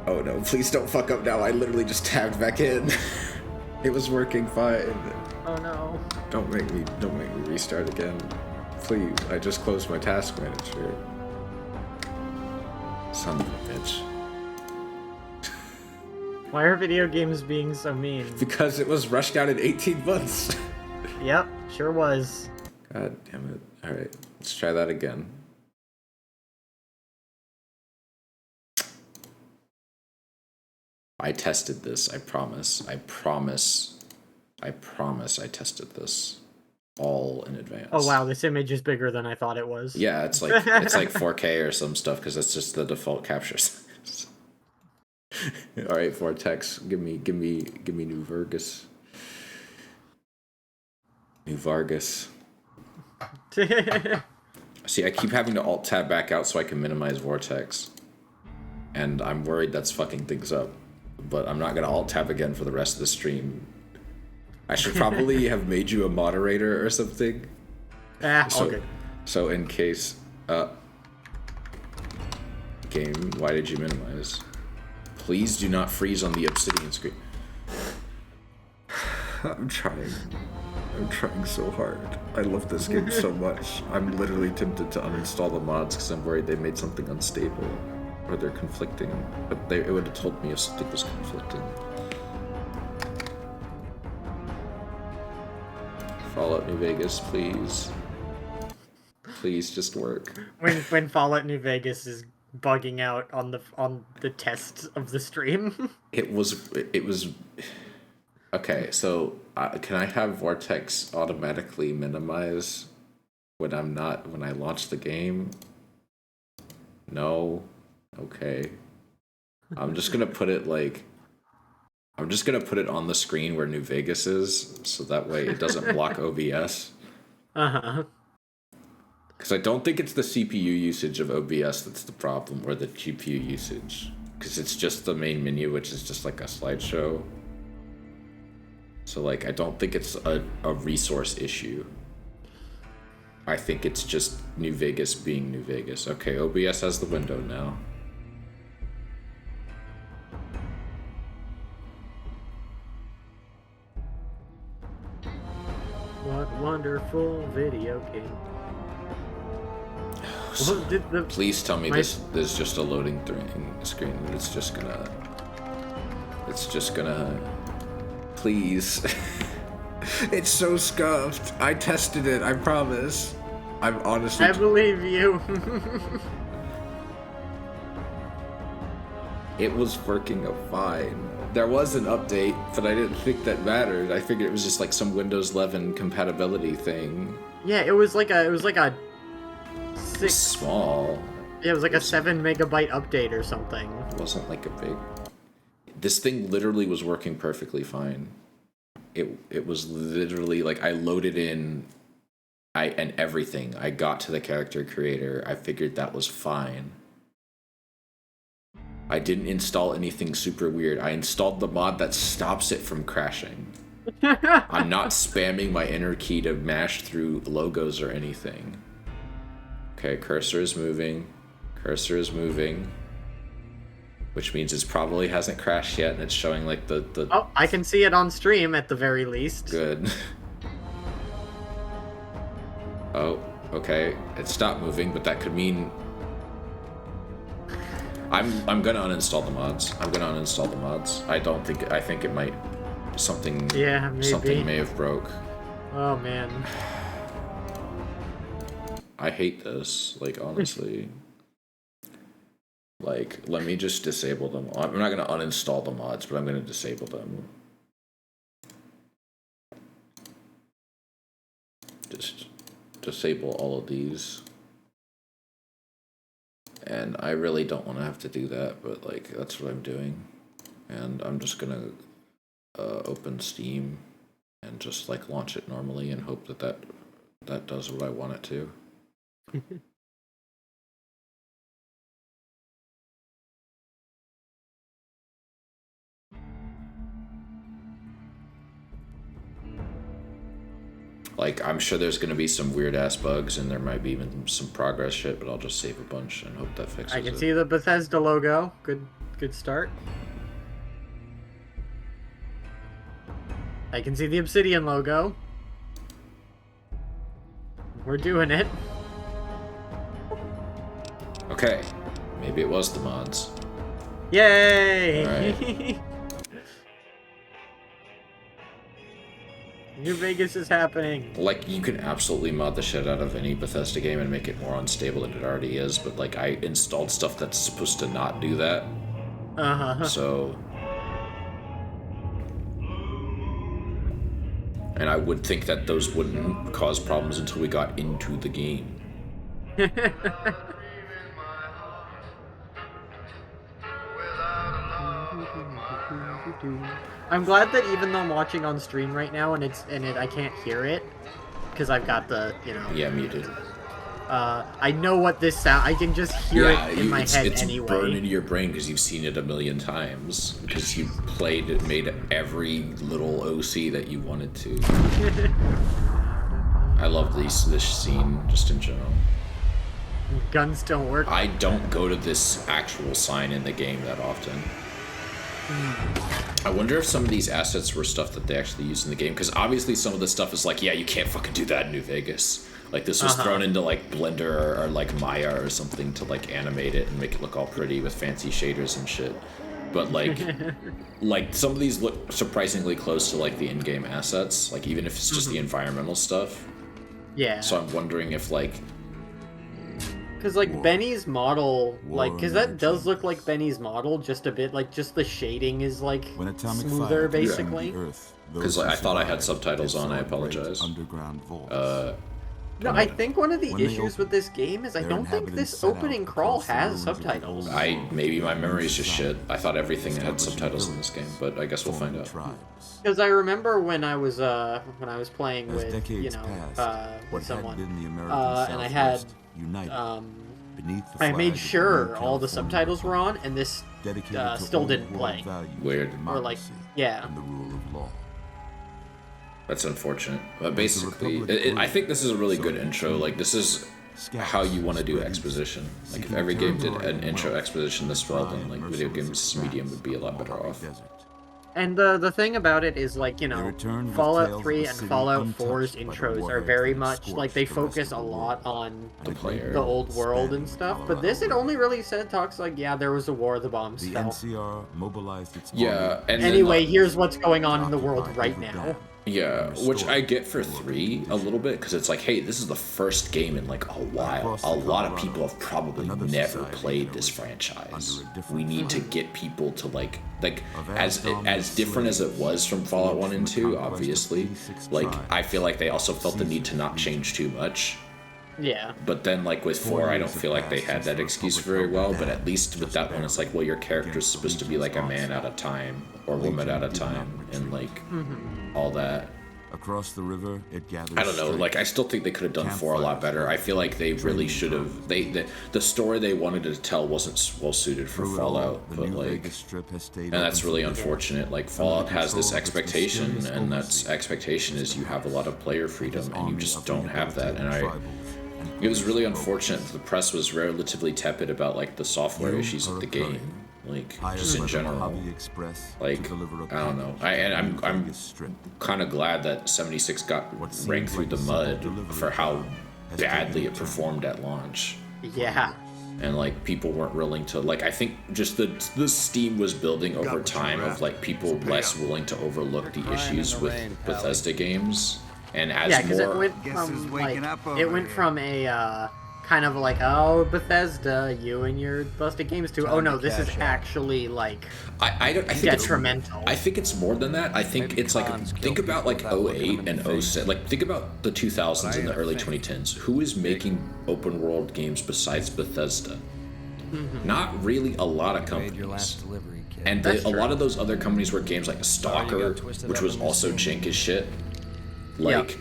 Oh no, please don't fuck up now. I literally just tabbed back in. It was working fine. Oh no. Don't make me restart again. Please, I just closed my task manager. Son of a bitch. Why are video games being so mean? Because it was rushed out in 18 months. Yep, sure was. God damn it. Alright, let's try that again. I tested this, I promise. I promise I tested this all in advance. Oh wow, this image is bigger than I thought it was. Yeah, it's like 4K or some stuff because that's just the default capture size. All right, Vortex, give me New Vargas. New Vargas. See, I keep having to alt tab back out so I can minimize Vortex, and I'm worried that's fucking things up. But I'm not gonna alt tab again for the rest of the stream. I should probably have made you a moderator or something. All good. So in case, game, why did you minimize? Please do not freeze on the obsidian screen. I'm trying so hard. I love this game so much. I'm literally tempted to uninstall the mods because I'm worried they made something unstable. Or they're conflicting. But it would have told me if something was conflicting. Fallout New Vegas, please. Please just work. When Fallout New Vegas is bugging out on the test of the stream. It was okay, so can I have Vortex automatically minimize when I launch the game? No. Okay. I'm just gonna put it on the screen where New Vegas is, so that way it doesn't block OBS. Uh-huh. Because I don't think it's the CPU usage of OBS that's the problem, or the GPU usage. Because it's just the main menu, which is just like a slideshow. So, like, I don't think it's a resource issue. I think it's just New Vegas being New Vegas. Okay, OBS has the window now. What wonderful video game. So, please tell me this is just a loading screen. It's just gonna. Please. It's so scuffed. I tested it. I promise. I'm honestly. I believe you. It was working fine. There was an update, but I didn't think that mattered. I figured it was just like some Windows 11 compatibility thing. Yeah, it was like a 6 small. Yeah, it was like a 7 megabyte update or something. It wasn't like a big. This thing literally was working perfectly fine. It was literally like I loaded in and everything. I got to the character creator. I figured that was fine. I didn't install anything super weird. I installed the mod that stops it from crashing. I'm not spamming my enter key to mash through logos or anything. Okay, cursor is moving. Cursor is moving. Which means it probably hasn't crashed yet, and it's showing like the... Oh, I can see it on stream at the very least. Good. Oh, okay. It stopped moving, but that could mean... I'm gonna uninstall the mods. I think it might... Something... Yeah, maybe. Something may have broke. Oh, man. I hate this, like, honestly. Like, let me just disable them. I'm not gonna uninstall the mods, but I'm gonna disable them. Just disable all of these. And I really don't want to have to do that, but like that's what I'm doing. And I'm just gonna open Steam and just like launch it normally and hope that does what I want it to. Like, I'm sure there's gonna be some weird-ass bugs, and there might be even some progress shit, but I'll just save a bunch and hope that fixes it. I can see the Bethesda logo. Good start. I can see the Obsidian logo. We're doing it. Okay. Maybe it was the mods. Yay! Alright. New Vegas is happening. Like, you can absolutely mod the shit out of any Bethesda game and make it more unstable than it already is, but, like, I installed stuff that's supposed to not do that. Uh-huh. So... And I would think that those wouldn't cause problems until we got into the game. I'm glad that even though I'm watching on stream right now and I can't hear it because I've got the, you know. Yeah, muted. I know what this sound. I can just hear it in my head anyway. It's burned into your brain because you've seen it a million times. Because you played it, made every little OC that you wanted to. I love this scene just in general. Guns don't work. I don't go to this actual sign in the game that often. I wonder if some of these assets were stuff that they actually used in the game, because obviously some of the stuff is like, yeah, you can't fucking do that in New Vegas. Like, this was thrown into, like, Blender or, like, Maya or something to, like, animate it and make it look all pretty with fancy shaders and shit. But, like, like, some of these look surprisingly close to, like, the in-game assets, like, even if it's just the environmental stuff. Yeah. So I'm wondering if, like... Because, like, Benny's model, like, because that does look like Benny's model, just a bit, like, just the shading is, like, smoother, basically. Because I thought I had subtitles on, I apologize. No, I think one of the issues with this game is I don't think this opening crawl has subtitles. Maybe my memory is just shit. I thought everything had subtitles in this game, but I guess we'll find out. Because I remember when I was playing with, you know, with someone, and I had, I made sure all the subtitles were on, and this still didn't play. Weird. Or like, yeah. That's unfortunate. But basically, I think this is a really good intro. Like, this is how you want to do exposition. Like, if every game did an intro exposition this well, then, like, video games medium would be a lot better off. And the thing about it is, like, you know, Fallout 3 and Fallout 4's intros are very much, like, they focus a lot on the old world and stuff, but this, it only really talks like, yeah, there was a war, the bombs fell. Yeah, and anyway, here's what's going on in the world right now. Yeah, which I get for 3 a little bit, because it's like, hey, this is the first game in, like, a while. A lot of people have probably never played this franchise. We need to get people to, like as different as it was from Fallout 1 and 2, obviously, like, I feel like they also felt the need to not change too much. Yeah. But then, like, with 4, I don't feel like they had that excuse very well, but at least with that one, it's like, well, your character's supposed to be, like, a man at a time, or woman at a time, and, like, all that. Across the river, it gathers. I don't know, like, I still think they could have done 4 a lot better. I feel like they really should have, the story they wanted to tell wasn't well suited for Fallout, but, like, and that's really unfortunate. Like, Fallout has this expectation, and that expectation is you have a lot of player freedom, and you just don't have that, and it was really unfortunate that the press was relatively tepid about, like, the software issues of the game, like, just in general. Like, I don't know. I'm kind of glad that 76 got ranked through the mud for how badly it performed at launch. Yeah. And, like, people weren't willing to, like, I think just the steam was building over time of, like, people less willing to overlook the issues with Bethesda games. And as because it went from a kind of like, oh, Bethesda, you and your busted games too. Oh no, this is actually like I think detrimental. I think it's more than that. I think it's like, think about like 08 and 06. Like, think about the 2000s and the early 2010s. Who is making open world games besides Bethesda? Not really a lot of companies. And a lot of those other companies were games like Stalker, which was also jank as shit. Like,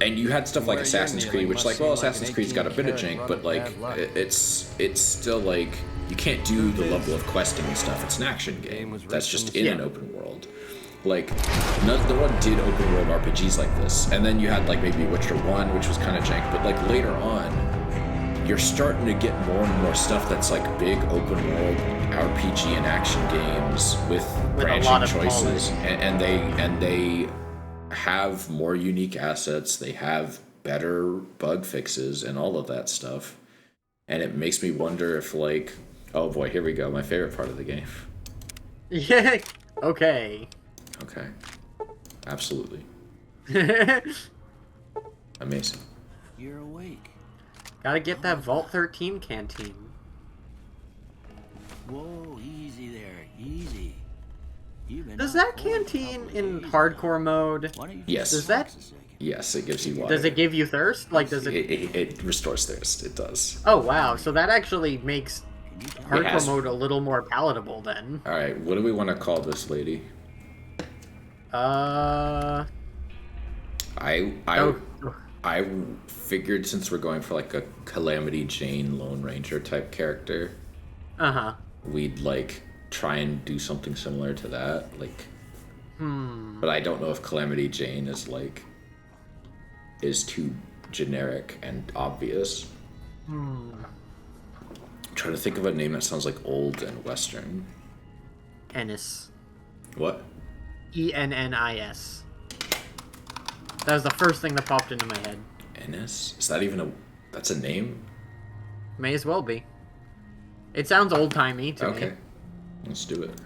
and you had stuff like Assassin's Creed, which, like, well, Assassin's Creed's got a bit of jank, but, like, it's still, like, you can't do the level of questing and stuff. It's an action game that's just in an open world. Like, no one did open world RPGs like this. And then you had like maybe Witcher 1, which was kind of jank, but like later on, you're starting to get more and more stuff that's like big open world RPG and action games with branching choices, and they have more unique assets. They have better bug fixes and all of that stuff, and it makes me wonder if like, oh boy, here we go, my favorite part of the game. Yeah. Okay. Okay. Absolutely. Amazing. You're awake. Gotta get that Vault 13 canteen. Whoa, easy there, easy. Does that canteen in hardcore mode? Yes. Does that? Yes, it gives you water. Does it give you thirst? Like, does it? It restores thirst. It does. Oh wow! So that actually makes hardcore mode a little more palatable then. All right, what do we want to call this lady? Oh. I figured since we're going for like a Calamity Jane Lone Ranger type character, we'd like try and do something similar to that, like. But I don't know if Calamity Jane is too generic and obvious. I'm trying to think of a name that sounds like old and Western. Ennis. What? Ennis. That was the first thing that popped into my head. Ennis? Is that even that's a name? May as well be. It sounds old-timey to me. Okay. Let's do it.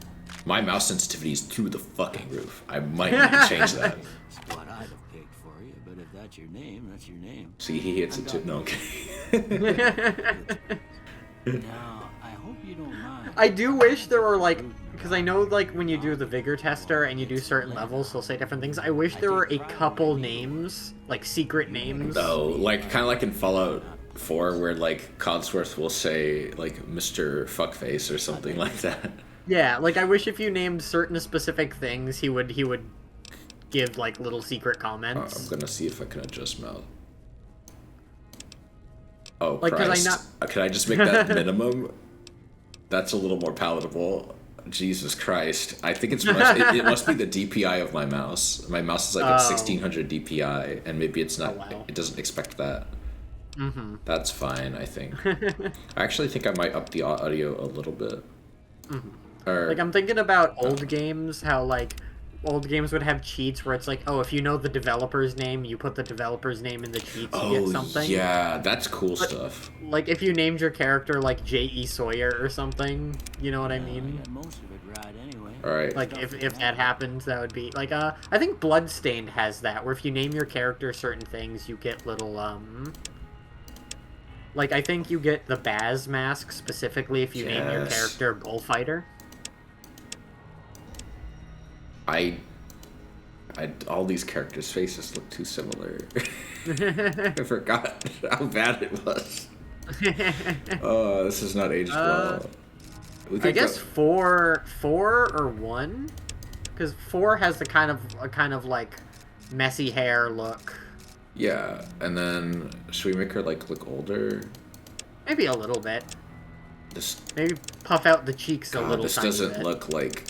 My mouse sensitivity is through the fucking roof. I might need to change that. It's what I'd have picked for you, but if that's your name, that's your name. See, he hits it too. No, okay. Now, I hope you don't mind. I do wish there were like, because I know like when you do the vigor tester and you do certain levels, they'll say different things. I wish there were a couple names, like secret names. Oh, like kind of like in Fallout 4, where like Codsworth will say like Mr. Fuckface or something like that. Yeah, like I wish if you named certain specific things, he would give like little secret comments. I'm gonna see if I can adjust mouse. Oh, like, Christ. Can I just make that minimum? That's a little more palatable. Jesus Christ. I think it must be the DPI of my mouse. My mouse is like at 1600 DPI, and maybe it's not. Wow. It doesn't expect that. That's fine, I think. I actually think I might up the audio a little bit. Like, I'm thinking about old games, how, like, old games would have cheats where it's like, oh, if you know the developer's name, you put the developer's name in the cheats to get something. Yeah, that's cool stuff. Like, if you named your character, like, J.E. Sawyer or something, you know what I mean? Most of it right anyway. Alright. Like, if that happens, that would be, like, I think Bloodstained has that, where if you name your character certain things, you get little, like, I think you get the Baz mask, specifically, if you name your character Bullfighter. All these characters' faces look too similar. I forgot how bad it was. Oh, this is not aged well. I guess 4 or 1, because 4 has the kind of like messy hair look. Yeah, and then should we make her like look older? Maybe a little bit. This maybe puff out the cheeks a little. This doesn't look like.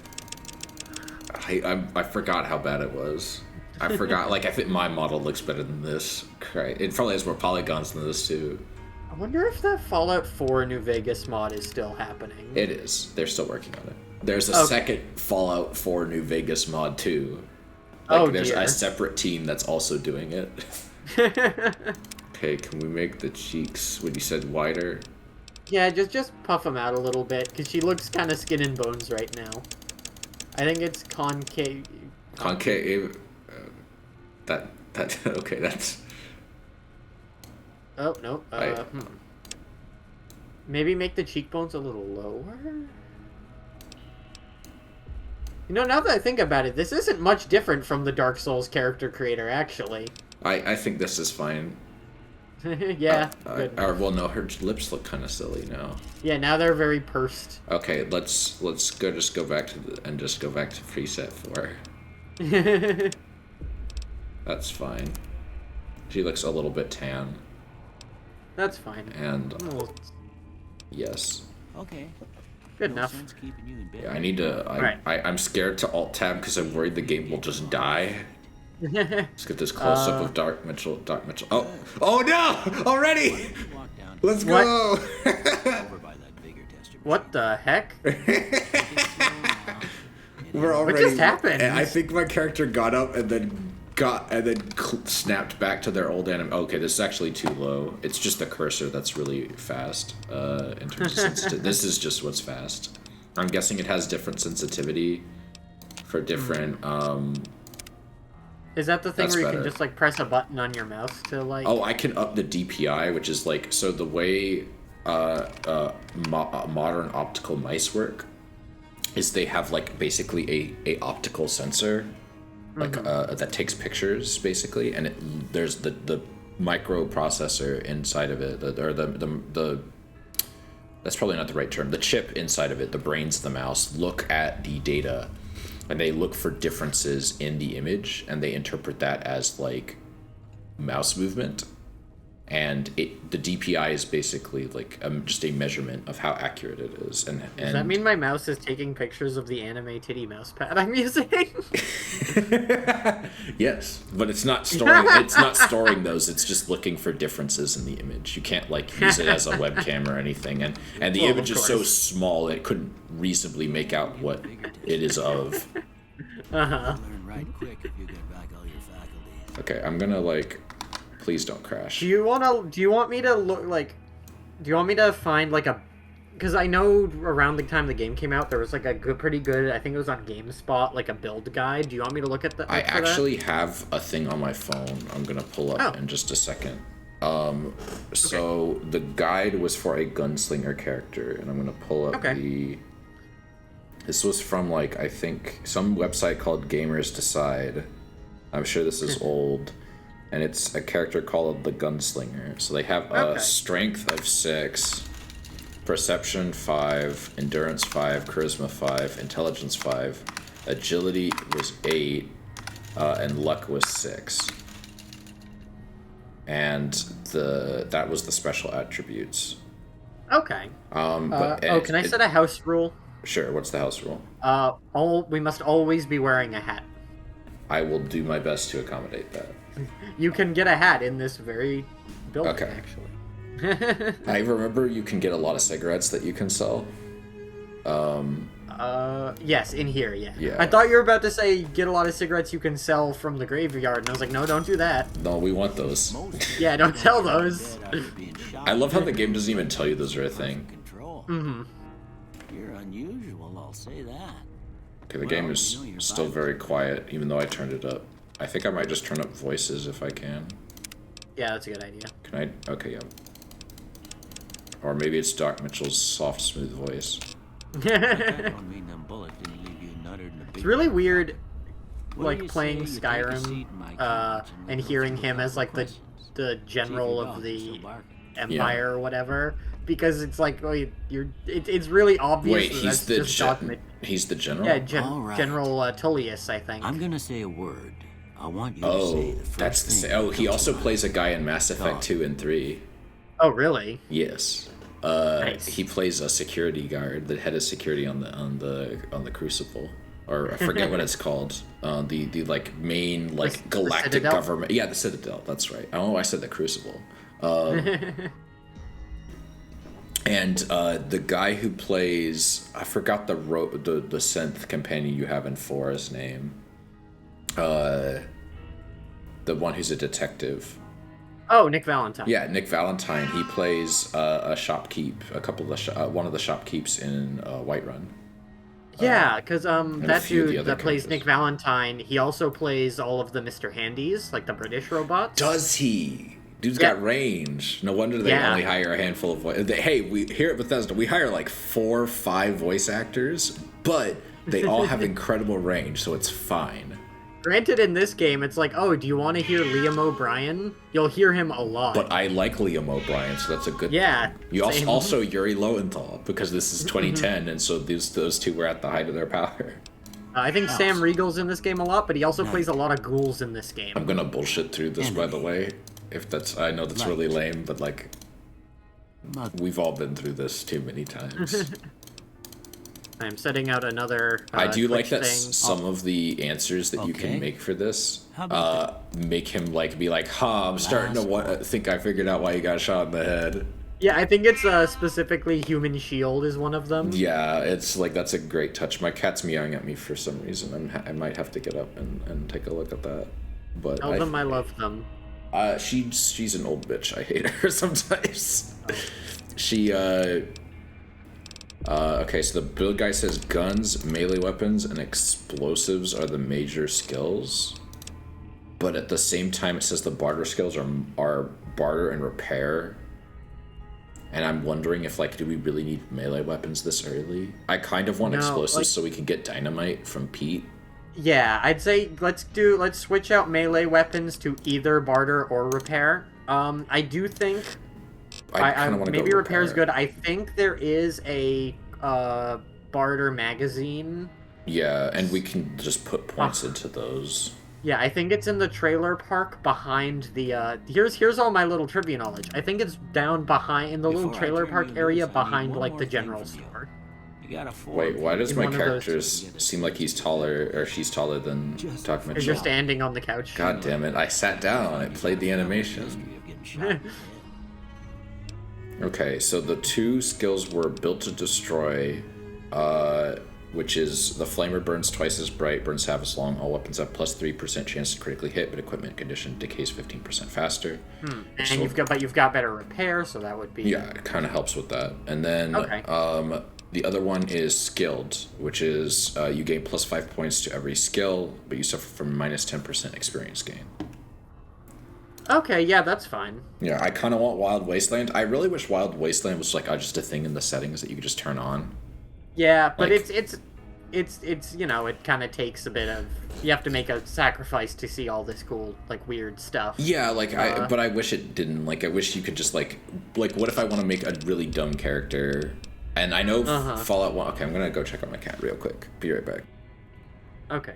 I forgot how bad it was. I forgot. Like, I think my model looks better than this. Right? It probably has more polygons than this too. I wonder if that Fallout 4 New Vegas mod is still happening. It is. They're still working on it. There's a second Fallout 4 New Vegas mod too. Like, there's a separate team that's also doing it. Okay, can we make the cheeks, what you said, wider? Yeah, just puff them out a little bit, because she looks kind of skin and bones right now. I think it's concave. Concave. Okay, that's. Oh no. Maybe make the cheekbones a little lower. You know, now that I think about it, this isn't much different from the Dark Souls character creator, actually. I think this is fine. Yeah. Well, no, her lips look kind of silly now. Yeah, now they're very pursed. Okay, let's go back to preset 4. That's fine. She looks a little bit tan. That's fine. And yes. Okay. Good enough. Yeah, I need to. I'm scared to alt tab because I'm worried the game will just die. Let's get this close up of Dark Mitchell. Dark Mitchell. Oh no! Already. Let's go. What the heck? We're already. What just happened? I think my character got up and then snapped back to their old anime. Okay, this is actually too low. It's just the cursor that's really fast. In terms of sensitivity, this is just what's fast. I'm guessing it has different sensitivity for different. Is that the thing That's where you better. can just like press a button on your mouse to like? Oh, I can up the DPI, which is like so the way modern optical mice work is they have like basically a optical sensor, like that takes pictures basically, and there's the microprocessor inside of it, or the that's probably not the right term. The chip inside of it, the brains of the mouse, look at the data, and they look for differences in the image, and they interpret that as like mouse movement. And the DPI is basically like just a measurement of how accurate it is. And does that mean my mouse is taking pictures of the anime titty mouse pad I'm using? Yes, but it's not storing. It's not storing those. It's just looking for differences in the image. You can't like use it as a webcam or anything. And the image is so small that it couldn't reasonably make out what it is of. Learn right quick if you get back all your faculties. Okay, I'm gonna like. Please don't crash. Do you want me to look like? Do you want me to find like a? Because I know around the time the game came out, there was like a pretty good. I think it was on GameSpot, like a build guide. Do you want me to look at that? I actually have a thing on my phone. I'm gonna pull up in just a second. So the guide was for a gunslinger character, and I'm gonna pull up the. This was from like I think some website called Gamers Decide. I'm sure this is old. And it's a character called the Gunslinger. So they have a strength of 6, perception 5, endurance 5, charisma 5, intelligence 5, agility was 8, and luck was 6. And that was the special attributes. Okay. But can I set a house rule? Sure. What's the house rule? We must always be wearing a hat. I will do my best to accommodate that. You can get a hat in this very building, actually. I remember you can get a lot of cigarettes that you can sell. Yes, in here, yeah. Yeah. I thought you were about to say get a lot of cigarettes you can sell from the graveyard, and I was like, no, don't do that. No, we want those. Yeah, don't sell those. I love how the game doesn't even tell you those are a thing. Mm-hmm. You're unusual, I'll say that. Okay, the game is still very quiet, even though I turned it up. I think I might just turn up voices if I can. Yeah, that's a good idea. Can I? Okay, yeah. Or maybe it's Doc Mitchell's soft, smooth voice. It's really weird, like, playing Skyrim, and hearing him as, like, the general of the Empire or whatever. Because it's like, it's really obvious. Wait, he's the general? Yeah, General Tullius, I think. I'm gonna say a word. I want you to say the first thing. Oh, he also plays a guy in Mass Effect 2 and 3. Oh, really? Yes. Nice. He plays a security guard, the head of security on the Crucible, or I forget what it's called. The like main like galactic government. Yeah, the Citadel. That's right. Oh, I said the Crucible. And the guy who plays, I forgot the synth companion you have in 4's name. The one who's a detective. Oh, Nick Valentine. Yeah, Nick Valentine. He plays a shopkeep, one of the shopkeeps in Whiterun. Yeah, because that dude that plays Nick Valentine, he also plays all of the Mr. Handies, like the British robots. Does he? Dude's got range. No wonder they only hire a handful of voice. Hey, we here at Bethesda, we hire like 4 or 5 voice actors, but they all have incredible range, so it's fine. Granted, in this game, it's like, oh, do you want to hear Liam O'Brien? You'll hear him a lot. But I like Liam O'Brien, so that's a good thing. You also Yuri Lowenthal, because this is 2010, and so those two were at the height of their power. I think Sam Riegel's in this game a lot, but he also plays a lot of ghouls in this game. I'm gonna bullshit through this, by the way. I know that's really lame, but like, we've all been through this too many times. I'm setting out another. I do Twitch like that thing. some of the answers that you can make for this make him be like, "Ha, I'm starting to think I figured out why you got shot in the head." Yeah, I think it's specifically Human Shield is one of them. Yeah, it's like that's a great touch. My cat's meowing at me for some reason. I might have to get up and take a look at that. But Tell them I love them. She's an old bitch. I hate her sometimes. She okay, so the build guy says guns, melee weapons, and explosives are the major skills. But at the same time, it says the barter skills are barter and repair. And I'm wondering if, do we really need melee weapons this early? I kind of want explosives so we can get dynamite from Pete. Yeah, I'd say let's switch out melee weapons to either barter or repair. I do think maybe repair is good. I think there is a barter magazine. Yeah, and we can just put points into those. Yeah, I think it's in the trailer park behind the here's all my little trivia knowledge. I think it's down behind in the little trailer park area behind the general store. Wait, why does my character seem like he's taller or she's taller than Document? Because you're standing on the couch. God damn it, I sat down, I played the animation. Okay, so the two skills were Built to Destroy, which is the flamer burns twice as bright, burns half as long, all weapons have plus 3% chance to critically hit, but equipment condition decays 15% faster. And you've got better repair, so that would be... Yeah, it kind of helps with that. And then the other one is Skilled, which is you gain plus 5 points to every skill, but you suffer from minus 10% experience gain. Okay, yeah, that's fine. Yeah, I kind of want Wild Wasteland. I really wish Wild Wasteland was just a thing in the settings that you could just turn on. Yeah, but it's it kind of takes a bit of, you have to make a sacrifice to see all this cool weird stuff. Yeah, but I wish it didn't. I wish you could just what if I want to make a really dumb character? And I know Fallout 1. Okay, I'm gonna go check on my cat real quick. Be right back. Okay.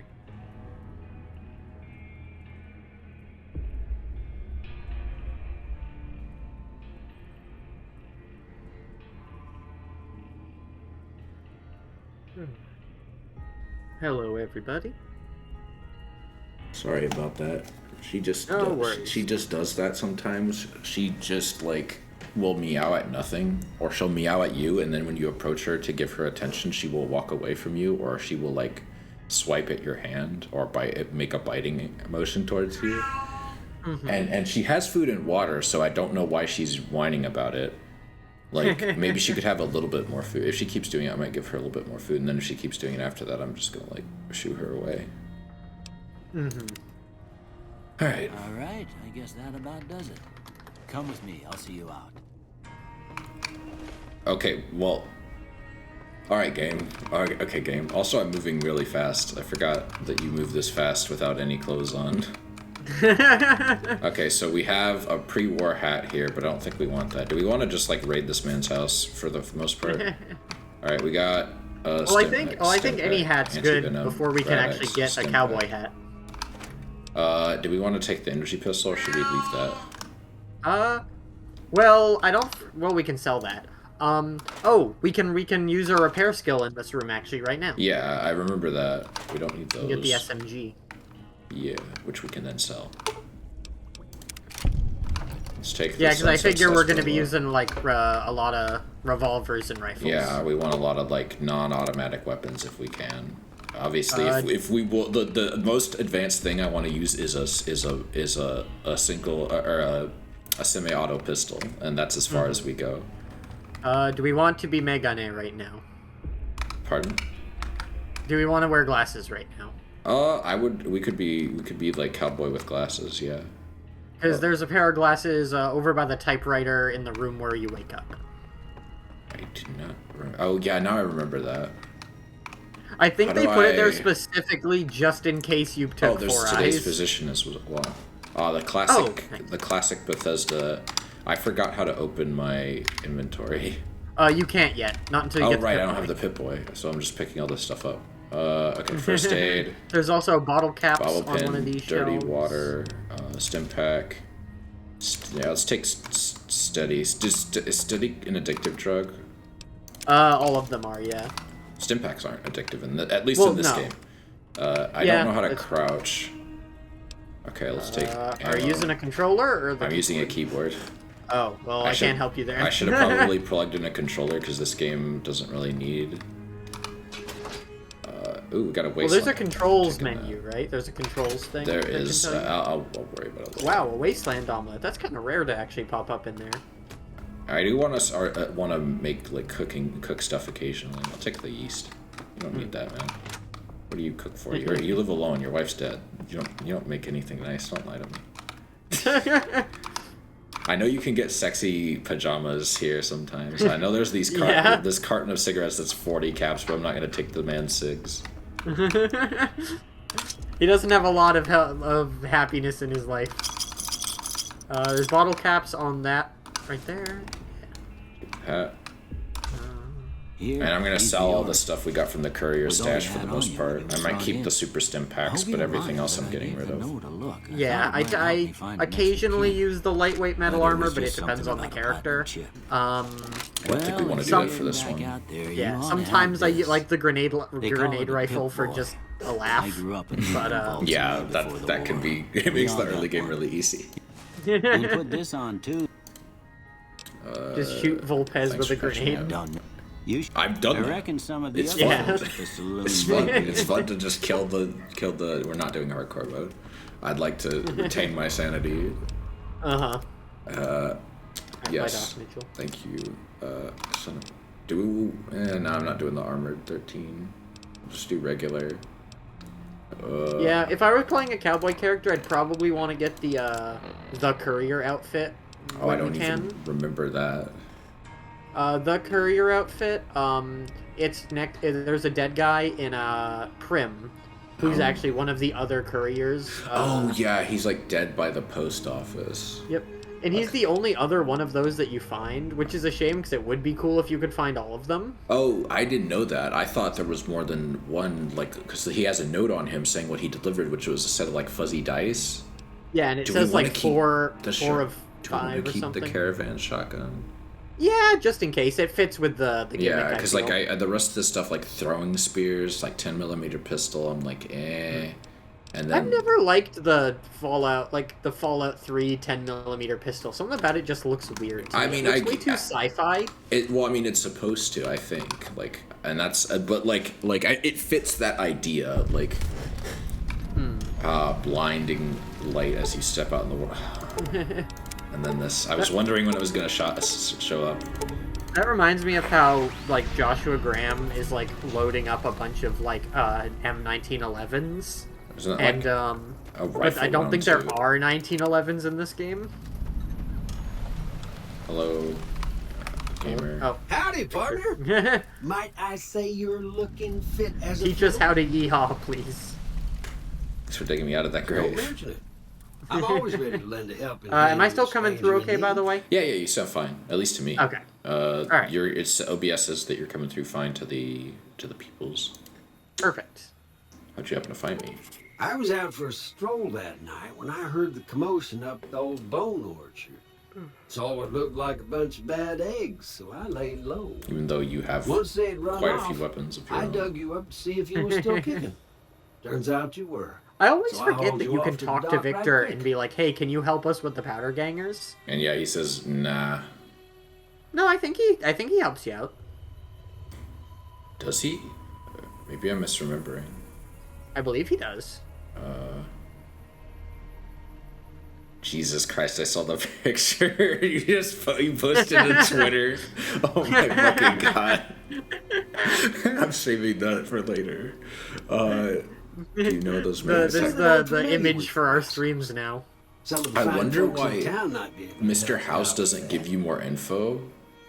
Hello, everybody. Sorry about that. She just she just does that sometimes. She just will meow at nothing, or she'll meow at you, and then when you approach her to give her attention, she will walk away from you, or she will swipe at your hand or make a biting motion towards you. And she has food and water, so I don't know why she's whining about it. Maybe she could have a little bit more food. If she keeps doing it, I might give her a little bit more food, and then if she keeps doing it after that, I'm just gonna shoo her away. Alright. Alright, I guess that about does it. Come with me, I'll see you out. Okay, well... Alright, game. Okay, game. Also, I'm moving really fast. I forgot that you move this fast without any clothes on. Okay, so we have a pre-war hat here, but I don't think we want that. Do we want to just raid this man's house for the most part? Alright, we got I think any hat's good before we can actually get a cowboy hat. Do we want to take the energy pistol, or should we leave that? Well, we can sell that. We can use a repair skill in this room actually right now. Yeah, I remember that. We don't need those. You get the SMG. Yeah, which we can then sell. Let's take. Yeah, because I figure we're going to be using a lot of revolvers and rifles. Yeah, we want a lot of non-automatic weapons if we can. Obviously, if we will, the most advanced thing I want to use is a single or a semi-auto pistol, and that's as far as we go. Do we want to be Megane right now? Pardon? Do we want to wear glasses right now? We could be cowboy with glasses, yeah. Because there's a pair of glasses over by the typewriter in the room where you wake up. I do not. Oh yeah, now I remember that. I think they put it there specifically just in case you took 4 eyes. Oh, there's today's position as well. The classic Bethesda. I forgot how to open my inventory. You can't yet. Not until you get the right, I don't have the Pip-Boy, so I'm just picking all this stuff up. Okay, first aid. There's also bottle caps bottle on pin, one of these dirty shelves. water, stim pack. Yeah, let's take steady. Is steady an addictive drug? All of them are, yeah. Stim packs aren't addictive, at least in this game. I don't know how to crouch. Okay, let's take ammo. Are you using a controller or the I'm using a keyboard. Oh, well, I can't help you there. I should have probably plugged in a controller because this game doesn't really need... ooh, we got a wasteland. Well, there's a controls menu, right? There's a controls thing. There is. I'll worry about it later. Wow, a wasteland omelet. That's kind of rare to actually pop up in there. I do want to make like cook stuff occasionally. I'll take the yeast. You don't need that, man. What do you cook for? You live alone. Your wife's dead. You don't make anything nice. Don't lie to me. I know you can get sexy pajamas here sometimes. I know there's these this carton of cigarettes that's 40 caps, but I'm not gonna take the man's cigs. He doesn't have a lot of happiness in his life. There's bottle caps on that right there. And I'm gonna sell all the stuff we got from the courier stash for the most part. I might keep the super stim packs, but everything else I'm getting rid of. Yeah, I occasionally use the lightweight metal armor, but it depends on the character. I don't think we want to do that for this one. Yeah, sometimes I like the grenade rifle for just a laugh. But yeah, that can be. It makes the early game really easy. And put this on too. Just shoot Volpez with a grenade. I've done that. I reckon some of the it's fun. It's fun. It's fun to just kill the. We're not doing hardcore mode. I'd like to retain my sanity. Yes. Thank you. No, I'm not doing the armored 13. I'll just do regular. Yeah, if I were playing a cowboy character, I'd probably want to get the courier outfit. Oh, I don't even remember that. The courier outfit, there's a dead guy in Prim, who's actually one of the other couriers. Oh yeah, he's like dead by the post office. Yep, and he's the only other one of those that you find, which is a shame because it would be cool if you could find all of them. Oh, I didn't know that. I thought there was more than one, like, because he has a note on him saying what he delivered, which was a set of like fuzzy dice. Yeah, and it says like four of 5 or keep something. The caravan shotgun. Yeah, just in case. It fits with the gimmick. Yeah, because like the rest of the stuff, like throwing spears, like 10mm pistol, I'm like, eh. And then I've never liked the Fallout 3 10mm pistol. Something about it just looks weird. I mean, it's way too sci-fi. Well, I mean, it's supposed to, I think. Like, and that's, but it fits that idea, like, blinding light as you step out in the world. And then this, I was wondering when it was gonna show up. That reminds me of how, like, Joshua Graham is, like, loading up a bunch of, like, M1911s. Isn't and, but I don't think there are 1911s in this game. Hello, gamer. Oh. Howdy, partner. Might I say you're looking fit as a Teach us how to yeehaw, please. Thanks for taking me out of that grave. Don't mention it. I'm always ready to lend a helping hand. Am I still coming through okay, by the way? Yeah, you sound fine. At least to me. Okay. All right. It's OBS says that you're coming through fine to the peoples. Perfect. How'd you happen to find me? I was out for a stroll that night when I heard the commotion up at the old bone orchard. Saw what looked like a bunch of bad eggs, so I laid low. Even though you have Once they'd run quite off, a few weapons of your I own. dug you up to see if you were still kicking. Turns out you were. I always So forget hauled that you can off the talk to dock Victor right and quick. be like, hey, can you help us with the powder gangers? And yeah, he says, nah. No, I think he helps you out. Does he? Maybe I'm misremembering. I believe he does. Jesus Christ, I saw the picture. You posted on Twitter. Oh my fucking god. I'm saving that for later. Do you know those This is the image for our streams now. I wonder why Mr. House doesn't give you more info.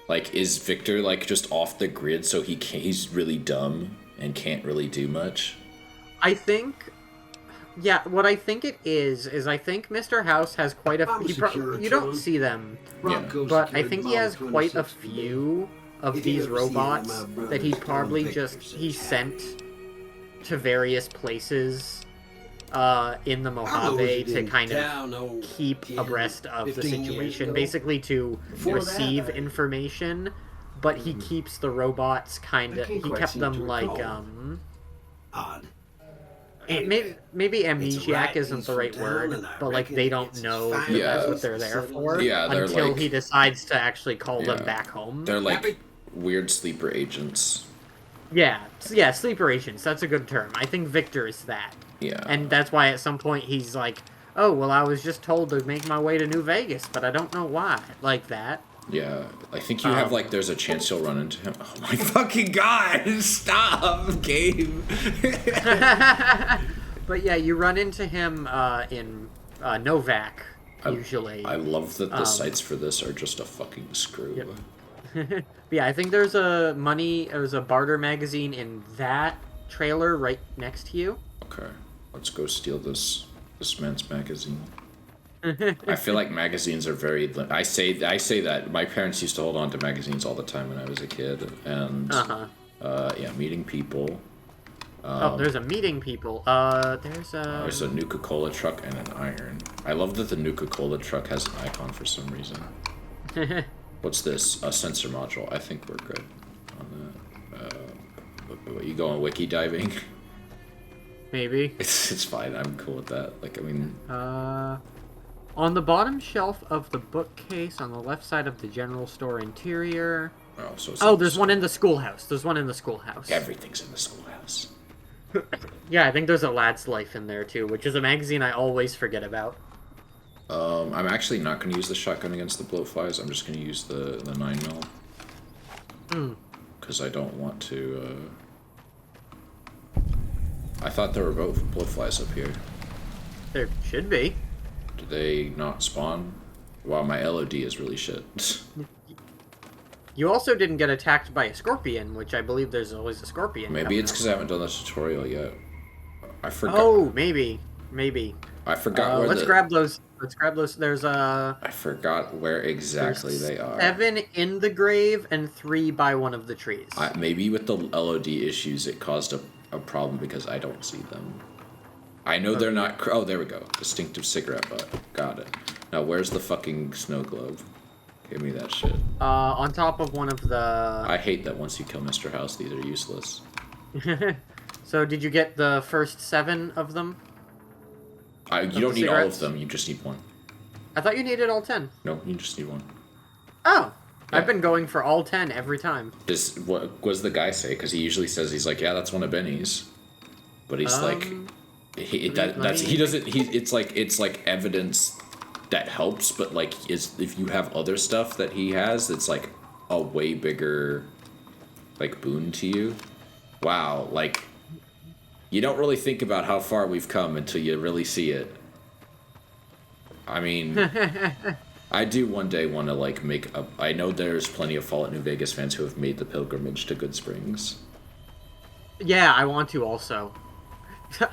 Like, is Victor like just off the grid so he's really dumb and can't really do much? I think, yeah, what I think it is I think Mr. House has quite a few, you don't see them, but I think he has quite a few of these robots that he probably he sent to various places in the Mojave to kind of keep abreast of the situation, basically to receive information but he keeps the robots kind of. He kept them like Odd. Maybe amnesiac isn't the right word, but like they don't know that that's what they're there for until he decides to actually call them back home. They're like weird sleeper agents. Yeah, sleeper agents. That's a good term. I think Victor is that. Yeah. And that's why at some point he's like, "Oh, well, I was just told to make my way to New Vegas, but I don't know why." Like that. Yeah, I think you have like. There's a chance you'll run into him. Oh my fucking god! Stop, Gabe. But yeah, you run into him in Novak usually. I love that the sites for this are just a fucking screw. Yep. Yeah, I think there's a barter magazine in that trailer right next to you. Okay, let's go steal this man's magazine. I feel like magazines are very. I say that my parents used to hold on to magazines all the time when I was a kid, and meeting people. There's a meeting people. There's a Nuka-Cola truck and an iron. I love that the Nuka-Cola truck has an icon for some reason. What's this? A sensor module. I think we're good on that. You going wiki diving? Maybe. It's fine. I'm cool with that. Like, I mean. On the bottom shelf of the bookcase on the left side of the general store interior. There's one in the schoolhouse. Everything's in the schoolhouse. Yeah, I think there's a Lad's Life in there too, which is a magazine I always forget about. I'm actually not going to use the shotgun against the blowflies. I'm just going to use the 9mm. Because I don't want to. I thought there were both blowflies up here. There should be. Do they not spawn? Wow, my LOD is really shit. You also didn't get attacked by a scorpion, which I believe there's always a scorpion. Maybe it's because I haven't done the tutorial yet. I forgot. Oh, maybe. I forgot where let's grab those. There's I forgot where exactly they are. 7 in the grave and 3 by one of the trees. Maybe with the LOD issues, it caused a problem because I don't see them. I know they're not. Oh, there we go. Distinctive cigarette butt. Got it. Now, where's the fucking snow globe? Give me that shit. On top of one of the... I hate that once you kill Mr. House, these are useless. So, did you get the first 7 of them? You don't need all of them, you just need one. I thought you needed all 10. No, you just need one. Oh! Yeah. I've been going for all 10 every time. What does the guy say? Because he usually says, he's like, yeah, that's one of Benny's. But he's like... It's like evidence that helps, but like if you have other stuff that he has, it's like a way bigger like boon to you. Wow, like you don't really think about how far we've come until you really see it. I mean, I do one day want to like I know there's plenty of Fallout New Vegas fans who have made the pilgrimage to Good Springs. Yeah, I want to also.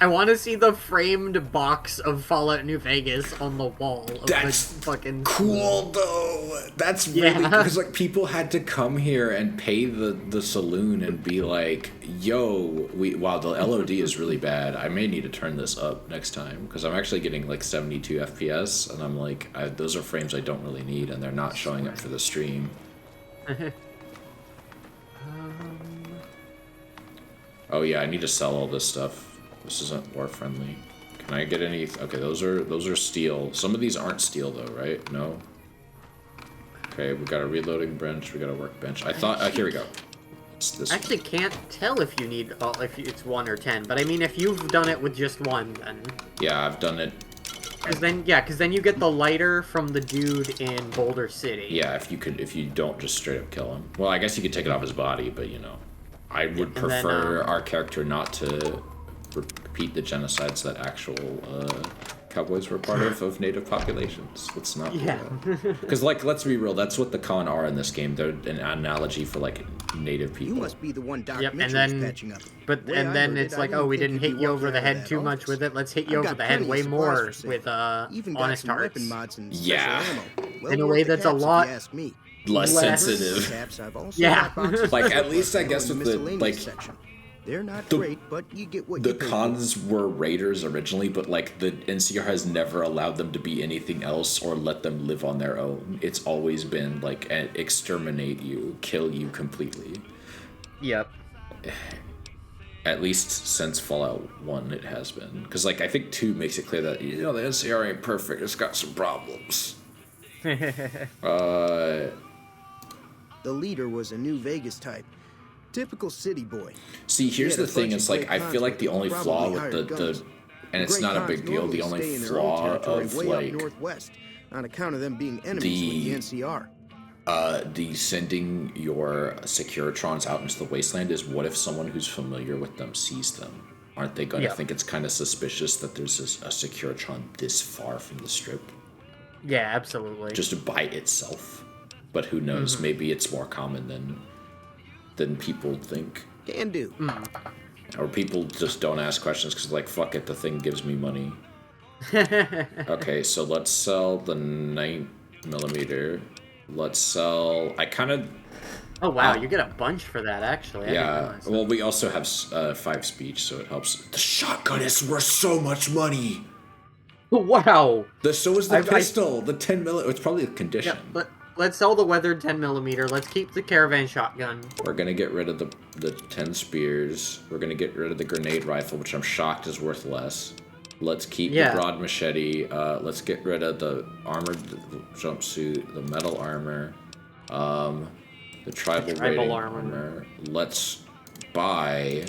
I want to see the framed box of Fallout New Vegas on the wall. That's fucking cool, though. That's really because like people had to come here and pay the saloon and be like, "Yo, wow, the LOD is really bad. I may need to turn this up next time because I'm actually getting like 72 FPS, and I'm like, those are frames I don't really need, and they're not showing up for the stream." Oh yeah, I need to sell all this stuff. This isn't war friendly. Can I get any? Okay, those are steel. Some of these aren't steel though, right? No. Okay, we got a reloading bench. We got a workbench. I thought. Here we go. It's this. I actually can't tell if you need if it's 1 or 10, but I mean if you've done it with just 1, then. Yeah, I've done it. Because then you get the lighter from the dude in Boulder City. Yeah, if you don't just straight up kill him. Well, I guess you could take it off his body, but you know, I would prefer our character not to repeat the genocides that actual cowboys were part of native populations. Let's not because like let's be real, that's what the Khan are in this game. They're an analogy for like native people. You must be the one Doc Mitchell's and then patching up. and then it's like, oh, we didn't hit you over the head too much with it. Let's hit you over the head way more with honest hearts. Yeah, in a way that's a lot less sensitive. Yeah. Like at least I guess with the like They're not great, but you get what you pay for. The cons were raiders originally, but like the NCR has never allowed them to be anything else or let them live on their own. It's always been like exterminate you, kill you completely. Yep. At least since Fallout 1 it has been. Because like I think 2 makes it clear that, the NCR ain't perfect, it's got some problems. The leader was a New Vegas type. Typical city boy. See, here's the thing, it's like I feel like the only flaw with the and it's not a big deal, the only flaw of like northwest on account of them being enemies with the NCR. The sending your Securitrons out into the wasteland is, what if someone who's familiar with them sees them? Aren't they going to think it's kind of suspicious that there's a Securitron this far from the strip? Yeah, absolutely. Just by itself. But who knows, maybe it's more common than people think. Can do. Or people just don't ask questions because, like, fuck it, the thing gives me money. Okay, so let's sell the 9mm. Let's sell... I kind of... Oh, wow, you get a bunch for that, actually. Yeah, well, we also have 5 speech, so it helps. The shotgun is worth so much money! Wow! So is the pistol, the 10mm. It's probably a condition. Yeah, let's sell the weathered 10mm. Let's keep the caravan shotgun. We're gonna get rid of the 10 spears. We're gonna get rid of the grenade rifle, which I'm shocked is worth less. Let's keep the broad machete. Let's get rid of the armored jumpsuit, the metal armor, the tribal rating armor. Let's buy.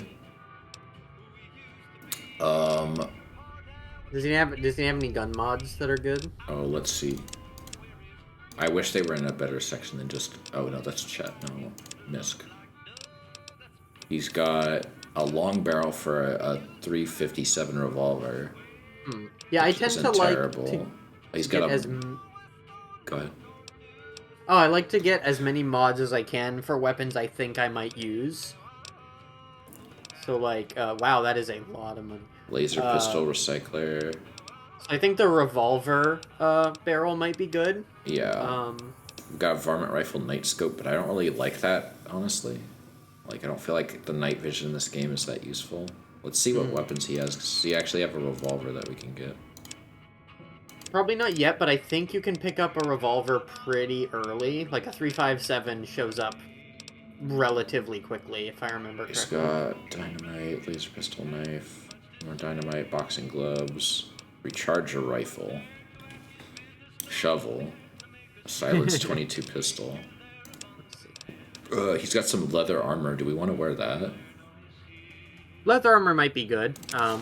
Does he have any gun mods that are good? Oh, let's see. I wish they were in a better section than just... Oh, no, that's Chet. No, Misk. He's got a long barrel for a 357 revolver. Yeah, I tend to terrible. like to He's got a... Go ahead. Oh, I like to get as many mods as I can for weapons I think I might use. So, like, wow, that is a lot of money. Laser pistol recycler. I think the revolver barrel might be good. Yeah. We've got a varmint rifle night scope, but I don't really like that, honestly. Like, I don't feel like the night vision in this game is that useful. Let's see what weapons he has, because he actually have a revolver that we can get. Probably not yet, but I think you can pick up a revolver pretty early. Like, a 357 shows up relatively quickly, if I remember correctly. He's got dynamite, laser pistol knife, more dynamite, boxing gloves, recharger rifle, shovel, silence 22 pistol. He's got some leather armor. Do we want to wear that? Leather armor might be good.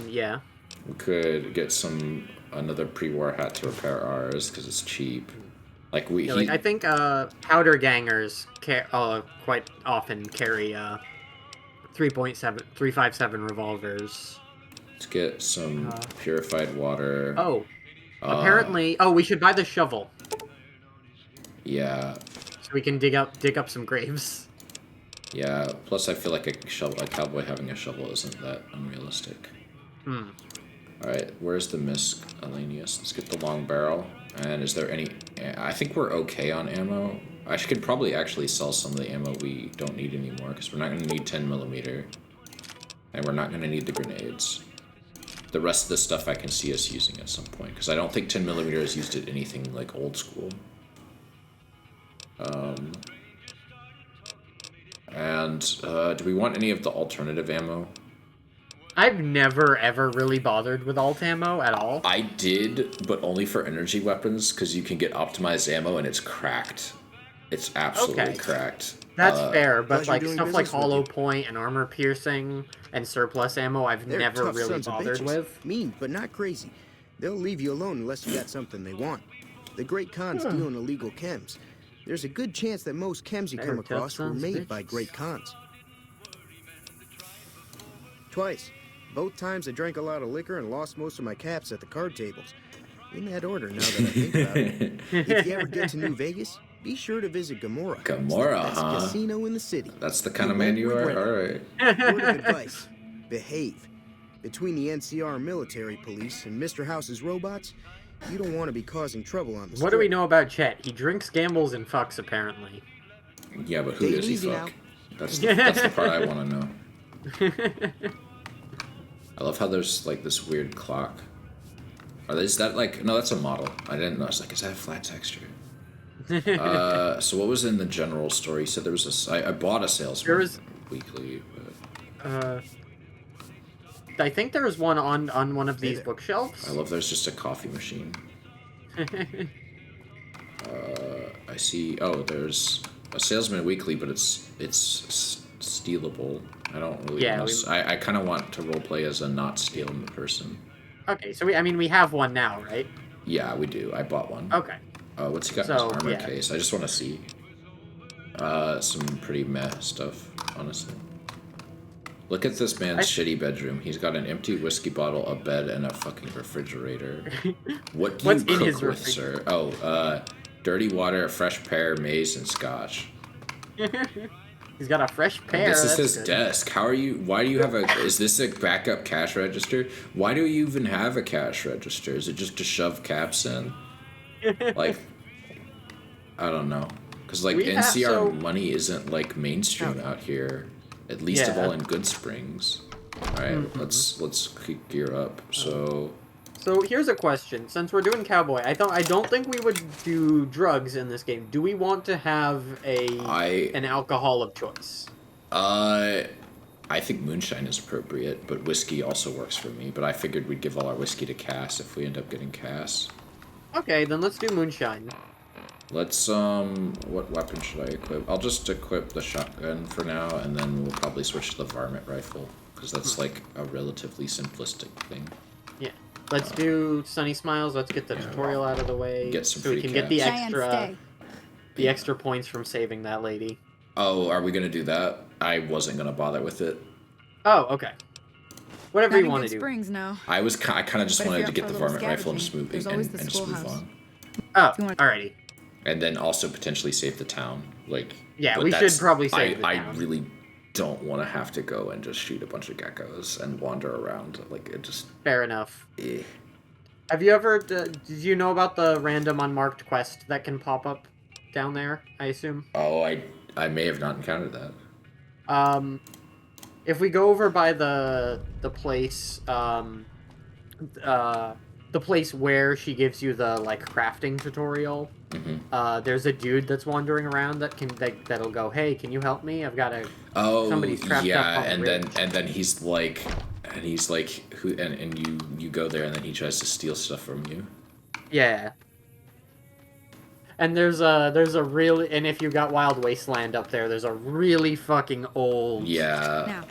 Yeah. We could get another pre-war hat to repair ours because it's cheap. Like I think powder gangers quite often carry 357 revolvers. Let's get some purified water. Oh, apparently. Oh, we should buy the shovel. Yeah. So we can dig up some graves. Yeah. Plus, I feel like a cowboy having a shovel isn't that unrealistic. All right. Where's the Misk Alanius? Let's get the long barrel. And is there any... I think we're okay on ammo. I could probably actually sell some of the ammo we don't need anymore, because we're not going to need 10mm. And we're not going to need the grenades. The rest of the stuff I can see us using at some point, because I don't think 10mm is used at anything like old school. Do we want any of the alternative ammo? I've never, ever really bothered with alt ammo at all. I did, but only for energy weapons, because you can get optimized ammo and it's cracked. It's absolutely cracked. That's fair, but like stuff like hollow point and armor piercing and surplus ammo, I've never really bothered with. Mean, but not crazy. They'll leave you alone unless you got something they want. The Great Khans deal in illegal chems. There's a good chance that most chems you come across were made by Great Khans. Twice. Both times I drank a lot of liquor and lost most of my caps at the card tables. In that order, now that I think about it. If you ever get to New Vegas, be sure to visit Gomorrah. Gomorrah, it's the best casino in the city. That's the kind of man you are? Alright. Word of advice. Behave. Between the NCR military police and Mr. House's robots, you don't want to be causing trouble on the street. What do we know about Chet? He drinks, gambles, and fucks, apparently. Yeah, but who does he fuck? That's the part I want to know. I love how there's like this weird clock. Is that like... No, that's a model. I didn't know. I was like, is that a flat texture? So what was in the general story? You said there was a... I bought a salesman weekly, but... I think there was one on one of these bookshelves. I love there's just a coffee machine. I see... Oh, there's a salesman weekly, but it's stealable. I don't really want to... I kind of want to roleplay as a not stealing the person. Okay, so we have one now, right? Yeah, we do. I bought one. Okay. What's he got in his armor case? I just want to see. Some pretty meh stuff, honestly. Look at this man's shitty bedroom. He's got an empty whiskey bottle, a bed, and a fucking refrigerator. What do you cook with, sir? Oh, dirty water, a fresh pear, maize, and scotch. He's got a fresh pear. This is his desk. How are you... Why do you have a... Is this a backup cash register? Why do you even have a cash register? Is it just to shove caps in? Like... I don't know. Because, like, NCR money isn't, like, mainstream out here. At least of all in Good Springs. Alright, let's gear up. So here's a question. Since we're doing cowboy, I don't think we would do drugs in this game. Do we want to have an alcohol of choice? I think moonshine is appropriate, but whiskey also works for me. But I figured we'd give all our whiskey to Cass if we end up getting Cass. Okay, then let's do moonshine. Let's, what weapon should I equip? I'll just equip the shotgun for now, and then we'll probably switch to the varmint rifle, because that's, like, a relatively simplistic thing. Yeah. Let's do Sunny Smiles, let's get the tutorial out of the way, get some so we can get the extra points from saving that lady. Oh, are we gonna do that? I wasn't gonna bother with it. Oh, okay. Whatever you want to do. Springs now. I kind of just wanted to get the varmint rifle and just move on. Oh, alrighty. And then also potentially save the town. Like, yeah, we should probably save the town. I really don't want to have to go and just shoot a bunch of geckos and wander around. Like, it just... Fair enough. Have you ever... did you know about the random unmarked quest that can pop up down there, I assume? Oh, I may have not encountered that. If we go over by the place... the place where she gives you the, like, crafting tutorial... there's a dude that's wandering around that'll go, hey, can you help me? I've got somebody's trapped up on the ridge. and then he's like who and you go there and then he tries to steal stuff from you. Yeah. And there's a really, and if you got Wild Wasteland up there's a really fucking old Now,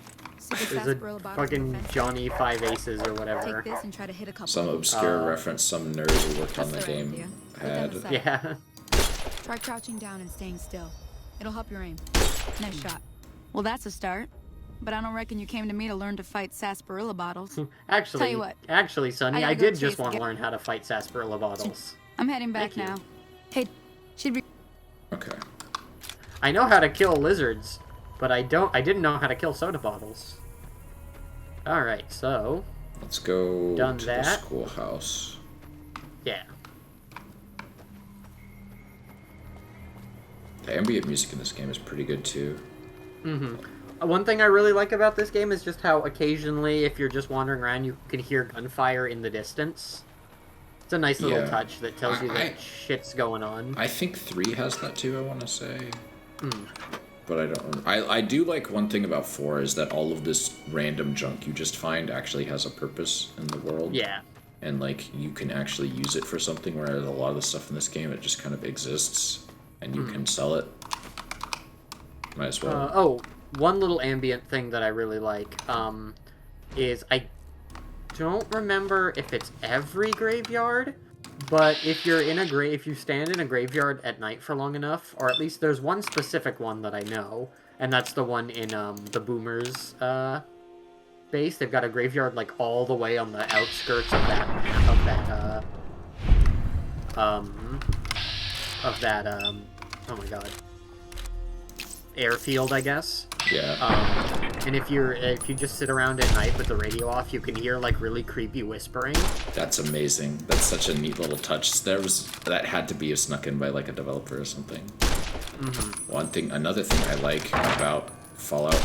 there's a fucking Johnny 5 Aces or whatever. Take this and try to hit a couple. Some obscure reference some nerd who worked on the game had. Yeah. Try crouching down and staying still. It'll help your aim. Nice shot. Well, that's a start. But I don't reckon you came to me to learn to fight sarsaparilla bottles. Actually, tell you what, Sonny, I did just want to learn how to fight sarsaparilla bottles. I'm heading back now. Hey, she'd be... Okay. I know how to kill lizards, but I didn't know how to kill soda bottles. Alright, so... Let's go to the schoolhouse. Yeah. The ambient music in this game is pretty good, too. One thing I really like about this game is just how occasionally, if you're just wandering around, you can hear gunfire in the distance. It's a nice little touch that tells you that shit's going on. I think 3 has that, too, I want to say. But I don't remember. I do like one thing about 4 is that all of this random junk you just find actually has a purpose in the world. Yeah. And, like, you can actually use it for something, whereas a lot of the stuff in this game, it just kind of exists, and you can sell it. Might as well. One little ambient thing that I really like, is I don't remember if it's every graveyard, but if you're in if you stand in a graveyard at night for long enough, or at least there's one specific one that I know, and that's the one in the Boomers base. They've got a graveyard like all the way on the outskirts of that oh my god, airfield, I guess. Yeah. And if you just sit around at night with the radio off, you can hear like really creepy whispering. That's amazing. That's such a neat little touch. That had to be snuck in by like a developer or something. Another thing I like about Fallout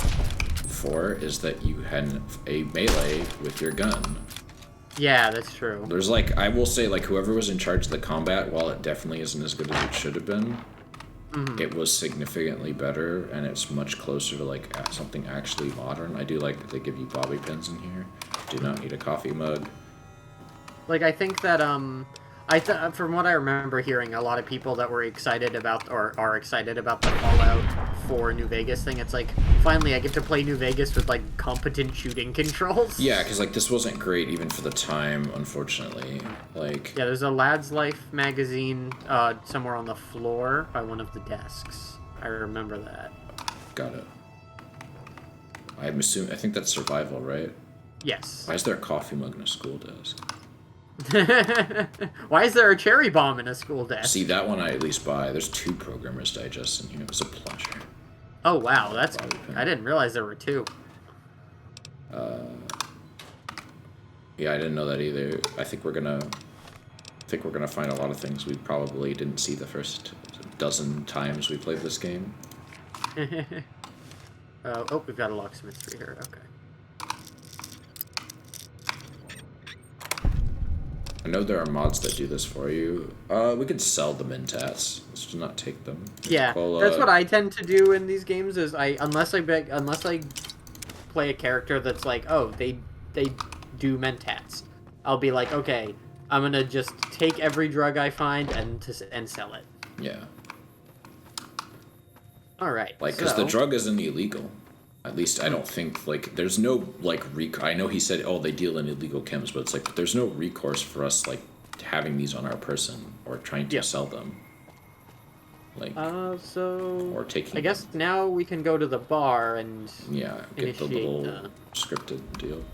4 is that you had a melee with your gun. Yeah, that's true. There's like, I will say, like, whoever was in charge of the combat, while it definitely isn't as good as it should have been, it was significantly better, and it's much closer to, like, something actually modern. I do like that they give you bobby pins in here. Do not need a coffee mug. Like, I think that, from what I remember hearing, a lot of people that were excited about, or are excited about the Fallout 4 New Vegas thing, it's like, finally I get to play New Vegas with, like, competent shooting controls. Yeah, because, like, this wasn't great even for the time, unfortunately. Like... Yeah, there's a Lad's Life magazine somewhere on the floor by one of the desks. I remember that. Got it. I think that's survival, right? Yes. Why is there a coffee mug in a school desk? Why is there a cherry bomb in a school desk? See, that one I at least buy. There's 2 Programmer's Digest in here. It was a pleasure. Oh wow, that's... I didn't realize there were 2. Yeah, I didn't know that either. I think we're gonna find a lot of things we probably didn't see the first dozen times we played this game. Oh, we've got a locksmith tree here. Okay. I know there are mods that do this for you. We could sell the Mentats. Let's just not take them. Yeah, that's what I tend to do in these games. Is unless I play a character that's like, oh, they do Mentats, I'll be like, okay, I'm gonna just take every drug I find and sell it. Yeah. All right. Like, because the drug isn't illegal. At least I don't think, like, there's no, like, I know he said, oh, they deal in illegal chems, but it's like, there's no recourse for us, like, having these on our person or trying to sell them. Like, or taking... I guess now we can go to the bar and... Yeah, get the little scripted deal.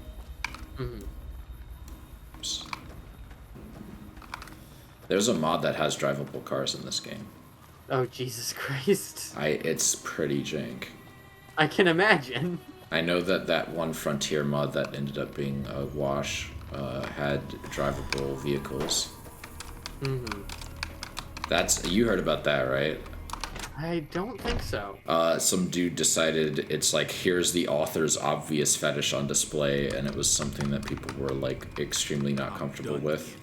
There's a mod that has drivable cars in this game. Oh, Jesus Christ. It's pretty jank. I can imagine. I know that one Frontier mod that ended up being a wash had drivable vehicles. You heard about that, right? I don't think so. Some dude decided it's like, here's the author's obvious fetish on display, and it was something that people were, like, extremely not comfortable with.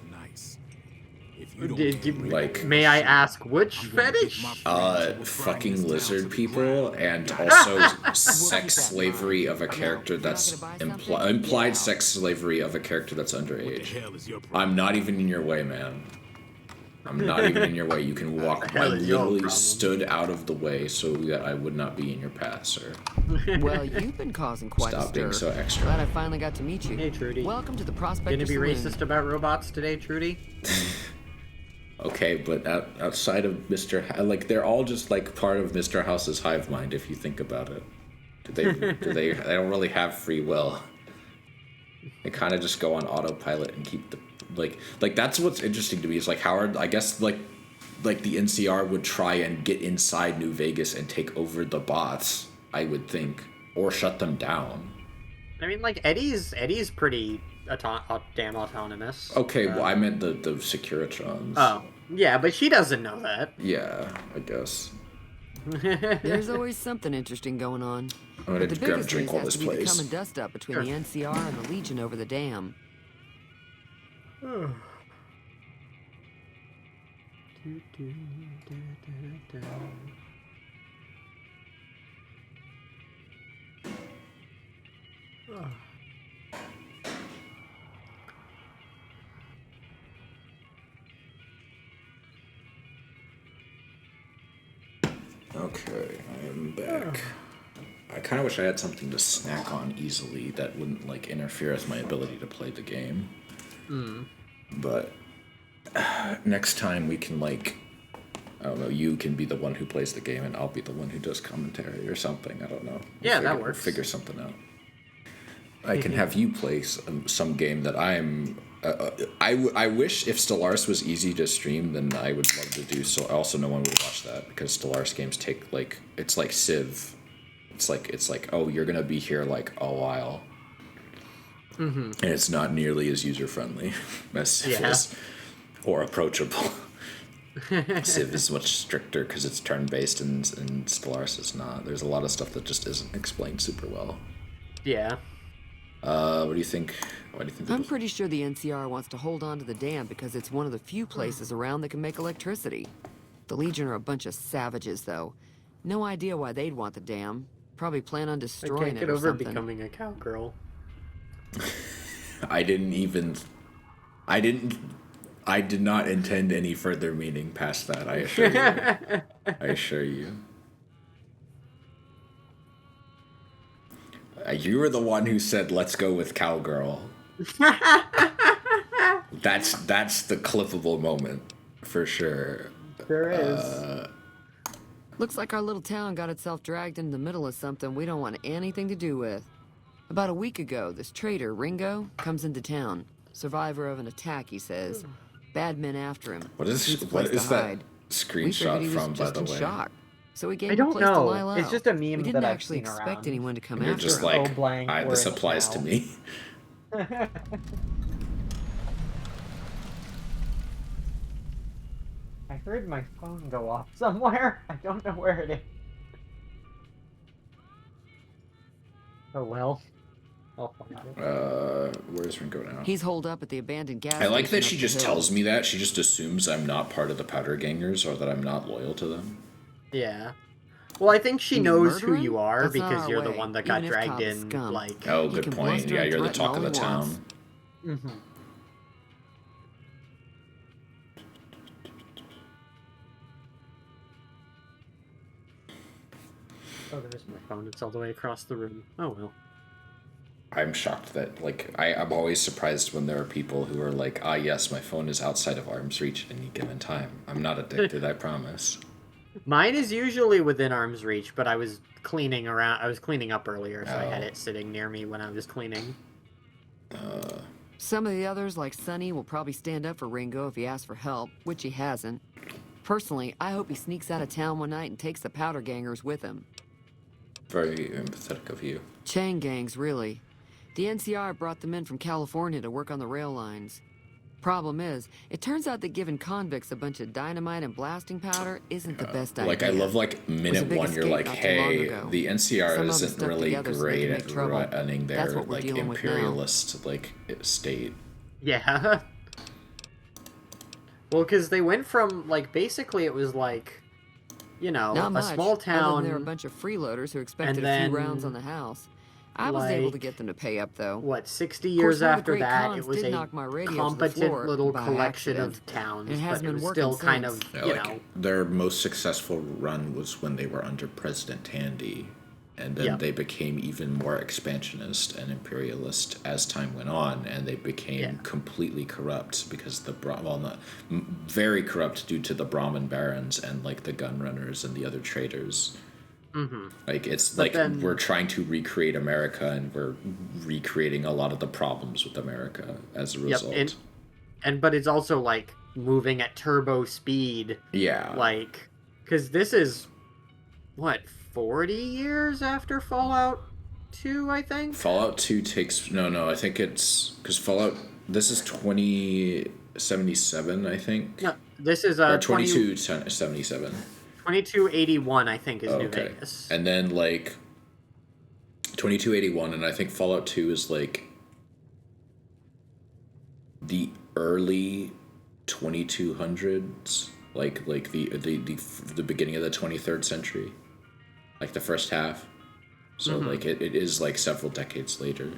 May I ask which fetish? Fucking lizard people, and also sex slavery of a character that's implied sex slavery of a character that's underage. I'm not even in your way, man. I'm not even in your way. You can walk. I literally stood out of the way so that I would not be in your path, sir. Well, you've been causing quite a stir. Stop being so extra. Glad I finally got to meet you. Hey, Trudy. Welcome to the Prospector Gonna be Saloon. racist about robots today, Trudy? Okay, but outside of like, they're all just, like, part of Mr. House's hive mind, if you think about it. They don't really have free will. They kind of just go on autopilot and keep the, like that's what's interesting to me, is like Howard, I guess, like the NCR would try and get inside New Vegas and take over the bots, I would think, or shut them down. I mean, like, Eddie's pretty damn autonomous. Okay, well, I meant the Securitrons. Oh, yeah, but she doesn't know that. Yeah, I guess. There's always something interesting going on. I'm gonna grab a drink while this plays. The come and dust up between the NCR and the Legion over the dam. Okay, I am back. I kind of wish I had something to snack on easily that wouldn't, like, interfere with my ability to play the game. But next time we can, like, I don't know, you can be the one who plays the game and I'll be the one who does commentary or something. I don't know. That works. We'll figure something out. I can have you play some game that I'm... I wish if Stellaris was easy to stream, then I would love to do so. Also, no one would watch that because Stellaris games take, like, it's like Civ. It's like, oh, you're gonna be here, like, a while. And it's not nearly as user-friendly as Civ is, or approachable. Civ is much stricter because it's turn-based, and Stellaris is not. There's a lot of stuff that just isn't explained super well. Yeah. What do you think? Why do you think? I'm pretty sure the NCR wants to hold on to the dam because it's one of the few places around that can make electricity. The Legion are a bunch of savages, though. No idea why they'd want the dam. Probably plan on destroying it or something. I can't get over becoming a cowgirl. I did not intend any further meaning past that, I assure you. I assure you. You were the one who said, let's go with Cowgirl. That's the clippable moment, for sure. There is. Looks like our little town got itself dragged into the middle of something we don't want anything to do with. About a week ago, this traitor, Ringo, comes into town. Survivor of an attack, he says. Bad men after him. What is that screenshot from, by the way? Shock. So we gave I him a don't place to lie know. low. It's just a meme we didn't that I've actually seen expect around. anyone to come And you're after just him. like, this applies to me. I heard my phone go off somewhere. I don't know where it is. Oh well. I'll find it. Where's Ringo now? He's holed up at the abandoned gas I like station that she up the just hill. tells me that. She just assumes I'm not part of the Powder Gangers or that I'm not loyal to them. Yeah. Well, I think she You knows who murdering? you are That's not because our you're the way, one that got even if dragged Cobb is in, scum. like... Oh, He good can point. bluster Yeah, and you're the threaten talk of all the he wants. town. Mm-hmm. Oh, there's my phone. It's all the way across the room. Oh, well. I'm shocked that, like, I'm always surprised when there are people who are like, ah, yes, my phone is outside of arm's reach at any given time. I'm not addicted, I promise. Mine is usually within arm's reach, but I was cleaning around. I was cleaning up earlier, so I had it sitting near me when I was cleaning. Some of the others, like Sonny, will probably stand up for Ringo if he asks for help, which he hasn't. Personally, I hope he sneaks out of town one night and takes the Powder Gangers with him. Very empathetic of you. Chain gangs, really. The NCR brought them in from California to work on the rail lines. Problem is, it turns out that giving convicts a bunch of dynamite and blasting powder isn't the best idea. Like, I love, like, minute one, you're like, hey, the NCR isn't really great at running their, like, imperialist, like, state. Yeah. Well, because they went from, like, basically it was like, you know, Not a much, small other town. than there were a bunch of freeloaders who expected and a few then, rounds on the house. I was able to like, get them to pay up, though. What, 60 Of course, years one of the after great that, cons it was did a knock my radio to the competent floor little by collection accident. of towns, It has but it been was working still kind of, since. Yeah, you like, know. their most successful run was when they were under President Tandy, and then they became even more expansionist and imperialist as time went on, and they became completely corrupt because very corrupt due to the Brahmin barons and, like, the gun runners and the other traders. Mm-hmm. Like, it's But like then, we're trying to recreate America, and we're recreating a lot of the problems with America as a result. But it's also like moving at turbo speed. Yeah. Like, because this is what, 40 years after Fallout 2, I think. Fallout 2 takes I think it's because Fallout. This is 2077, I think. No, this is or 2277. 2281, I think, is New Vegas. And then, like, 2281, and I think Fallout 2 is, like, the early 2200s, like the beginning of the 23rd century, like the first half. So, like, it is, like, several decades later.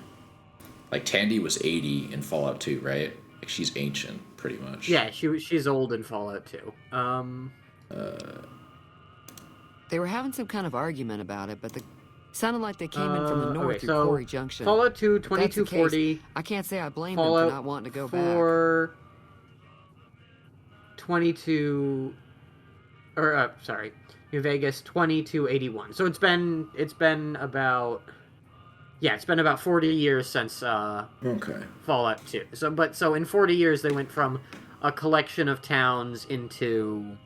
Like, Tandy was 80 in Fallout 2, right? Like, she's ancient, pretty much. Yeah, she's old in Fallout 2. They were having some kind of argument about it, but sounded like they came in from the north through so Quarry Junction. Fallout 2, If that's the 2240. case, I can't say I blame Fallout them for not wanting to go 4, 22, or sorry, New Vegas 2281. So it's been about 40 years since Fallout 2. So in 40 years they went from a collection of towns into.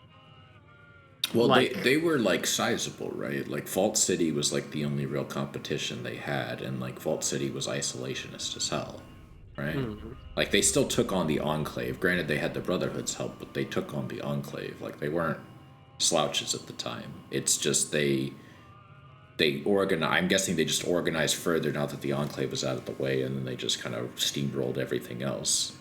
Well, like, they were, like, sizable, right? Like, Vault City was, like, the only real competition they had, and, like, Vault City was isolationist as hell, right? Mm-hmm. Like, they still took on the Enclave. Granted, they had the Brotherhood's help, but they took on the Enclave. Like, they weren't slouches at the time. It's just they I'm guessing they just organized further now that the Enclave was out of the way, and then they just kind of steamrolled everything else.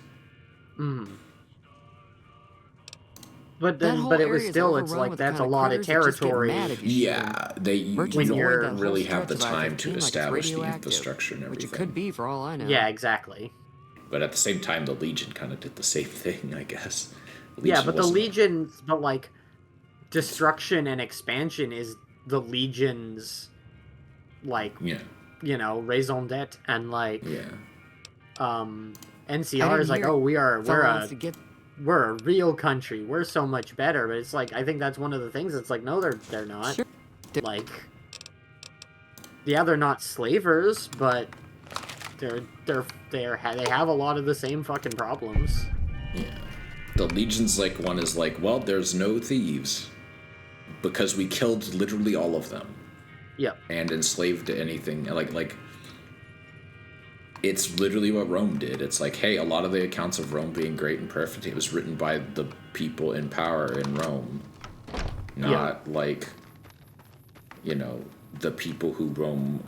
But it was still, it's like, that's a lot of territory. Yeah, you don't really have the time to establish the radioactive, infrastructure and everything. Which it could be for all I know. Yeah, exactly. But at the same time, the Legion kind of did the same thing, I guess. Yeah, but the Legion, but like, destruction and expansion is the Legion's, like, you know, raison d'etre, and like, NCR is like, oh, we're a real country, we're so much better, but it's like, I think that's one of the things that's like, no, they're not. Sure. Like, yeah, they're not slavers, but they have a lot of the same fucking problems. Yeah. The Legion's like one is like, well, there's no thieves because we killed literally all of them. Yep. And enslaved anything like it's literally what Rome did. It's like, hey, a lot of the accounts of Rome being great and perfect, it was written by the people in power in Rome, not like, you know, the people who Rome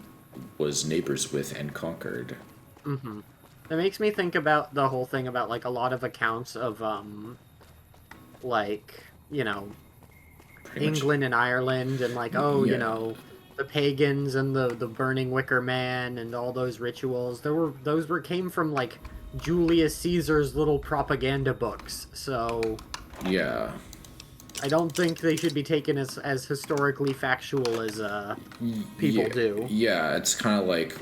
was neighbors with and conquered. Mm-hmm. It makes me think about the whole thing about, like, a lot of accounts of, like, you know, England and Ireland, and, like, you know, the pagans and the burning wicker man and all those rituals. Those came from, like, Julius Caesar's little propaganda books, so... Yeah. I don't think they should be taken as historically factual as people do. Yeah, it's kind of like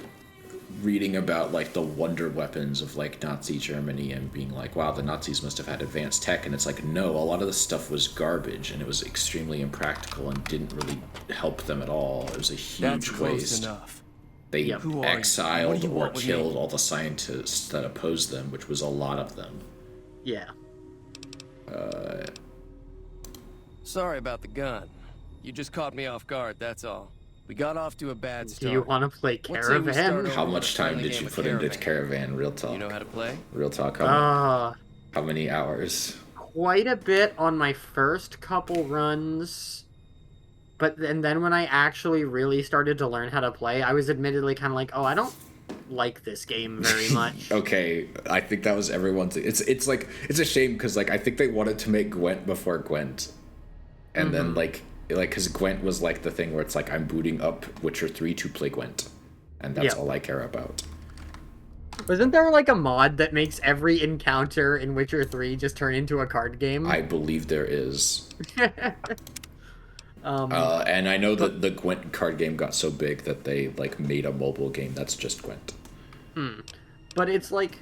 reading about like the wonder weapons of like Nazi Germany and being like, wow, the Nazis must have had advanced tech, and it's like, no, a lot of the stuff was garbage and it was extremely impractical and didn't really help them at all. It was a huge waste. Enough. They exiled or killed all the scientists that opposed them, which was a lot of them. Yeah. Sorry about the gun. You just caught me off guard, that's all. We got off to a bad start. Do you want to play Caravan? How much time did you put into Caravan? Real talk. You know how to play? Real talk. How many hours? Quite a bit on my first couple runs. And then when I actually really started to learn how to play, I was admittedly kind of like, oh, I don't like this game very much. Okay, I think that was everyone's. It's like, it's a shame because like I think they wanted to make Gwent before Gwent, and then like because Gwent was like the thing where it's like, I'm booting up Witcher 3 to play Gwent, and that's all I care about. Wasn't there like a mod that makes every encounter in Witcher 3 just turn into a card game? I believe there is. And I know that the Gwent card game got so big that they like made a mobile game that's just Gwent. But it's like,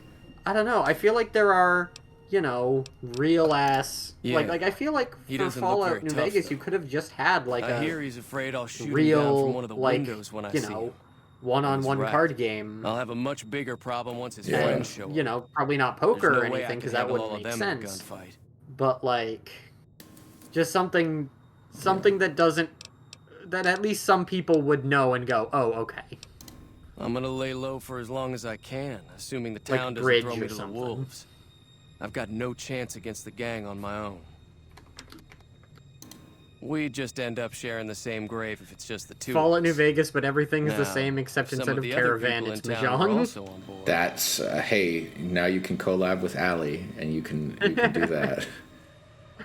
I don't know, I feel like there are, you know, real ass like I feel like for Fallout New Vegas you could have just had like I hear he's afraid I'll shoot real him down from one of the windows when I see him. One-on-one card game. I'll have a much bigger problem once his friends show up. You know, probably not poker or anything because that wouldn't make sense. But like, just something that at least some people would know and go, oh, okay. I'm gonna lay low for as long as I can, assuming the town doesn't throw me to the wolves. I've got no chance against the gang on my own. We just end up sharing the same grave if it's just the two. Fallout New Vegas, but everything's the same except instead of Caravan, it's Mahjong. That's hey, now you can collab with Allie, and you can do that.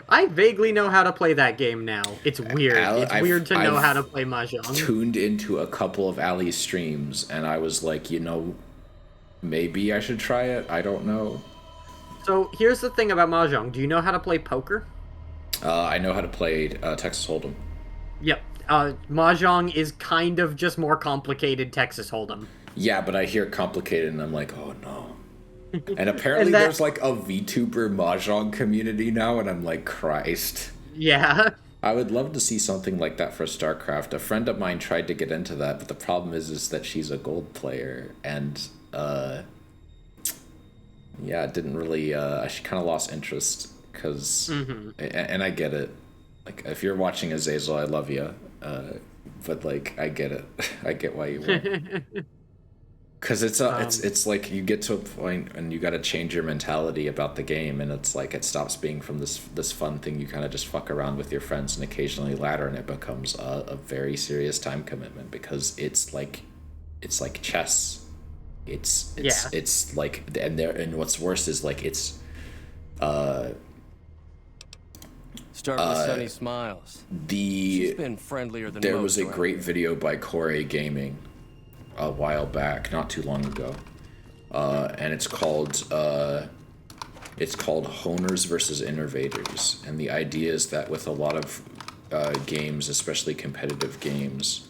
I vaguely know how to play that game now. It's weird. It's weird to know how to play Mahjong. Tuned into a couple of Allie's streams, and I was like, you know, maybe I should try it. I don't know. So here's the thing about Mahjong. Do you know how to play poker? I know how to play Texas Hold'em. Yep. Mahjong is kind of just more complicated Texas Hold'em. Yeah, but I hear complicated, and I'm like, oh no. And apparently there's like a VTuber Mahjong community now, and I'm like, Christ. Yeah. I would love to see something like that for StarCraft. A friend of mine tried to get into that, but the problem is that she's a gold player, and yeah, it didn't really. She kind of lost interest because, and I get it. Like, if you're watching Azazel, I love you, but like, I get it. I get why you won't. Because it's like you get to a point and you got to change your mentality about the game, and it's like it stops being from this fun thing you kind of just fuck around with your friends and occasionally ladder, and it becomes a very serious time commitment because it's like chess. It's like, and what's worse is like it's Start with Sunny Smiles. She's been friendlier than there most was a around. great video by Corey Gaming a while back, not too long ago, and it's called Honers versus Innovators, and the idea is that with a lot of games, especially competitive games,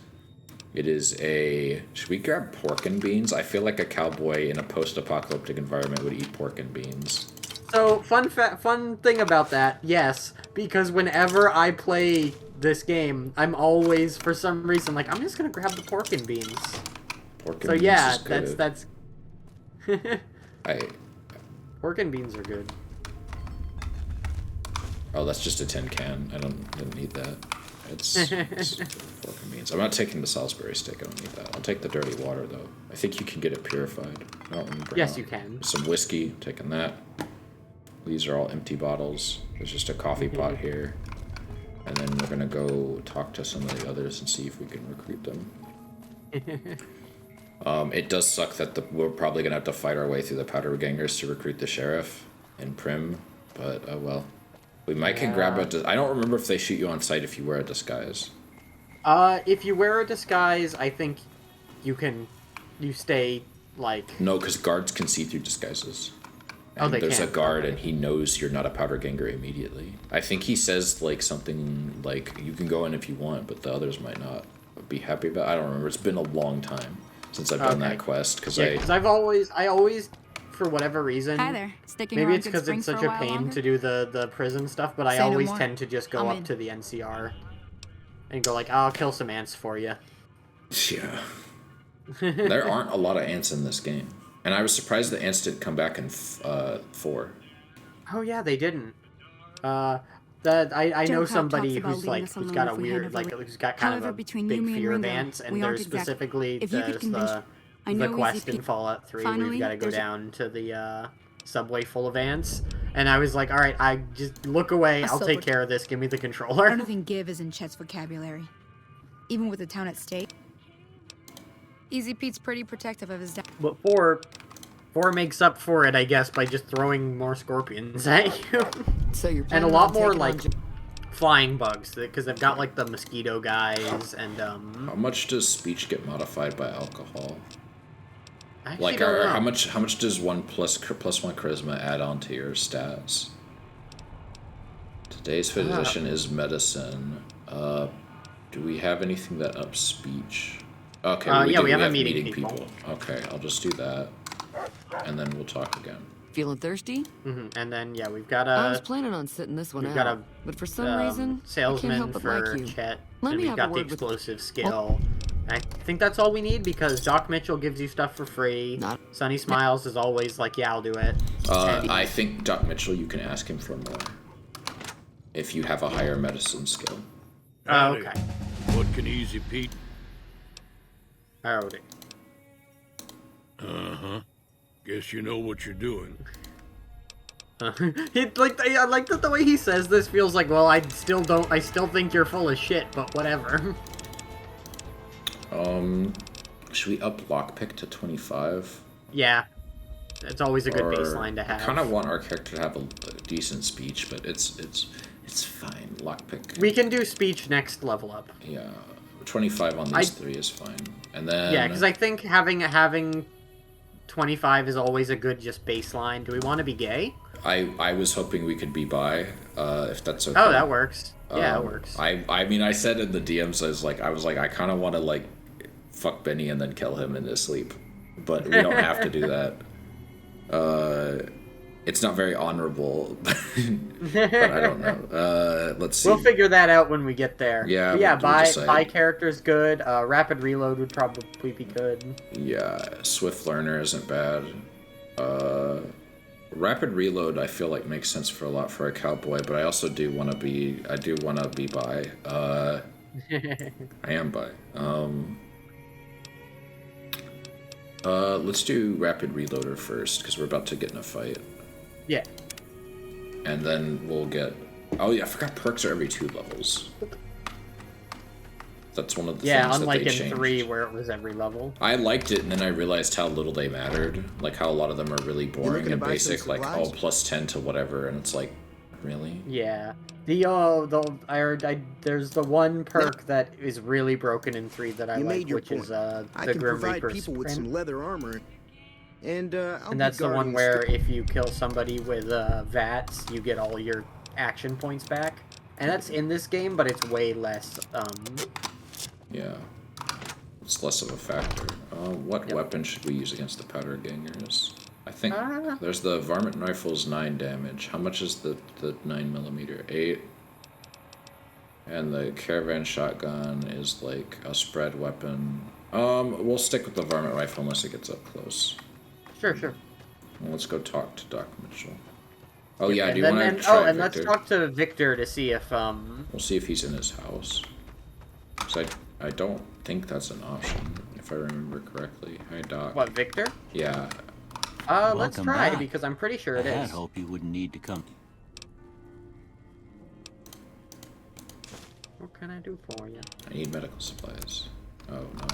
it is a... Should we grab pork and beans? I feel like a cowboy in a post-apocalyptic environment would eat pork and beans. So, fun thing about that, yes, because whenever I play this game, I'm always, for some reason, like, I'm just gonna grab the pork and beans. Pork and so beans yeah, is good. that's pork and beans are good. Oh, that's just a tin can. I didn't need that. It's pork and beans. I'm not taking the Salisbury steak. I don't need that. I'll take the dirty water though. I think you can get it purified. I don't remember. Yes, how. you can. Some whiskey. Taking that. These are all empty bottles. There's just a coffee pot here, and then we're gonna go talk to some of the others and see if we can recruit them. It does suck that we're probably gonna have to fight our way through the powder gangers to recruit the sheriff in Prim, but well, we might can grab I don't remember if they shoot you on sight if you wear a disguise. If you wear a disguise, I think you stay like... No, because guards can see through disguises. And there's a guard, and he knows you're not a powder ganger immediately. I think he says like something like, you can go in if you want, but the others might not be happy about it. I don't remember. It's been a long time since I've done that quest, because I always, for whatever reason, Hi there. Sticking maybe around it's Good because Springs it's such for a while pain longer? to do the prison stuff, but I Say no always more. tend to just go I'm up in. to the NCR and go like, I'll kill some ants for you. Yeah. There aren't a lot of ants in this game. And I was surprised the ants didn't come back in 4. Oh yeah, they didn't. I know somebody who's like who's got a weird who's got kind of a big fear of ants, and there's specifically the quest in Fallout 3 where you've got to go down to the subway full of ants, and I was like, all right, I just look away, I'll take care of this. Give me the controller. I don't think give is in Chet's vocabulary, even with the town at stake. Easy Pete's pretty protective of his dad. But 4 makes up for it, I guess, by just throwing more scorpions at you. So you're and a lot more like flying bugs, because they've got like the mosquito guys and How much does speech get modified by alcohol? Like, how much does 1 plus 1 charisma add on to your stats? Today's physician is medicine. Do we have anything that ups speech? Okay, we have meeting people. Okay, I'll just do that, and then we'll talk again. Feeling thirsty? And then we've got I was planning on sitting this one out, but for some reason, salesman I can't help but for like you. Chet, Let and me we've have got a the word with... explosive skill. I think that's all we need, because Doc Mitchell gives you stuff for free. Sunny Smiles is always like, yeah, I'll do it. I think Doc Mitchell, you can ask him for more if you have a higher medicine skill. Oh, okay. What can Easy Pete? Howdy. Uh-huh. Guess you know what you're doing. I like that the way he says this feels like, well, I still think you're full of shit, but whatever. Should we up lockpick to 25? Yeah. It's always a good baseline to have. I kind of want our character to have a decent speech, but it's fine. Lockpick. We can do speech next level up. Yeah. 25 on these 3 is fine. And then... Yeah, because I think having 25 is always a good just baseline. Do we want to be gay? I was hoping we could be bi, if that's okay. Oh, that works. Yeah, it works. I mean, I said in the DMs, I was like, I kind of want to, like, fuck Benny and then kill him in his sleep. But we don't have to do that. It's not very honorable, but I don't know. Let's see. We'll figure that out when we get there. Yeah, but yeah. Bi character's good. Rapid reload would probably be good. Yeah, swift learner isn't bad. Rapid reload I feel like makes sense for a cowboy, but I also do want to be bi. I am bi. Let's do rapid reloader first, because we're about to get in a fight. Yeah. And then we'll get... Oh yeah, I forgot perks are every 2 levels. That's one of the things that they changed. Yeah, unlike in 3 where it was every level. I liked it, and then I realized how little they mattered. Like, how a lot of them are really boring and basic, like, oh, plus 10 to whatever, and it's like, really? Yeah. There's the one perk that is really broken in 3 that I like, which is the Grim Reaper people with some leather armor, and that's the one where if you kill somebody with VATS, you get all your action points back. And that's in this game, but it's way less, Yeah. It's less of a factor. What weapon should we use against the powder gangers? I think there's the varmint rifle's 9 damage. How much is the 9mm? 8. And the caravan shotgun is like a spread weapon. We'll stick with the varmint rifle unless it gets up close. Sure. Well, let's go talk to Doc Mitchell. Oh yeah, do you want to try Victor? And let's talk to Victor to see if We'll see if he's in his house. So I don't think that's an option, if I remember correctly. Hi, Doc. What, Victor? Yeah. Let's try, because I'm pretty sure it is. I hope you wouldn't need to come. What can I do for you? I need medical supplies. Oh, no,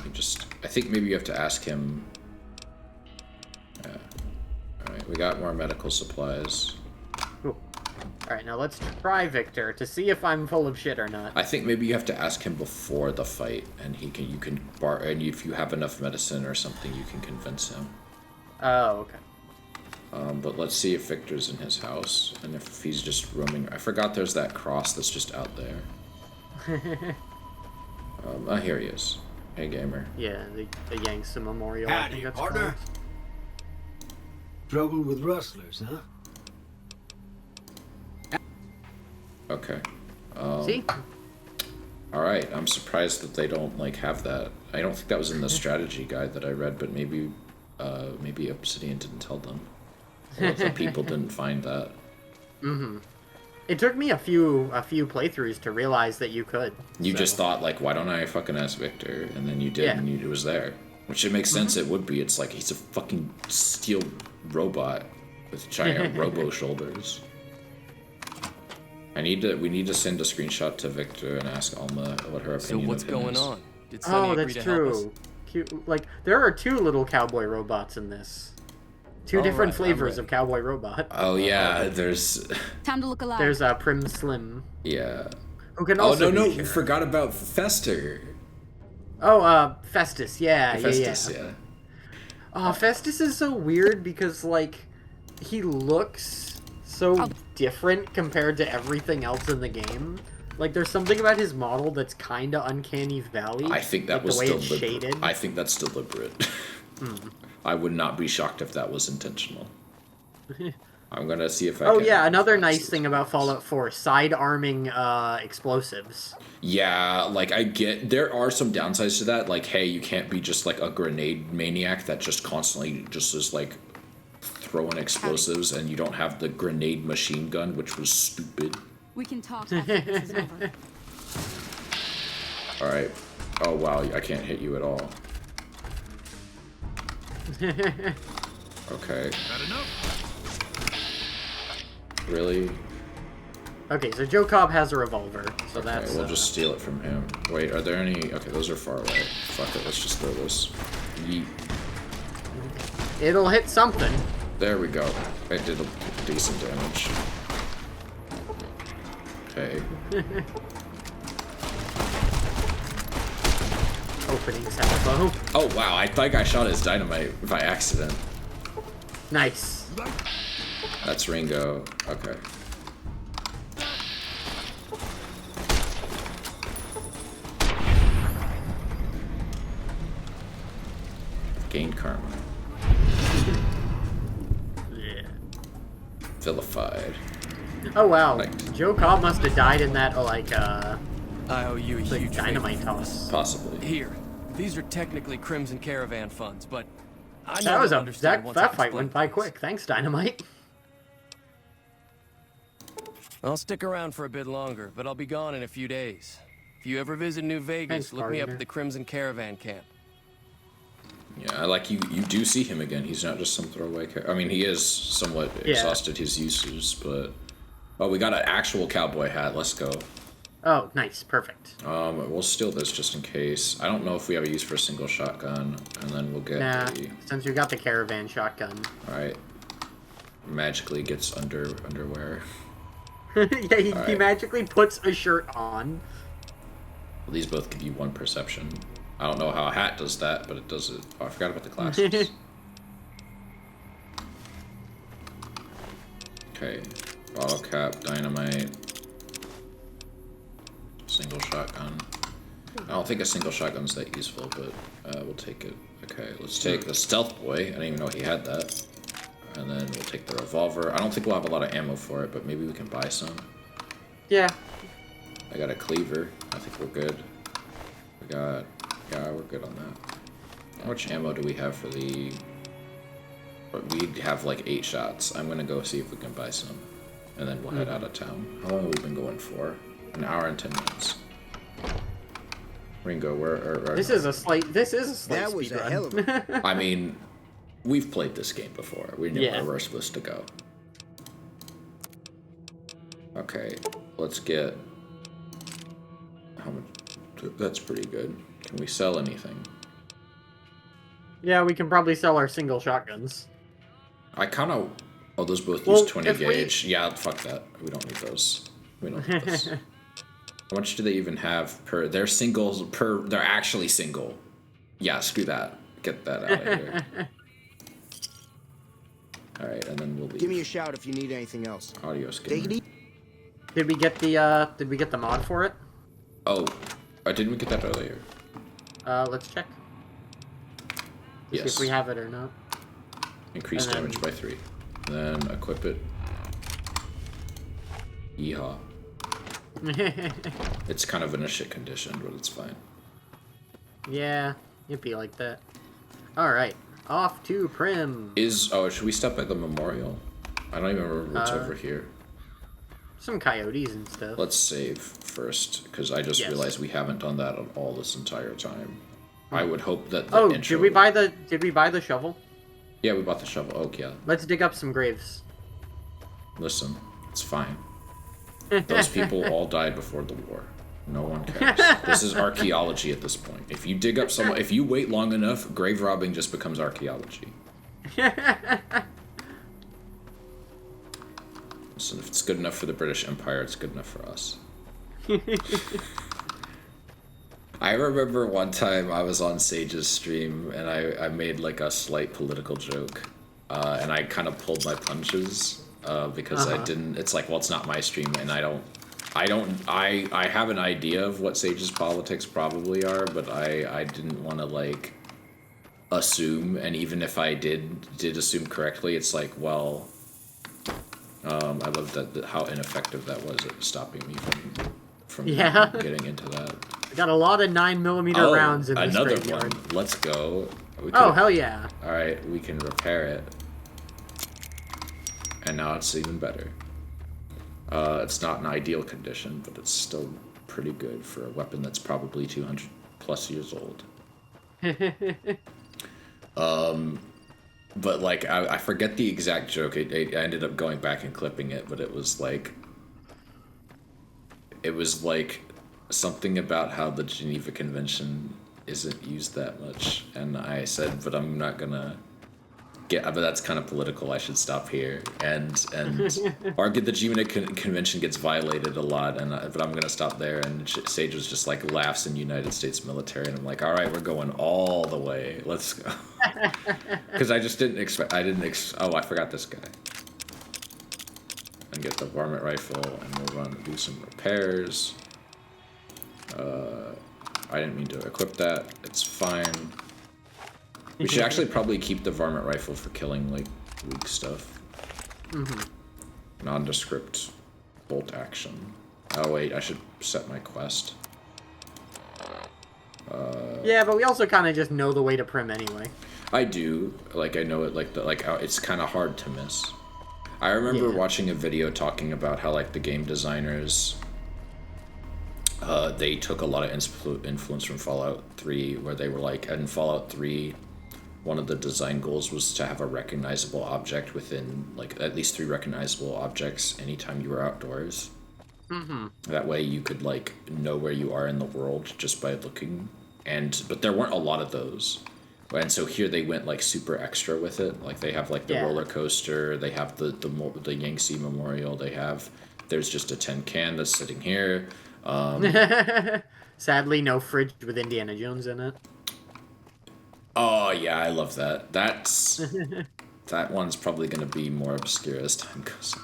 I think maybe you have to ask him. Yeah. Alright, we got more medical supplies. Cool. Alright, now let's try Victor to see if I'm full of shit or not. I think maybe you have to ask him before the fight, and you can and if you have enough medicine or something, you can convince him. Oh, okay. But let's see if Victor's in his house, and if he's just roaming. I forgot there's that cross that's just out there. Here he is. Hey, gamer. Yeah, the Yangtze Memorial. Howdy, I think that's partner. called. Trouble with rustlers, huh? Okay. See? Alright, I'm surprised that they don't, like, have that. I don't think that was in the strategy guide that I read, but maybe Obsidian didn't tell them. Or the people didn't find that. Mm-hmm. It took me a few playthroughs to realize that you could. You just thought, like, why don't I fucking ask Victor? And then you did, and it was there. Which it makes sense, it would be. It's like, he's a fucking steel robot with giant robo shoulders. We need to send a screenshot to Victor and ask Alma what her opinion is. So what's going on? Did Sonny agree that's to true. help us? Cute. Like, there are 2 little cowboy robots in this. 2 different flavors of cowboy robot. Oh yeah, there's. Time to look alive. There's Prim Slim. Yeah. Who can also no, you forgot about Fester. Oh, Festus. Yeah. Festus, yeah. Oh, Festus is so weird because, like, he looks so different compared to everything else in the game. Like, there's something about his model that's kind of Uncanny Valley. I think that was the way deliberate. It's shaded. I think that's deliberate. I would not be shocked if that was intentional. I'm gonna see if I can... Oh yeah, another nice thing about Fallout 4, side-arming explosives. Yeah, like, I get... There are some downsides to that, like, hey, you can't be just, like, a grenade maniac that just constantly just is, like, throwing explosives, and you don't have the grenade machine gun, which was stupid. We can talk after this is over. Alright. Oh, wow, I can't hit you at all. Okay. Not enough. Really? Okay, so Joe Cobb has a revolver, so Okay, that's... we'll just steal it from him. Wait, are there any... Okay, those are far away. Fuck it, let's just throw this. Yeet. It'll hit something. There we go. It did a decent damage. Okay. Opening salvo. Oh, wow, I think I shot his dynamite by accident. Nice. That's Ringo. Okay. Gain karma. Yeah. Vilified. Oh wow. Right. Joe Cobb must have died in that, like, I owe you a huge dynamite favor. toss. Possibly. Here, these are technically Crimson Caravan funds, but I That know was you'll a understand once I that fight explain went by things. quick. Thanks, Dynamite. I'll stick around for a bit longer, but I'll be gone in a few days. If you ever visit New Vegas, Thanks, look me up partner. at the Crimson Caravan camp. Yeah, I like you do see him again. He's not just some throwaway character. I mean, he is somewhat exhausted his uses, but... Oh, we got an actual cowboy hat. Let's go. Oh, nice. Perfect. We'll steal this just in case. I don't know if we have a use for a single shotgun, and then we'll get since we got the caravan shotgun. Alright. Magically gets underwear. Yeah, he magically puts a shirt on. Well, these both give you 1 perception. I don't know how a hat does that, but it does it. Oh, I forgot about the classes. Okay. Bottle cap, dynamite. Single shotgun. I don't think a single shotgun's that useful, but we'll take it. Okay, let's take the stealth boy. I didn't even know he had that. And then we'll take the revolver. I don't think we'll have a lot of ammo for it, but maybe we can buy some. Yeah. I got a cleaver. I think we're good. Yeah, we're good on that. How much ammo do we have for the... We have like 8 shots. I'm gonna go see if we can buy some. And then we'll head out of town. How long have we been going for? 1 hour and 10 minutes. Ringo, where This is a slight That was a hell of a... I mean, we've played this game before. We know where we're supposed to go. Okay, let's get... How much? That's pretty good. Can we sell anything? Yeah, we can probably sell our single shotguns. I kind of... Oh, those both use 20 gauge. Yeah, fuck that. We don't need those. We don't need those. How much do they even have per... They're singles per... They're actually single. Yeah, screw that. Get that out of here. Alright, and then we'll leave. Give me a shout if you need anything else. Audio scanner. Did we get the mod for it? Oh, didn't we get that earlier? Let's check. See if we have it or not. Increase damage by 3. Then equip it. Yeehaw. It's kind of in a shit condition, but it's fine. Yeah, it'd be like that. Alright, off to Prim. Should we stop at the memorial? I don't even remember what's over here. Some coyotes and stuff. Let's save first, because I just realized we haven't done that at all this entire time. I would hope that the intro... did we buy the shovel? Yeah, we bought the shovel. Oh, yeah. Let's dig up some graves. Listen, it's fine. Those people all died before the war. No one cares. This is archaeology at this point. If you dig up someone, if you wait long enough, grave robbing just becomes archaeology. Listen, if it's good enough for the British Empire, it's good enough for us. I remember one time I was on Sage's stream and I made like a slight political joke, and I kind of pulled my punches because I didn't. It's like, well, it's not my stream, and I have an idea of what Sage's politics probably are, but I didn't want to like assume, and even if I did assume correctly, it's like, well, I love that how ineffective that was at stopping me from getting into that. I got a lot of 9mm rounds in this graveyard. One. Let's go. Hell yeah. Alright, we can repair it. And now it's even better. It's not an ideal condition, but it's still pretty good for a weapon that's probably 200 plus years old. But like, I forget the exact joke. I ended up going back and clipping it, but it was like something about how the Geneva Convention isn't used that much, and I said, but I'm not gonna but that's kind of political, I should stop here, and argue the Geneva Convention gets violated a lot, but I'm gonna stop there, and Sage was just like laughs in United States military, and I'm like, alright, we're going all the way, let's go. Because I just didn't expect, oh, I forgot this guy. And get the varmint rifle, and we'll do some repairs. I didn't mean to equip that. It's fine. We should actually probably keep the varmint rifle for killing, like, weak stuff. Nondescript bolt action. Oh, wait, I should set my quest. Yeah, but we also kind of just know the way to Prim anyway. I do. Like, I know it, it's kind of hard to miss. I remember watching a video talking about how, like, the game designers... they took a lot of influence from Fallout 3, where they were like, in Fallout 3, one of the design goals was to have a recognizable object within, like, at least 3 recognizable objects anytime you were outdoors. Mm-hmm. That way you could, like, know where you are in the world just by looking. But there weren't a lot of those. And so here they went, like, super extra with it. Like, they have, like, the roller coaster, they have the Yangtze Memorial, there's just a tin can that's sitting here. Sadly, no fridge with Indiana Jones in it. Oh, yeah, I love that. That one's probably going to be more obscure as time goes on.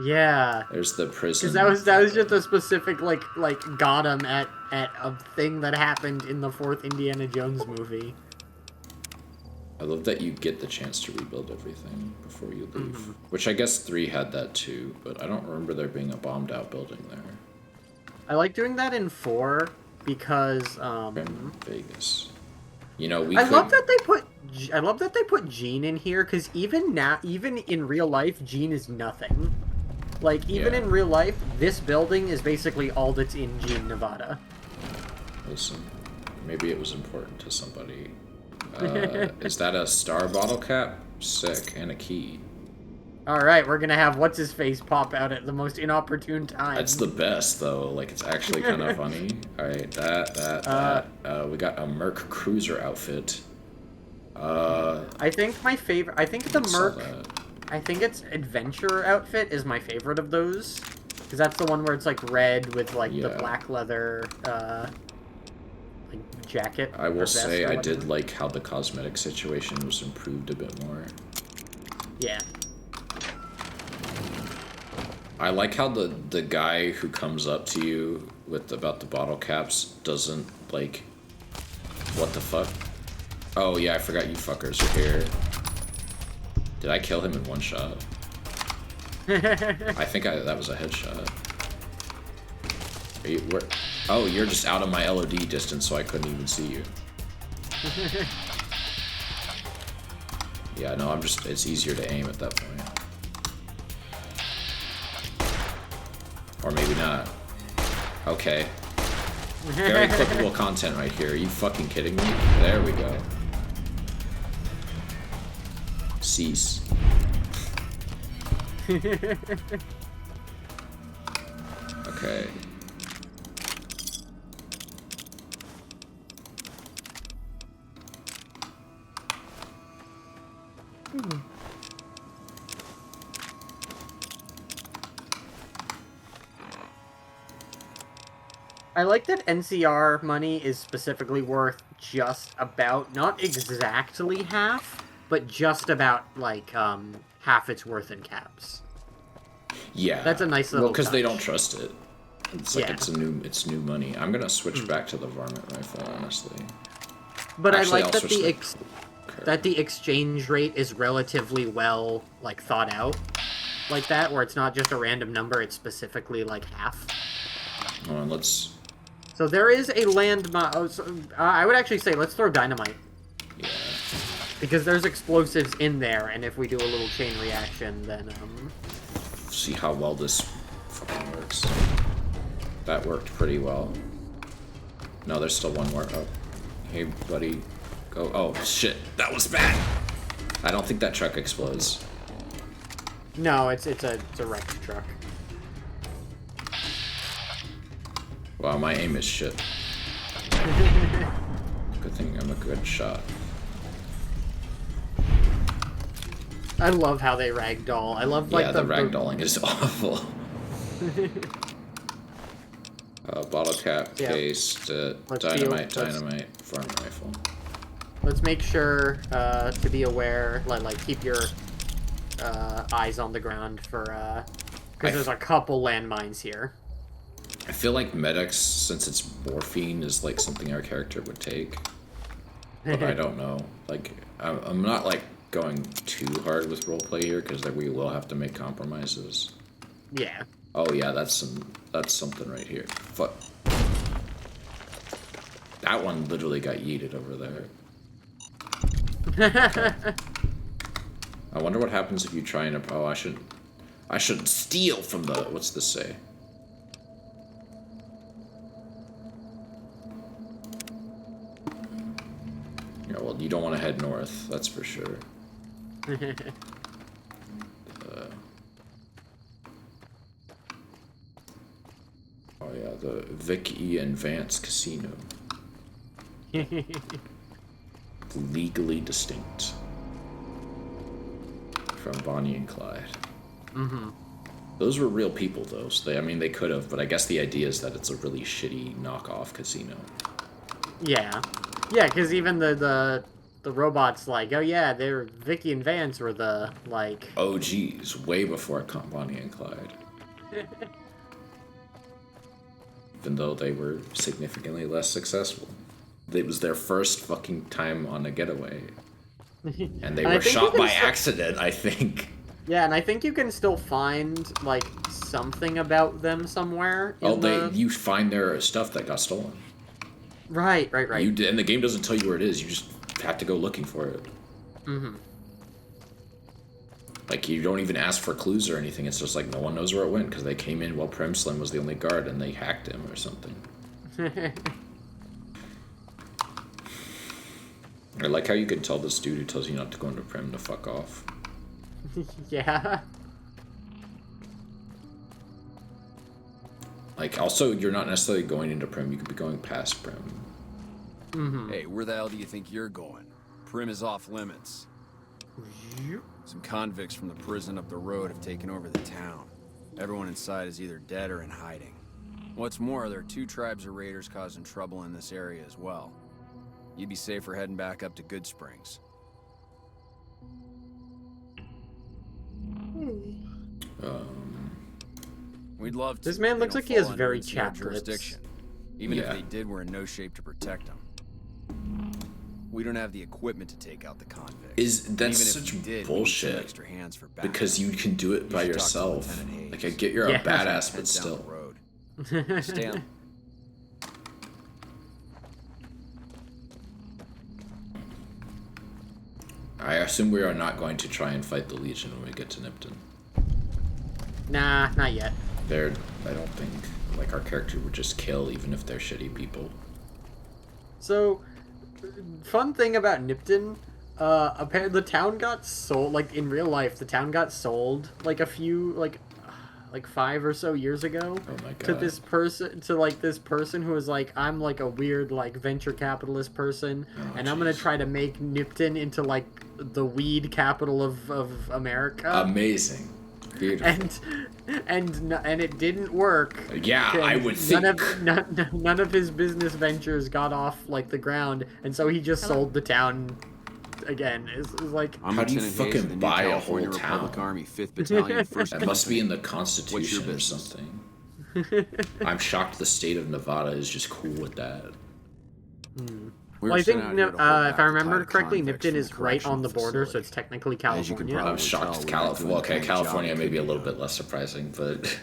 Yeah. There's the prison. Because that was just a specific, like got him at a thing that happened in the 4th Indiana Jones movie. I love that you get the chance to rebuild everything before you leave. Mm-hmm. Which I guess 3 had that too, but I don't remember there being a bombed out building there. I like doing that in 4 because in Vegas. You know, I love that they put Gene in here, because even in real life, Gene is nothing. Like, even in real life, this building is basically all that's in Gene, Nevada. Listen, maybe it was important to somebody. Is that a star bottle cap? Sick. And a key. Alright, we're gonna have what's-his-face pop out at the most inopportune time. That's the best, though. Like, it's actually kind of funny. Alright, that. We got a Merc Cruiser outfit. I think the Merc... I think its Adventure outfit is my favorite of those. Because that's the one where it's, like, red with, like, the black leather, like, jacket. I will say I did like how the cosmetic situation was improved a bit more. Yeah. I like how the guy who comes up to you about the bottle caps doesn't, like... What the fuck? Oh, yeah, I forgot you fuckers are here. Did I kill him in one shot? I think that was a headshot. Oh, you're just out of my LOD distance, so I couldn't even see you. Yeah, no, it's easier to aim at that point. Or maybe not. Okay. Very clippable content right here. Are you fucking kidding me? There we go. Cease. Okay. I like that NCR money is specifically worth just about, not exactly half, but just about, like, half its worth in caps. Yeah. That's a nice little because touch. they don't trust it. It's like it's new money. I'm gonna switch back to the varmint rifle, honestly. But actually, I like that the exchange rate is relatively well, like, thought out like that, where it's not just a random number, it's specifically, like, half. Hold on, let's... So there is a landmine... I would actually say let's throw dynamite. Yeah. Because there's explosives in there, and if we do a little chain reaction, then, See how well this fucking works. That worked pretty well. No, there's still one more. Oh. Hey, buddy. Go. Oh, shit. That was bad! I don't think that truck explodes. No, it's a wrecked truck. Wow, my aim is shit. Good thing I'm a good shot. I love how they ragdoll. I love, like, the ragdolling is awful. Bottle cap, case, dynamite, farm rifle. Let's make sure to be aware, like keep your eyes on the ground for, because there's a couple landmines here. I feel like medics, since it's morphine, is like something our character would take. But I don't know. Like, I'm not like going too hard with roleplay here, because we will have to make compromises. Yeah. Oh yeah, that's something right here. Fuck. That one literally got yeeted over there. I wonder what happens if you try and... Oh, I should steal from the... What's this say? Yeah, we'll you don't want to head north, that's for sure. Oh yeah, the Vic E. and Vance Casino. Legally distinct from Bonnie and Clyde. Mm-hmm. Those were real people, though. So they could have, but I guess the idea is that it's a really shitty knockoff casino. Yeah, because even the robots, like, oh yeah, they're Vicky and Vance were the like. Oh geez, way before Bonnie and Clyde. Even though they were significantly less successful. It was their first fucking time on a getaway. And they were shot by accident, I think. Yeah, and I think you can still find, like, something about them somewhere. You find their stuff that got stolen. Right. And the game doesn't tell you where it is, you just have to go looking for it. Mm-hmm. Like, you don't even ask for clues or anything, it's just like no one knows where it went, because they came in while Prim Slim was the only guard, and they hacked him or something. I like how you can tell this dude who tells you not to go into Prim to fuck off. Yeah. Like, also, you're not necessarily going into Prim, you could be going past Prim. Mm-hmm. Hey, where the hell do you think you're going? Prim is off limits. Some convicts from the prison up the road have taken over the town. Everyone inside is either dead or in hiding. What's more, there are 2 tribes of raiders causing trouble in this area as well. You'd be safer heading back up to Good Springs. We'd love to. This man looks like he has very chapped lips. Even if they did, we're in no shape to protect them. We don't have the equipment to take out the convicts. That's such bullshit. Extra hands for because you can do it by yourself. Like, I get you're a badass, but still. Stay on. I assume we are not going to try and fight the Legion when we get to Nipton. Nah, not yet. I don't think, like, our character would just kill even if they're shitty people. So, fun thing about Nipton, apparently the town got sold, like, in real life, the town got sold, like, a few, like 5 or so years ago. Oh my god. To this person who was like, I'm like a weird, like, venture capitalist person, and I'm gonna try to make Nipton into, like, the weed capital of America. Amazing. Beautiful. And it didn't work. Yeah, I would think. None of his business ventures got off, like, the ground, and so he just sold the town again. It's like, how do you fucking buy a whole town? Republic Army 5th Battalion, 1st That must be in the Constitution or something. I'm shocked the state of Nevada is just cool with that. Well, I think, if I remember correctly, Nipton is right on the border, so it's technically California. I'm shocked California. Okay, California may be a little bit less surprising, but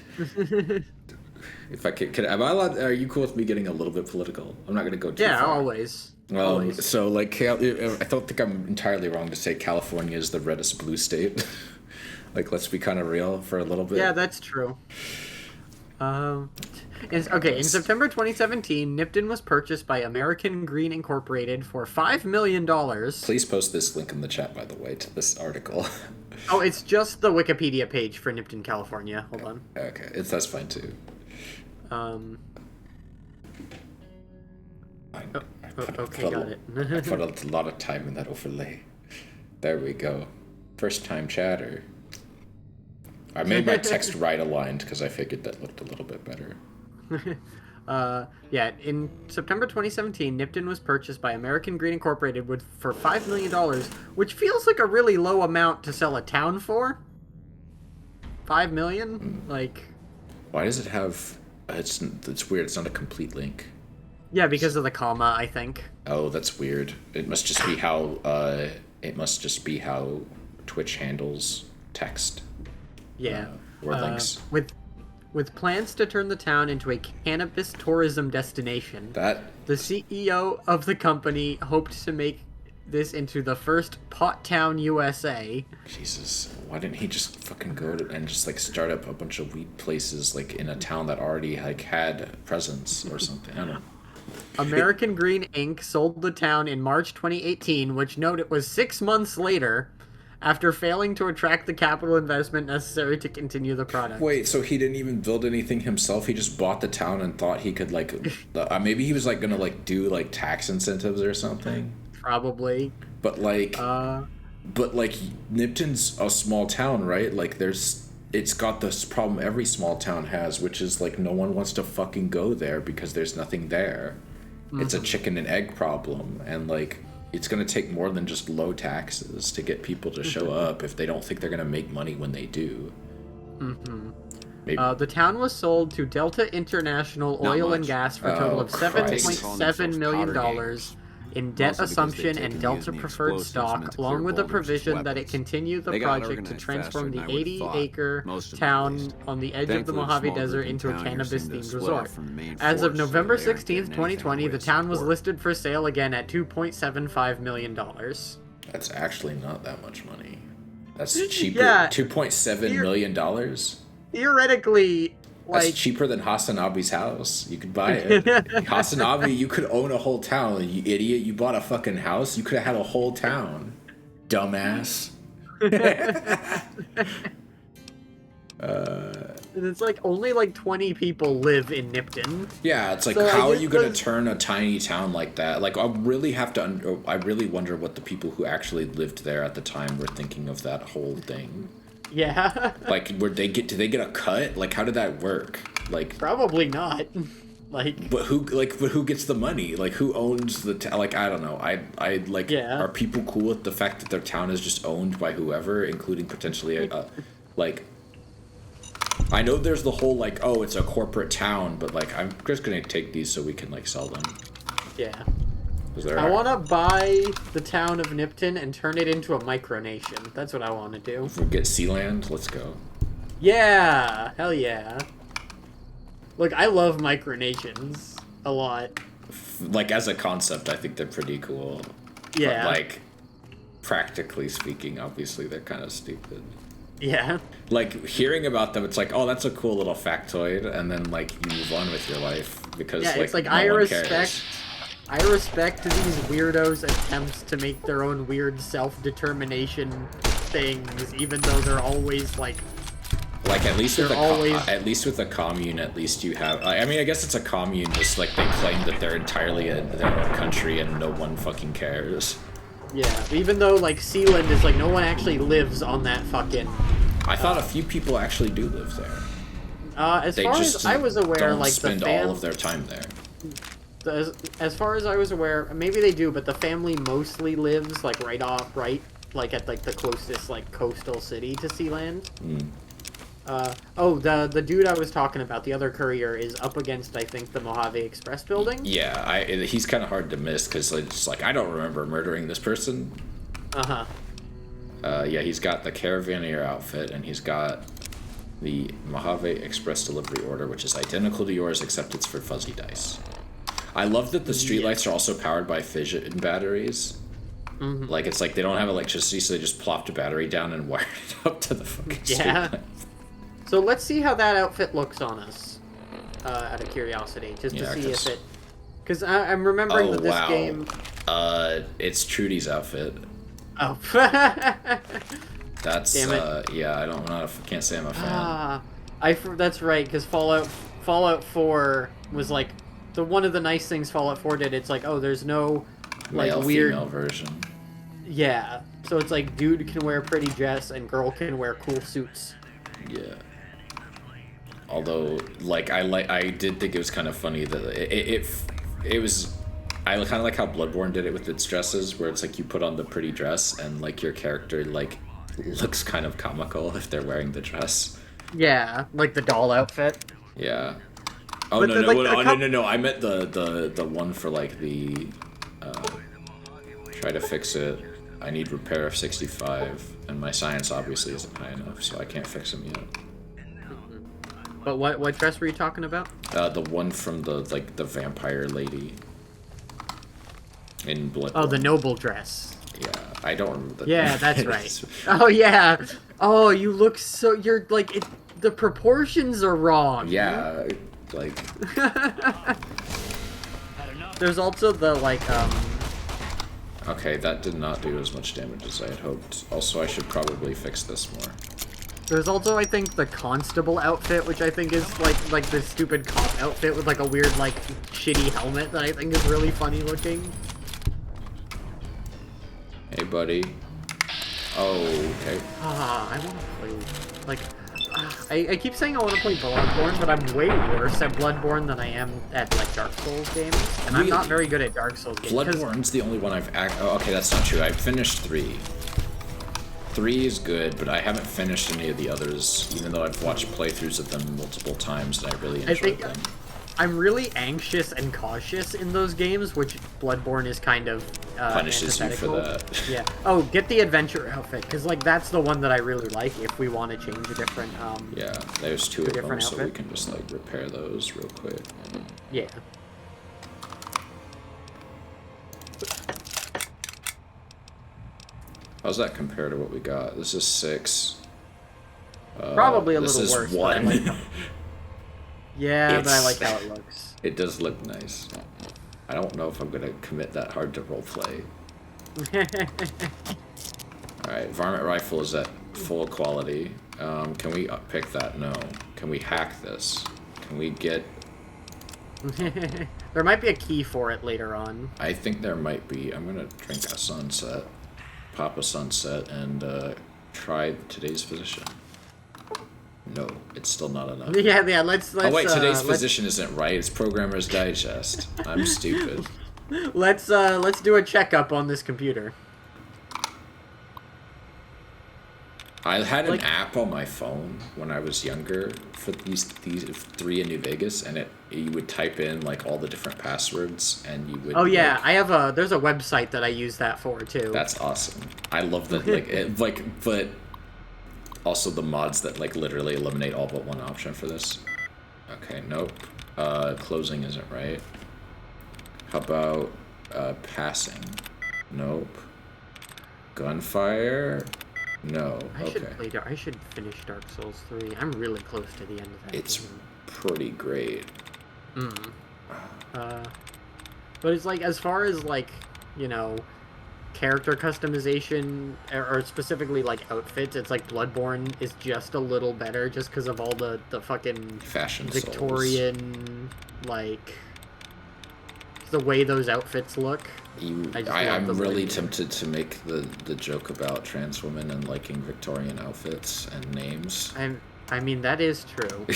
if I could, am I allowed? Are you cool with me getting a little bit political? I'm not going to go too far. Yeah, always. So, like, I don't think I'm entirely wrong to say California is the reddest blue state. Like, let's be kind of real for a little bit. Yeah, that's true. In September 2017, Nipton was purchased by American Green Incorporated for $5 million. Please post this link in the chat, by the way, to this article. Oh, it's just the Wikipedia page for Nipton, California. Hold on. Okay, that's fine too. Okay, got it. I put a lot of time in that overlay. There we go. First time chatter. I made my text right aligned because I figured that looked a little bit better. In September 2017, Nipton was purchased by American Green Incorporated for $5 million, which feels like a really low amount to sell a town for. $5 million? Like... Why does it have... It's weird, it's not a complete link. Yeah, because of the comma, I think. Oh, that's weird. It must just be how Twitch handles text. Yeah. Or links. With plans to turn the town into a cannabis tourism destination, the CEO of the company hoped to make this into the first pot town USA. Jesus, why didn't he just fucking go and just like start up a bunch of weed places like in a town that already like had presence or something? I don't know. American Green Inc. sold the town in March 2018, which note it was 6 months later, after failing to attract the capital investment necessary to continue the product. Wait, so he didn't even build anything himself? He just bought the town and thought he could, like, maybe he was, like, gonna, like, do, like, tax incentives or something? Probably. But, like, Nipton's a small town, right? Like, it's got this problem every small town has, which is, like, no one wants to fucking go there because there's nothing there. Mm-hmm. It's a chicken and egg problem, and, like, it's going to take more than just low taxes to get people to show up if they don't think they're going to make money when they do. Mm-hmm. The town was sold to Delta International Oil and Gas for a total of $7.7 million in debt assumption and Delta preferred stock, along with the provision that it continue the project to transform the 80-acre town on the edge of the Mojave Desert into a cannabis-themed resort. As of November 16th, 2020, the town was listed for sale again at $2.75 million. That's actually not that much money. That's cheaper. Yeah, $2.7 million? Theoretically... That's cheaper than Hasanabi's house. You could buy it. Hasanabi, you could own a whole town. You idiot. You bought a fucking house. You could have had a whole town. Dumbass. It's like only like 20 people live in Nipton. Yeah, it's like, so how are you going to turn a tiny town like that? Like, I really wonder what the people who actually lived there at the time were thinking of that whole thing. Yeah. Like, do they get a cut? Like, how did that work? Like, probably not. Like, but who gets the money? Like, who owns the town? Like, I don't know. I like. Yeah. Are people cool with the fact that their town is just owned by whoever, including potentially like? I know there's the whole like, oh, it's a corporate town, but like, I'm just gonna take these so we can like sell them. Yeah. I want to buy the town of Nipton and turn it into a micronation. That's what I want to do. If we get Sealand, let's go. Yeah, hell yeah. Look, I love micronations a lot. Like, as a concept, I think they're pretty cool. Yeah. But, like, practically speaking, obviously, they're kind of stupid. Yeah. Like, hearing about them, it's like, oh, that's a cool little factoid, and then, like, you move on with your life, because, yeah, it's like, I respect these weirdos' attempts to make their own weird self-determination things, even though they're always, like... Like, at least with a commune, at least you have... I mean, I guess it's a commune, just, like, they claim that they're entirely in their own country and no one fucking cares. Yeah, even though, like, Sealand is, like, no one actually lives on that fucking... I thought a few people actually do live there. As far as I was aware, like, spend all of their time there. As far as I was aware, maybe they do, but the family mostly lives, like, right, like, at, like, the closest, like, coastal city to Sealand. Mm. The dude I was talking about, the other courier, is up against, I think, the Mojave Express building? Yeah, he's kind of hard to miss, because it's like, I don't remember murdering this person. Uh-huh. Yeah, he's got the Caravaneer outfit, and he's got the Mojave Express delivery order, which is identical to yours, except it's for fuzzy dice. I love that the streetlights are also powered by fission batteries. Mm-hmm. Like, it's like they don't have electricity, so they just plopped a battery down and wired it up to the fucking streetlight. So let's see how that outfit looks on us, out of curiosity, just to see if it... Because I'm remembering that this game... It's Trudy's outfit. Oh. That's, damn it. Yeah, can't say I'm a fan. That's right, because Fallout 4 was like... One of the nice things Fallout 4 did, it's like, oh, there's no, like, weird... Male-female version. Yeah. So it's like, dude can wear pretty dress and girl can wear cool suits. Yeah. Although, like, I did think it was kind of funny that it was... I kind of like how Bloodborne did it with its dresses, where it's like you put on the pretty dress and, like, your character, like, looks kind of comical if they're wearing the dress. Yeah, like the doll outfit. Yeah. Oh, no. I meant the one for, like, the... try to fix it. I need repair of 65, and my science obviously isn't high enough, so I can't fix him yet. But what dress were you talking about? The one from the vampire lady in Bloodborne. Oh, the noble dress. Yeah, I don't remember the Yeah, that's right. Oh, yeah. Oh, you look so... You're, like... the proportions are wrong. Yeah, like... There's also the, like, Okay, that did not do as much damage as I had hoped. Also, I should probably fix this more. There's also, I think, the constable outfit, which I think is, like the stupid cop outfit with, like, a weird, like, shitty helmet that I think is really funny looking. Hey, buddy. Oh, okay. I want to play, like... I keep saying I want to play Bloodborne, but I'm way worse at Bloodborne than I am at, like, Dark Souls games. And really? I'm not very good at Dark Souls games. Bloodborne's the only one I've... Oh, okay, that's not true. I've finished 3. 3 is good, but I haven't finished any of the others, even though I've watched playthroughs of them multiple times, and I really enjoyed them. I'm really anxious and cautious in those games, which Bloodborne is kind of punishes you for that. Yeah. Oh, get the adventure outfit, because like that's the one that I really like. If we want to change a different. Yeah, there's 2 of them, so we can just like repair those real quick. Yeah. How's that compare to what we got? This is 6. Probably a little worse. This is 1. Yeah, but I like how it looks. It does look nice. I don't know if I'm gonna commit that hard to roleplay. Alright, varmint rifle is at full quality. Can we pick that? No. Can we hack this? Can we get... There might be a key for it later on. I think there might be. I'm gonna drink a sunset, pop a sunset, and try today's physician. No, it's still not enough. Yeah, let's oh wait, today's physician isn't right. It's Programmer's Digest. I'm stupid. Let's do a checkup on this computer. I had an app on my phone when I was younger for these 3 in New Vegas, and you would type in like all the different passwords, and you would. Oh yeah, like, there's a website that I use that for too. That's awesome. I love that. But. Also the mods that like literally eliminate all but one option for this. Okay, nope. Closing isn't right. How about passing? Nope. Gunfire? No. I should finish Dark Souls 3. I'm really close to the end of that. It's pretty great. But it's like as far as like, you know, character customization or specifically like outfits, it's like Bloodborne is just a little better just because of all the fucking fashion Victorian like the way those outfits look. I'm really tempted to make the joke about trans women and liking Victorian outfits and names. I mean that is true.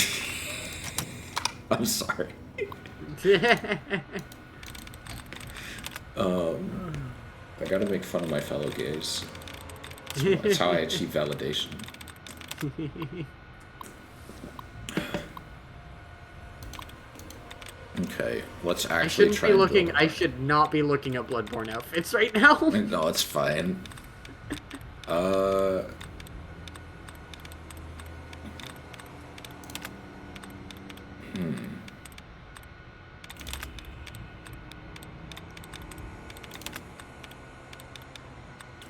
I'm sorry. I gotta make fun of my fellow gays. That's how I achieve validation. Okay, let's actually try. I should not be looking at Bloodborne outfits right now. No, it's fine.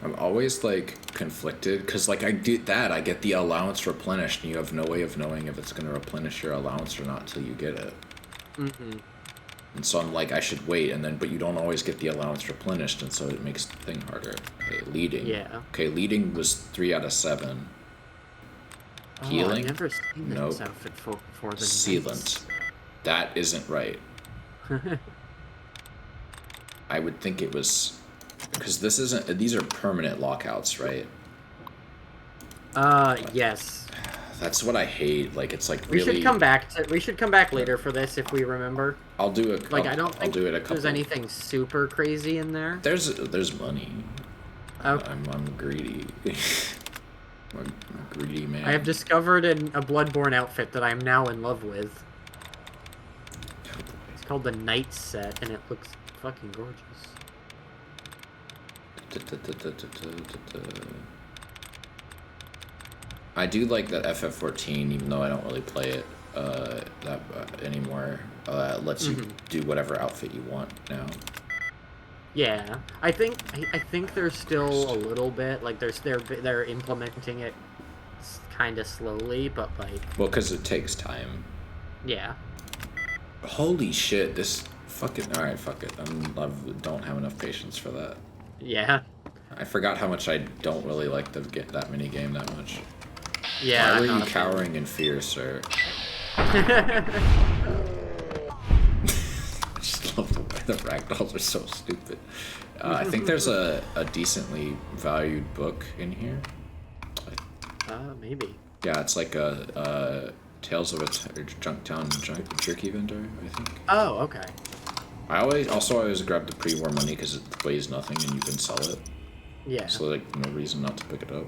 I'm always like conflicted because like I do that, I get the allowance replenished, and you have no way of knowing if it's gonna replenish your allowance or not till you get it. And so I'm like, I should wait, but you don't always get the allowance replenished, and so it makes the thing harder. Okay, leading. Yeah. Okay, leading was 3 out of 7. Healing. I've never seen this outfit for the sealant. That isn't right. I would think it was. Because this isn't. These are permanent lockouts, right? Yes. That's what I hate. Like it's like really. We should come back later for this if we remember. I'll do it. Like I don't think I'll do it a couple. There's anything super crazy in there. There's money. Okay. I'm greedy. I'm a greedy man. I have discovered a Bloodborne outfit that I am now in love with. It's called the Night Set, and it looks fucking gorgeous. I do like that FF14, even though I don't really play it anymore. It lets you do whatever outfit you want now. Yeah, I think there's still a little bit like they're implementing it kind of slowly, but like. Well, because it takes time. Yeah. Holy shit! This Fuck it. All right, fuck it. I don't have enough patience for that. Yeah. I forgot how much I don't really like that mini game that much. Yeah. Why were you cowering in fear, sir? I just love the way the ragdolls are so stupid. I think there's a decently valued book in here. Maybe. Yeah, it's like a Tales of a Junktown jerky vendor, I think. Oh, okay. I always grab the pre-war money because it weighs nothing and you can sell it. Yeah. So like no reason not to pick it up.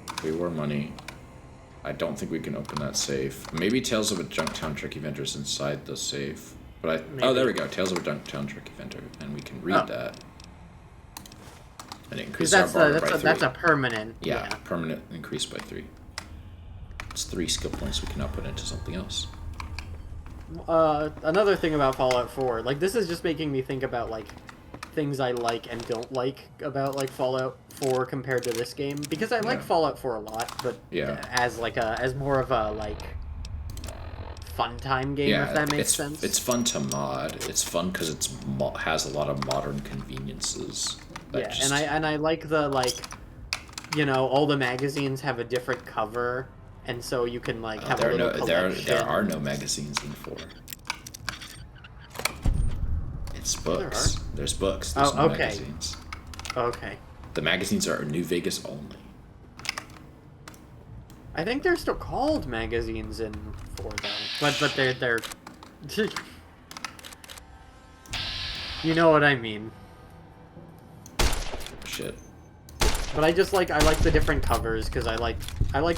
Pre-war money. I don't think we can open that safe. Maybe Tales of a Junktown Tricky Vendor is inside the safe. But oh, there we go. Tales of a Junktown Tricky Vendor, and we can read that. And increase our barter by 3. That's a permanent. Yeah, permanent increase by 3. It's 3 skill points we can now put into something else. Another thing about Fallout 4, like this is just making me think about like things I like and don't like about like Fallout 4 compared to this game, because I like Fallout 4 a lot, but as more of a like fun time game, if that makes sense. It's fun to mod. It's fun because it has a lot of modern conveniences. And I like the all the magazines have a different cover, and so you can like have a little collection. There are no magazines in 4. It's books. There's books. There's no magazines. Okay. The magazines are New Vegas only. I think they're still called magazines in 4 though. But they're you know what I mean. Shit. But I like the different covers because I like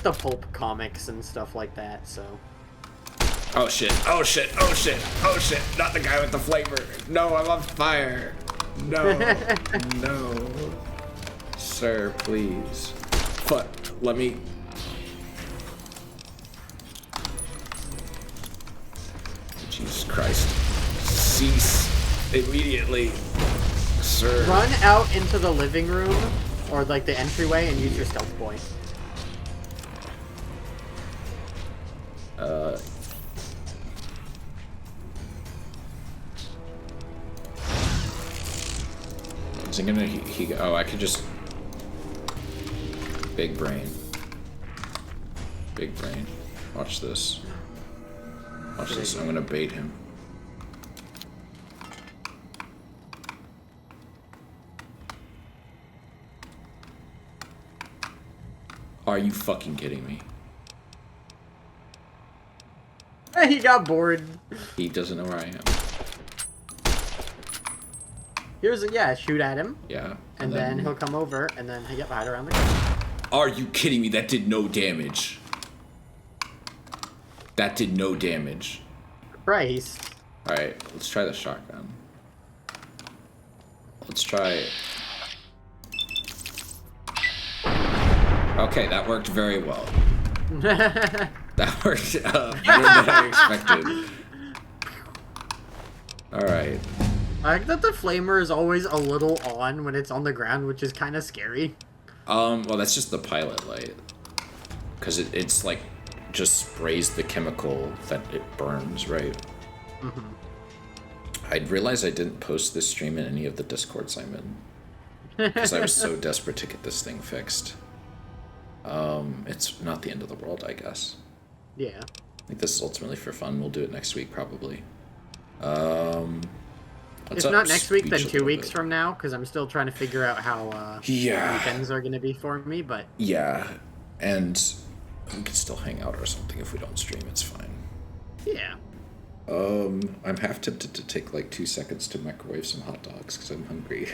the pulp comics and stuff like that, so. Oh shit, oh shit, oh shit, oh shit, not the guy with the flavor. No, I'm on fire. No, no. Sir, please. Fuck, let me. Jesus Christ. Cease immediately, sir. Run out into the living room, or like the entryway, and use your stealth point. Is he gonna, oh, I could just, big brain. Big brain. Watch this. Watch this, I'm gonna bait him. Are you fucking kidding me? He got bored. He doesn't know where I am. Shoot at him. Yeah. And then he'll come over, and then he'll get hide around the corner. Are you kidding me? That did no damage. That did no damage. Christ. Alright, let's try the shotgun. Let's try... Okay, that worked very well. That worked better than I expected. Alright. I like that the flamer is always a little on when it's on the ground, which is kind of scary. Well, that's just the pilot light. Because it's like, just sprays the chemical that it burns, right? Mm-hmm. I realized I didn't post this stream in any of the Discords I'm in. Because I was so desperate to get this thing fixed. It's not the end of the world, I guess. Yeah. I think this is ultimately for fun. We'll do it next week, probably. If not next week, then 2 weeks from now, because I'm still trying to figure out how weekends are going to be for me, but... Yeah, and we can still hang out or something if we don't stream, it's fine. Yeah. I'm half tempted to take like 2 seconds to microwave some hot dogs, because I'm hungry.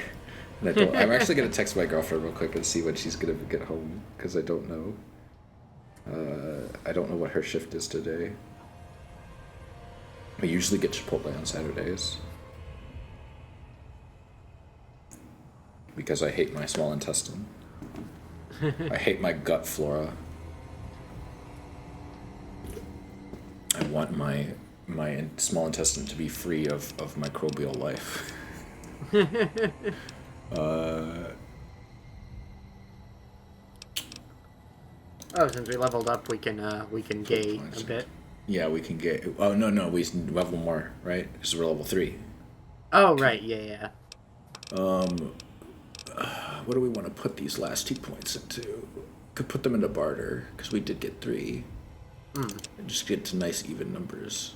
And I'm actually going to text my girlfriend real quick and see when she's going to get home, because I don't know. I don't know what her shift is today. I usually get Chipotle on Saturdays. Because I hate my small intestine. I hate my gut flora. I want my small intestine to be free of microbial life. Oh, since we leveled up, we can gay a bit. Yeah, we can gay. Oh no, we level more, right? Because we're level 3. Oh, right, yeah. What do we want to put these last 2 points into? Could put them into barter, because we did get 3. And just get to nice even numbers.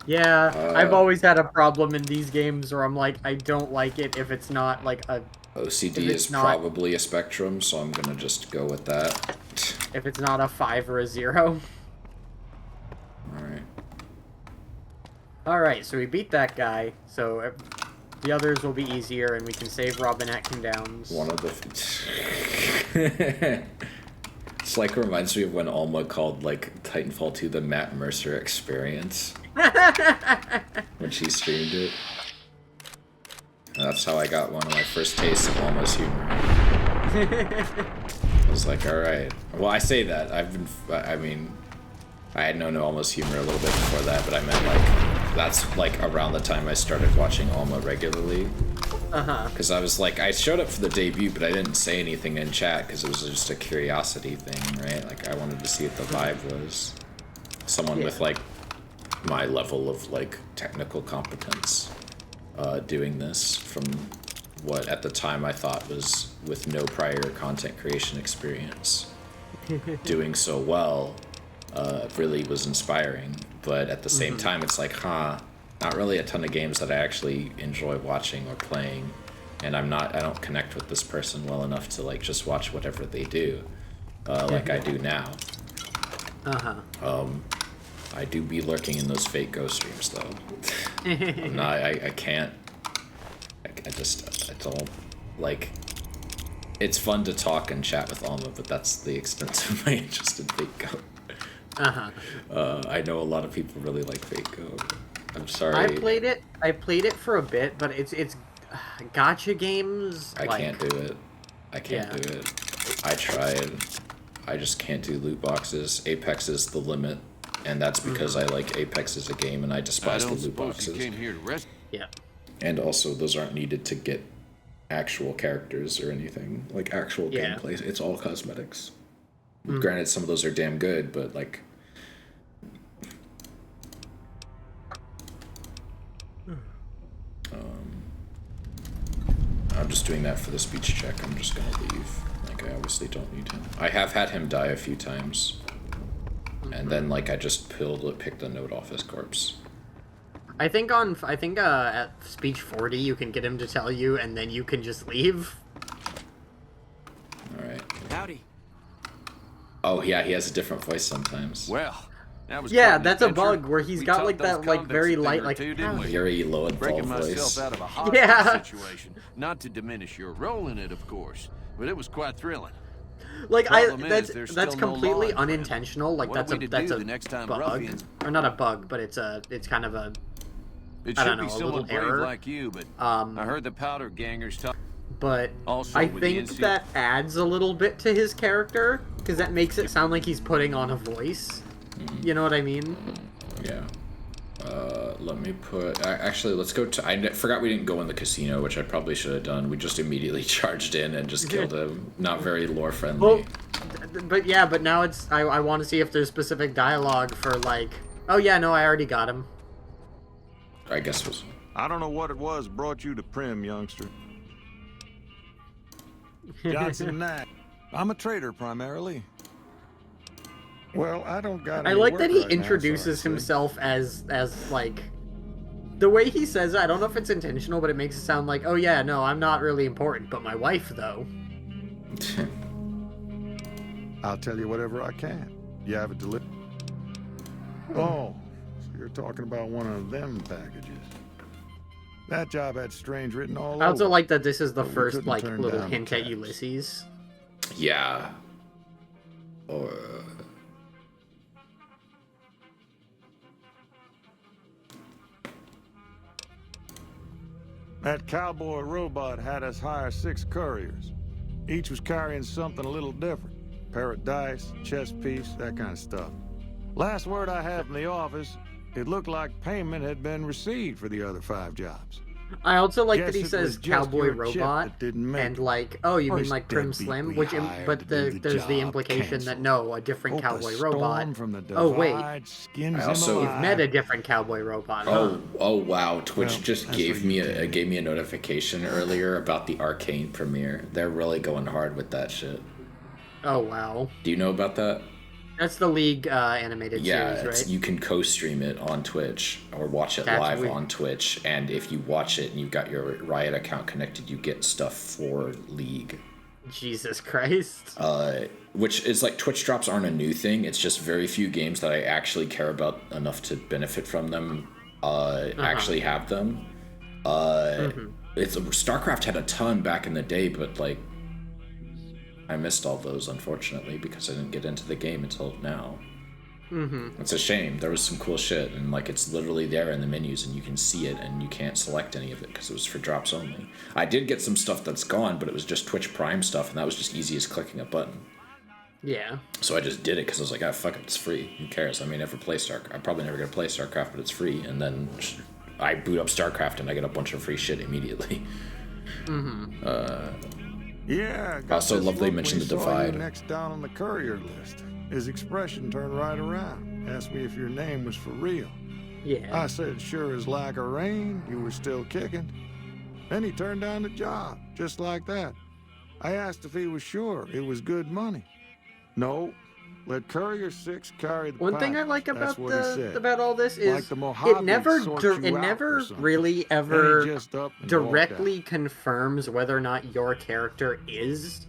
Yeah, I've always had a problem in these games where I'm like, I don't like it if it's not like a... OCD is probably a spectrum, so I'm gonna just go with that. If it's not a 5 or a 0. Alright. Alright, so we beat that guy, so the others will be easier, and we can save Robin Atkin Downs. One of the... It's like, reminds me of when Alma called, like, Titanfall 2 the Matt Mercer experience. When she streamed it. And that's how I got one of my first tastes of Alma's humor. I was like, alright. Well, I say that. I had known Alma's humor a little bit before that, but I meant, like, that's, like, around the time I started watching Alma regularly. Because I was like, I showed up for the debut, but I didn't say anything in chat because it was just a curiosity thing, right? Like, I wanted to see what the vibe was. Someone with, like, my level of, like, technical competence doing this from what at the time I thought was, with no prior content creation experience, doing so well really was inspiring. But at the same time, it's like, not really a ton of games that I actually enjoy watching or playing, and I don't connect with this person well enough to, like, just watch whatever they do, like I do now. I do be lurking in those fake ghost streams, though. I can't. I don't, like, it's fun to talk and chat with Alma, but that's the extent of my interest in fake go. I know a lot of people really like fake go. I'm sorry. I played it for a bit, but it's gacha games. I can't do it. I can't do it. I tried. I just can't do loot boxes. Apex is the limit, and that's because I like Apex as a game, and I despise the loot boxes. Yeah. And also, those aren't needed to get actual characters or anything, like actual gameplay. It's all cosmetics. Granted, some of those are damn good, but, like, I'm just doing that for the speech check. I'm just gonna leave. Like, I obviously don't need him. I have had him die a few times, and then, like, I just picked a note off his corpse. I think at speech 40 you can get him to tell you, and then you can just leave. All right. Howdy. Oh yeah, he has a different voice sometimes. Well, that was that's a bug where he's got, like, that, like, very light, like, very low and breaking voice. myself out of a hostage situation. Not to diminish your role in it, of course, but it was quite thrilling. Like, that's completely unintentional. Like, that's a bug, or not a bug, but it's kind of a, I don't know, a little error. Like you, but I heard the powder gangers talk. But I think that adds a little bit to his character, because that makes it sound like he's putting on a voice. You know what I mean? Yeah. Let me put... Actually, let's go to... I forgot we didn't go in the casino, which I probably should have done. We just immediately charged in and just killed him. Not very lore-friendly. Well, but now it's... I want to see if there's specific dialogue for, like... Oh, yeah, no, I already got him. I guess it was... I don't know what it was brought you to Prim, youngster. Johnson Knight. I'm a trader, primarily. Well, I don't got. I like that he introduces himself as like, the way he says it. I don't know if it's intentional, but it makes it sound like, oh yeah, no, I'm not really important, but my wife though. I'll tell you whatever I can. You have it delivered. Oh, so you're talking about one of them packages. That job had strange written all over. I also like that this is the first, like, little hint at Ulysses. Yeah. Or... That cowboy robot had us hire 6 couriers. Each was carrying something a little different. Pair of dice, chess piece, that kind of stuff. Last word I had from the office, it looked like payment had been received for the other 5 jobs. I also like that he says cowboy robot and like, oh, you mean like Prim Slim? But there's the implication that no, a different cowboy robot. Oh wait, you've met a different cowboy robot. Oh wow! Twitch just gave me a notification earlier about the Arcane premiere. They're really going hard with that shit. Oh wow! Do you know about that? That's the League animated series, right? You can co-stream it on Twitch or watch it live on Twitch, and if you watch it and you've got your Riot account connected, you get stuff for League. Jesus Christ. Which is like, Twitch drops aren't a new thing. It's just very few games that I actually care about enough to benefit from them actually have them. It's StarCraft had a ton back in the day, but like, I missed all those, unfortunately, because I didn't get into the game until now. It's a shame. There was some cool shit, and like, it's literally there in the menus, and you can see it, and you can't select any of it because it was for drops only. I did get some stuff that's gone, but it was just Twitch Prime stuff, and that was just easy as clicking a button. Yeah. So I just did it because I was like, ah, fuck it, it's free. Who cares? I may never play StarCraft. I'm probably never gonna play StarCraft, but it's free. And then I boot up StarCraft, and I get a bunch of free shit immediately. Yeah. Also, love they mentioned the Divide. Next down on the courier list. His expression turned right around. Asked me if your name was for real. Yeah. I said, sure as like a rain, you were still kicking. Then he turned down the job, just like that. I asked if he was sure it was good money. No, let Courier 6 carry the One thing I like That's about all this is like it never really ever directly confirms whether or not your character is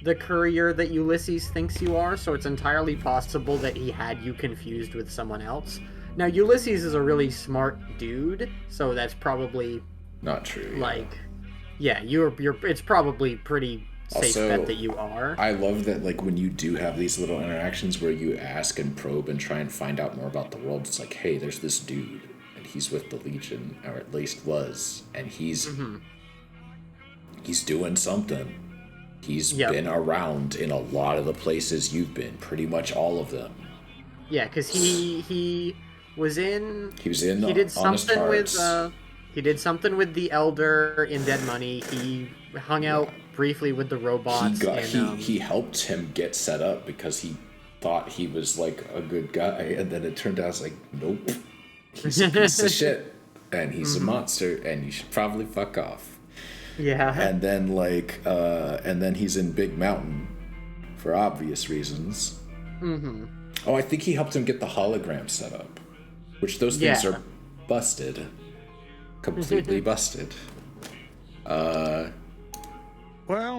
the courier that Ulysses thinks you are, so it's entirely possible that he had you confused with someone else. Now, Ulysses is a really smart dude, so that's probably not true. Like, yeah, it's probably pretty safe bet that you are. I love that, like, when you do have these little interactions where you ask and probe and try and find out more about the world, it's like, hey, there's this dude, and he's with the Legion, or at least was, and he's doing something. He's been around in a lot of the places you've been, pretty much all of them. Yeah, because he was in. He was in. He did something with. He did something with the Elder in Dead Money. He hung out briefly with the robots. He helped him get set up because he thought he was like a good guy, and then it turned out it's like, nope, he's a piece of shit, and he's a monster, and you should probably fuck off. Yeah. And then and then he's in Big Mountain for obvious reasons. Oh, I think he helped him get the hologram set up, which those things are busted. Completely busted. Well,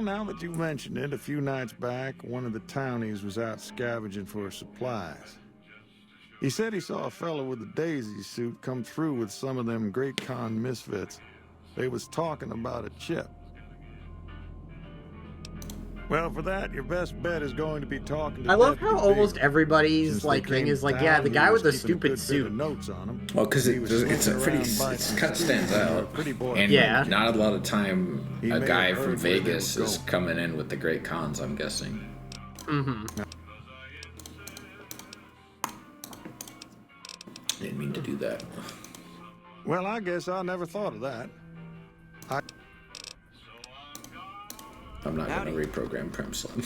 now that you mentioned it, a few nights back, one of the townies was out scavenging for supplies. He said he saw a fellow with a daisy suit come through with some of them Great Khan misfits. They was talking about a chip. Well, for that, your best bet is going to be talking to I love how almost everybody's thing is like, yeah, the guy with the stupid suit. Notes on him. Well, because it kind of stands out. And not a lot of time a guy from Vegas is coming in with the Great Khans, I'm guessing. Didn't mean to do that. Well, I guess I never thought of that. I'm not going to reprogram Prim Slim.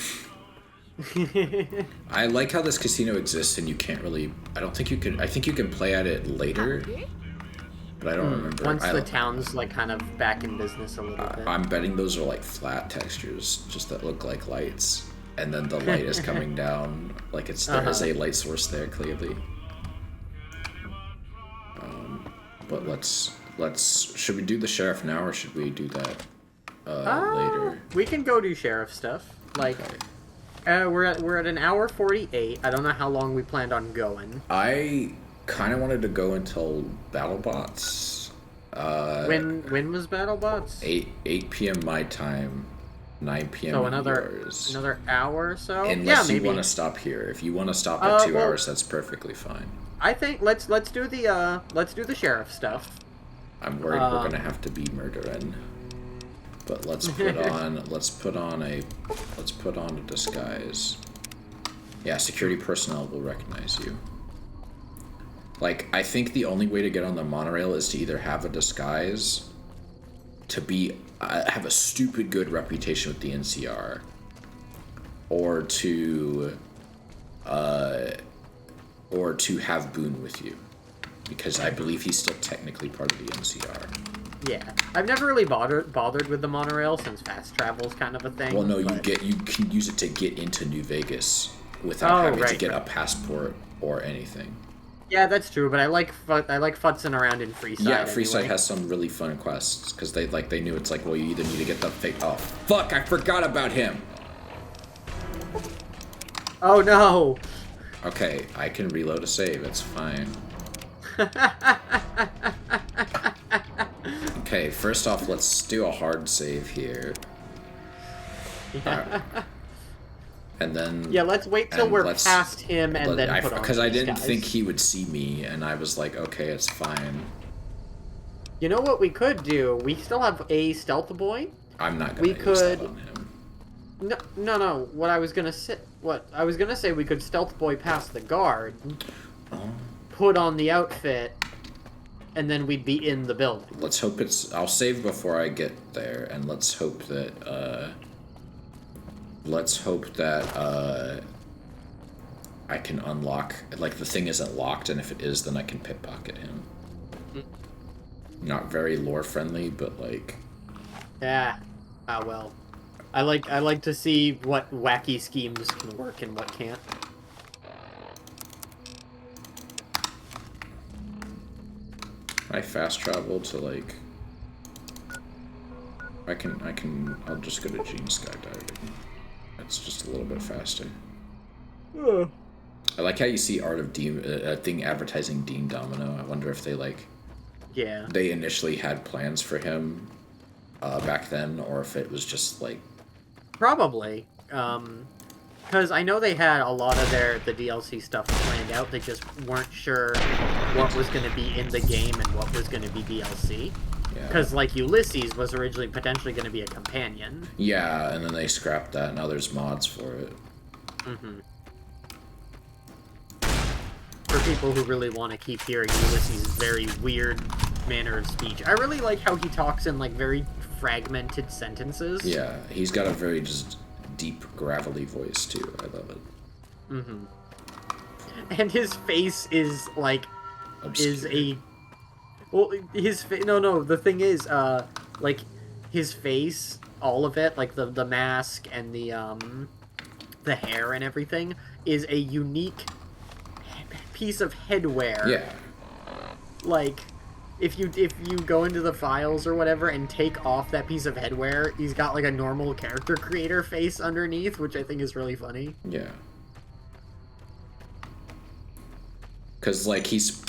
I like how this casino exists and you can't really... I think you can play at it later, but I don't remember. Once the town's like kind of back in business a little bit. I'm betting those are like flat textures, just that look like lights, and then the light is coming down, like there is a light source there clearly. But should we do the sheriff now, or should we do that later? We can go do sheriff stuff. Like, we're at an hour 48. I don't know how long we planned on going. I kind of wanted to go until BattleBots. When was BattleBots? 8 p.m. my time, 9 p.m. So yours. Another hour or so. Unless you want to stop here. If you want to stop at 2 hours, that's perfectly fine. I think let's do the sheriff stuff. I'm worried we're gonna have to be murdering. But let's put on a disguise. Yeah, security personnel will recognize you. Like, I think the only way to get on the monorail is to either have a disguise to have a stupid good reputation with the NCR, or to have Boone with you, because I believe he's still technically part of the NCR. Yeah, I've never really bothered with the monorail since fast travel is kind of a thing. Well, no, you can use it to get into New Vegas without having to get a passport or anything. Yeah, that's true, but I like futzing around in Freeside. Yeah, Freeside has some really fun quests because they knew it's like, well, you either need to get the fake. Oh fuck! I forgot about him. Oh no. Okay, I can reload a save. It's fine. Okay, first off, let's do a hard save here. Yeah. And then... Yeah, let's wait till we're past him and then put on because I didn't think he would see me, and I was like, okay, it's fine. You know what we could do? We still have a stealth boy. I'm not gonna use that on him. No. What I was gonna say, we could stealth boy past the guard, put on the outfit, and then we'd be in the building. Let's hope it's... I'll save before I get there, and let's hope that, I can unlock... Like, the thing isn't locked, and if it is, then I can pickpocket him. Not very lore-friendly, but, like... Yeah. Ah, well. I like to see what wacky schemes can work and what can't. I fast travel to, like... I'll just go to Gene skydiving. It's just a little bit faster. I like how you see Art of Dean, a thing advertising Dean Domino. I wonder if they, like... Yeah. They initially had plans for him back then, or if it was just, like... Probably. Because I know they had a lot of the DLC stuff planned out. They just weren't sure what was going to be in the game and what was going to be DLC. Because, like, Ulysses was originally potentially going to be a companion. Yeah, and then they scrapped that. Now there's mods for it. Mm-hmm. For people who really want to keep hearing Ulysses' very weird manner of speech. I really like how he talks in, like, very fragmented sentences. Yeah, he's got a very just deep, gravelly voice, too. I love it. Mm-hmm. And his face is, like, obscure. Well, the thing is, like, his face, all of it, like, the mask and the hair and everything, is a unique piece of headwear. Yeah. Like, if you go into the files or whatever and take off that piece of headwear, he's got, like, a normal character creator face underneath, which I think is really funny. Yeah. Because, like, he's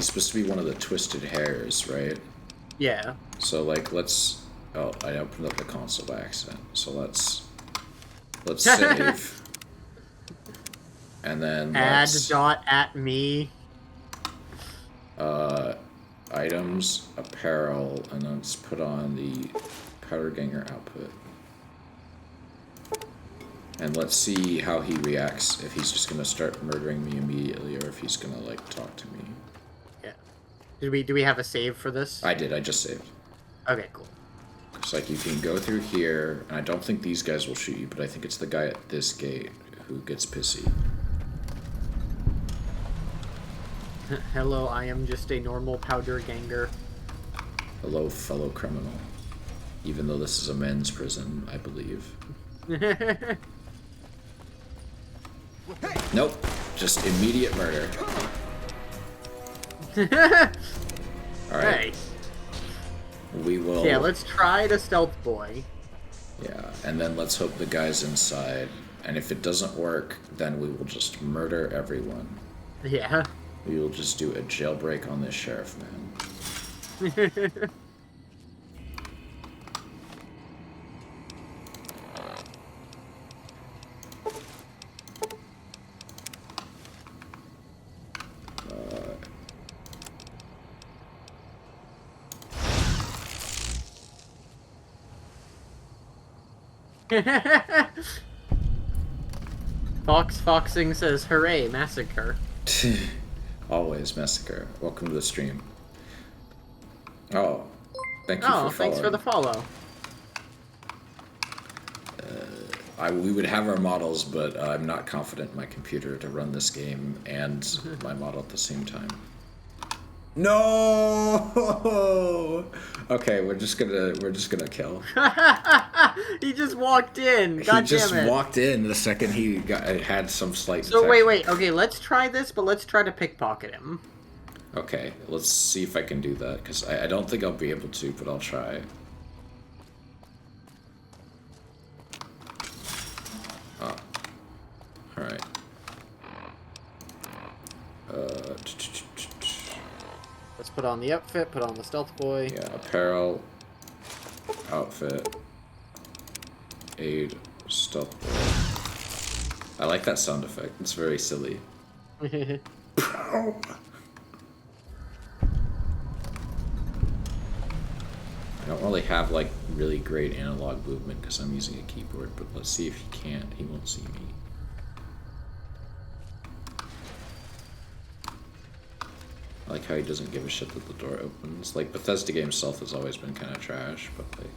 supposed to be one of the twisted hairs, right? Yeah. So, like, let's... Oh, I opened up the console by accident. So let's save. And then add.@me. Items, apparel, and then let's put on the Powder Ganger output. And let's see how he reacts, if he's just gonna start murdering me immediately, or if he's gonna, like, talk to me. Yeah. Do we have a save for this? I did, I just saved. Okay, cool. It's like you can go through here, and I don't think these guys will shoot you, but I think it's the guy at this gate who gets pissy. Hello, I am just a normal powder ganger. Hello, fellow criminal. Even though this is a men's prison, I believe. Nope. Just immediate murder. Alright. Nice. We will... Yeah, let's try the stealth boy. Yeah, and then let's hope the guy's inside. And if it doesn't work, then we will just murder everyone. Yeah. We will just do a jailbreak on this sheriff man. Foxing says, hooray, massacre. Always massacre. Welcome to the stream. Oh. Thank you for following. Thanks for the follow. We would have our models, but I'm not confident in my computer to run this game and my model at the same time. No. Okay, we're just gonna kill. He just walked in. God damn it. He just walked in the second he had some slight. So wait. Okay, let's try this, but let's try to pickpocket him. Okay, let's see if I can do that, because I don't think I'll be able to, but I'll try. Oh. Alright. Let's put on the outfit, put on the stealth boy. Yeah, apparel, outfit, aid, stealth boy. I like that sound effect. It's very silly. I don't really have like really great analog movement because I'm using a keyboard, but let's see if he can't. He won't see me. I like how he doesn't give a shit that the door opens. Like, Bethesda game stealth has always been kind of trash, but like...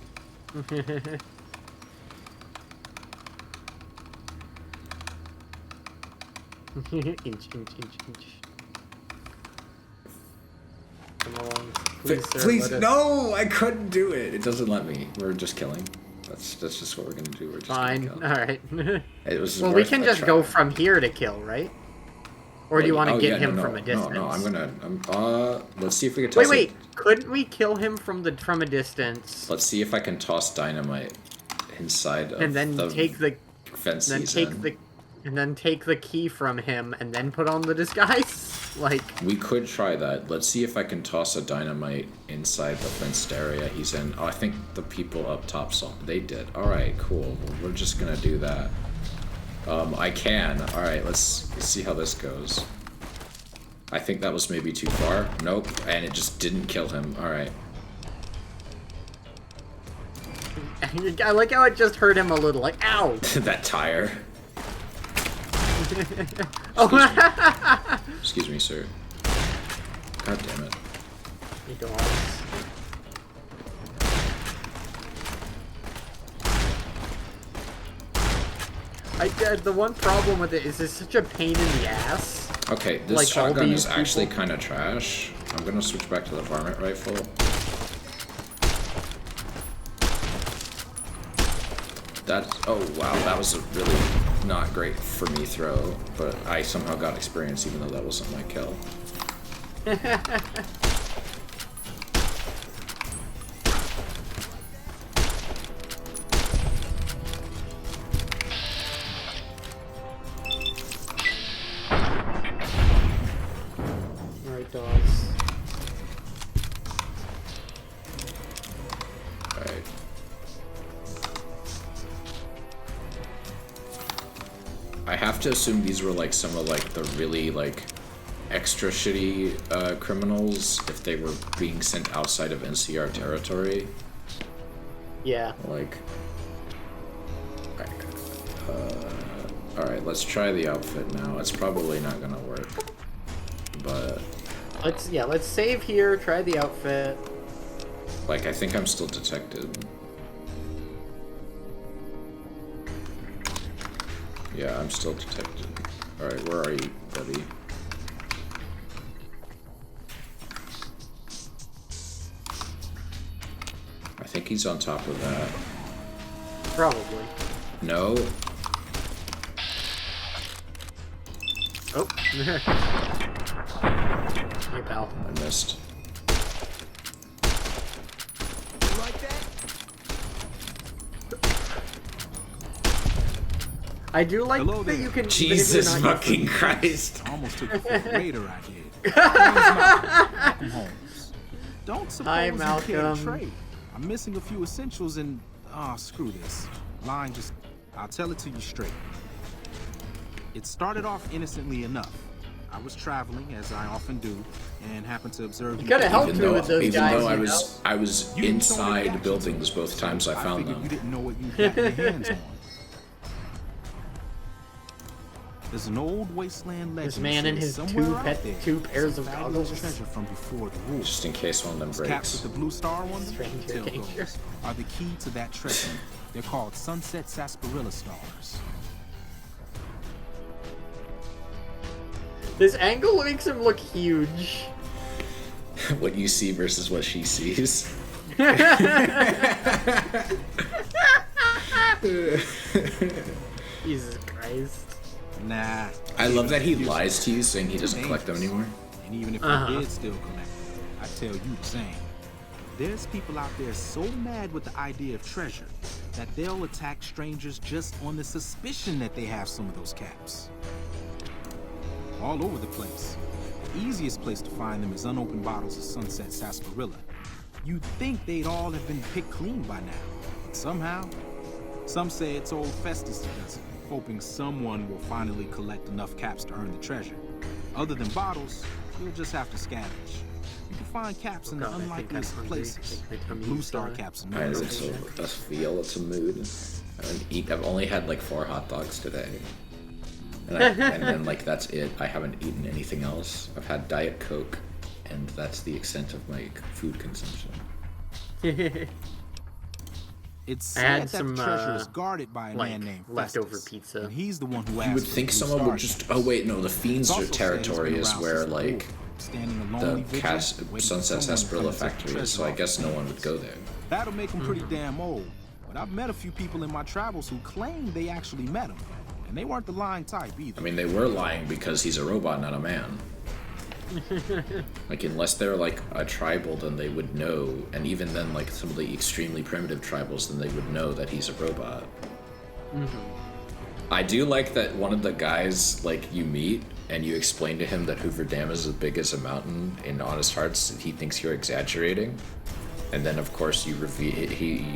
Inch. Come on. Please, no! I couldn't do it! It doesn't let me. We're just killing. That's just what we're gonna do. We're just fine. Alright. It was well, we can just go from here to kill, right? Or do you want to get him from a distance? No, I'm gonna... let's see if we can toss Wait. Couldn't we kill him from a distance? Let's see if I can toss dynamite inside of the fence and then take the key from him and then put on the disguise? Like... We could try that. Let's see if I can toss a dynamite inside the fenced area he's in. Oh, I think the people up top saw... They did. Alright, cool. Well, we're just gonna do that. I can. Alright, let's see how this goes. I think that was maybe too far. Nope, and it just didn't kill him. Alright. I like how it just hurt him a little. Like, ow! That tire. Excuse me, sir. God damn it. You dogs. The one problem with it is it's such a pain in the ass. Okay, this like, shotgun is actually kind of trash. I'm gonna switch back to the varmint rifle. Oh wow, that was a really not great for me throw, but I somehow got experience even though that wasn't my kill. Alright, dogs. Alright. I have to assume these were like some of like the really like extra shitty criminals if they were being sent outside of NCR territory. Yeah. Like, alright, let's try the outfit now. It's probably not gonna work, but let's save here. Try the outfit. Like, I think I'm still detected. Yeah, I'm still detected. Alright, where are you, buddy? I think he's on top of that. Probably. No. Oh. Hey, pal. I missed. You like that? I do like that you can. Jesus fucking Christ! I almost took it for a raider, I did. Don't suppose you can't trade. I'm missing a few essentials and screw this. Line, just I'll tell it to you straight. It started off innocently enough. I was traveling, as I often do, and happened to observe. You gotta help me with those guys. Even though I was inside buildings both times I found them. You didn't know what you got your hands on. There's an old wasteland legend. This man and his two pairs of goggles. Treasure from before the war. Just in case one of them breaks. Caps with the blue star on them. Stranger danger. Are the key to that treasure. They're called sunset sarsaparilla stars. This angle makes him look huge. What you see versus what she sees. Jesus Christ. Nah. I love that he lies to you saying he doesn't collect them anymore. And even if he did still collect them, I tell you the same. There's people out there so mad with the idea of treasure that they'll attack strangers just on the suspicion that they have some of those caps. All over the place. The easiest place to find them is unopened bottles of sunset sarsaparilla. You'd think they'd all have been picked clean by now. But somehow, some say it's old Festus that does it, hoping someone will finally collect enough caps to earn the treasure. Other than bottles, you'll just have to scavenge. You can find caps in the unlikeliest places. Blue star caps in Alright, so let's feel it's a mood. I've only had like 4 hot dogs today. And then like that's it. I haven't eaten anything else. I've had Diet Coke, and that's the extent of my food consumption. It's sad that the treasure is guarded by a man named leftover Festus, pizza. and he's the one who asked. You would think someone would just. Oh wait, no. The Fiend's territory is where like the Sunset Sarsaparilla factory is. So I guess no one would go there. That'll make him pretty damn old. But I've met a few people in my travels who claim they actually met him, and they weren't the lying type either. I mean, they were lying because he's a robot, not a man. Like, unless they're like a tribal, then they would know, and even then, like some of the extremely primitive tribals, then they would know that he's a robot. I do like that one of the guys like you meet and you explain to him that Hoover Dam is as big as a mountain. In Honest Hearts, he thinks you're exaggerating, and then of course you reveal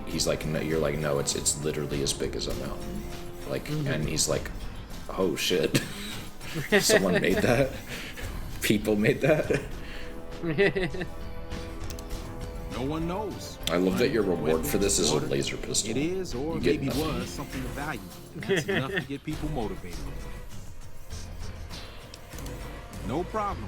he's like, no, you're like, no, it's literally as big as a mountain. Like, and he's like, oh shit, someone made that. People made that. No one knows. I love that your reward for this is a laser pistol. It is, or maybe was, something of value. That's enough to get people motivated. No problem.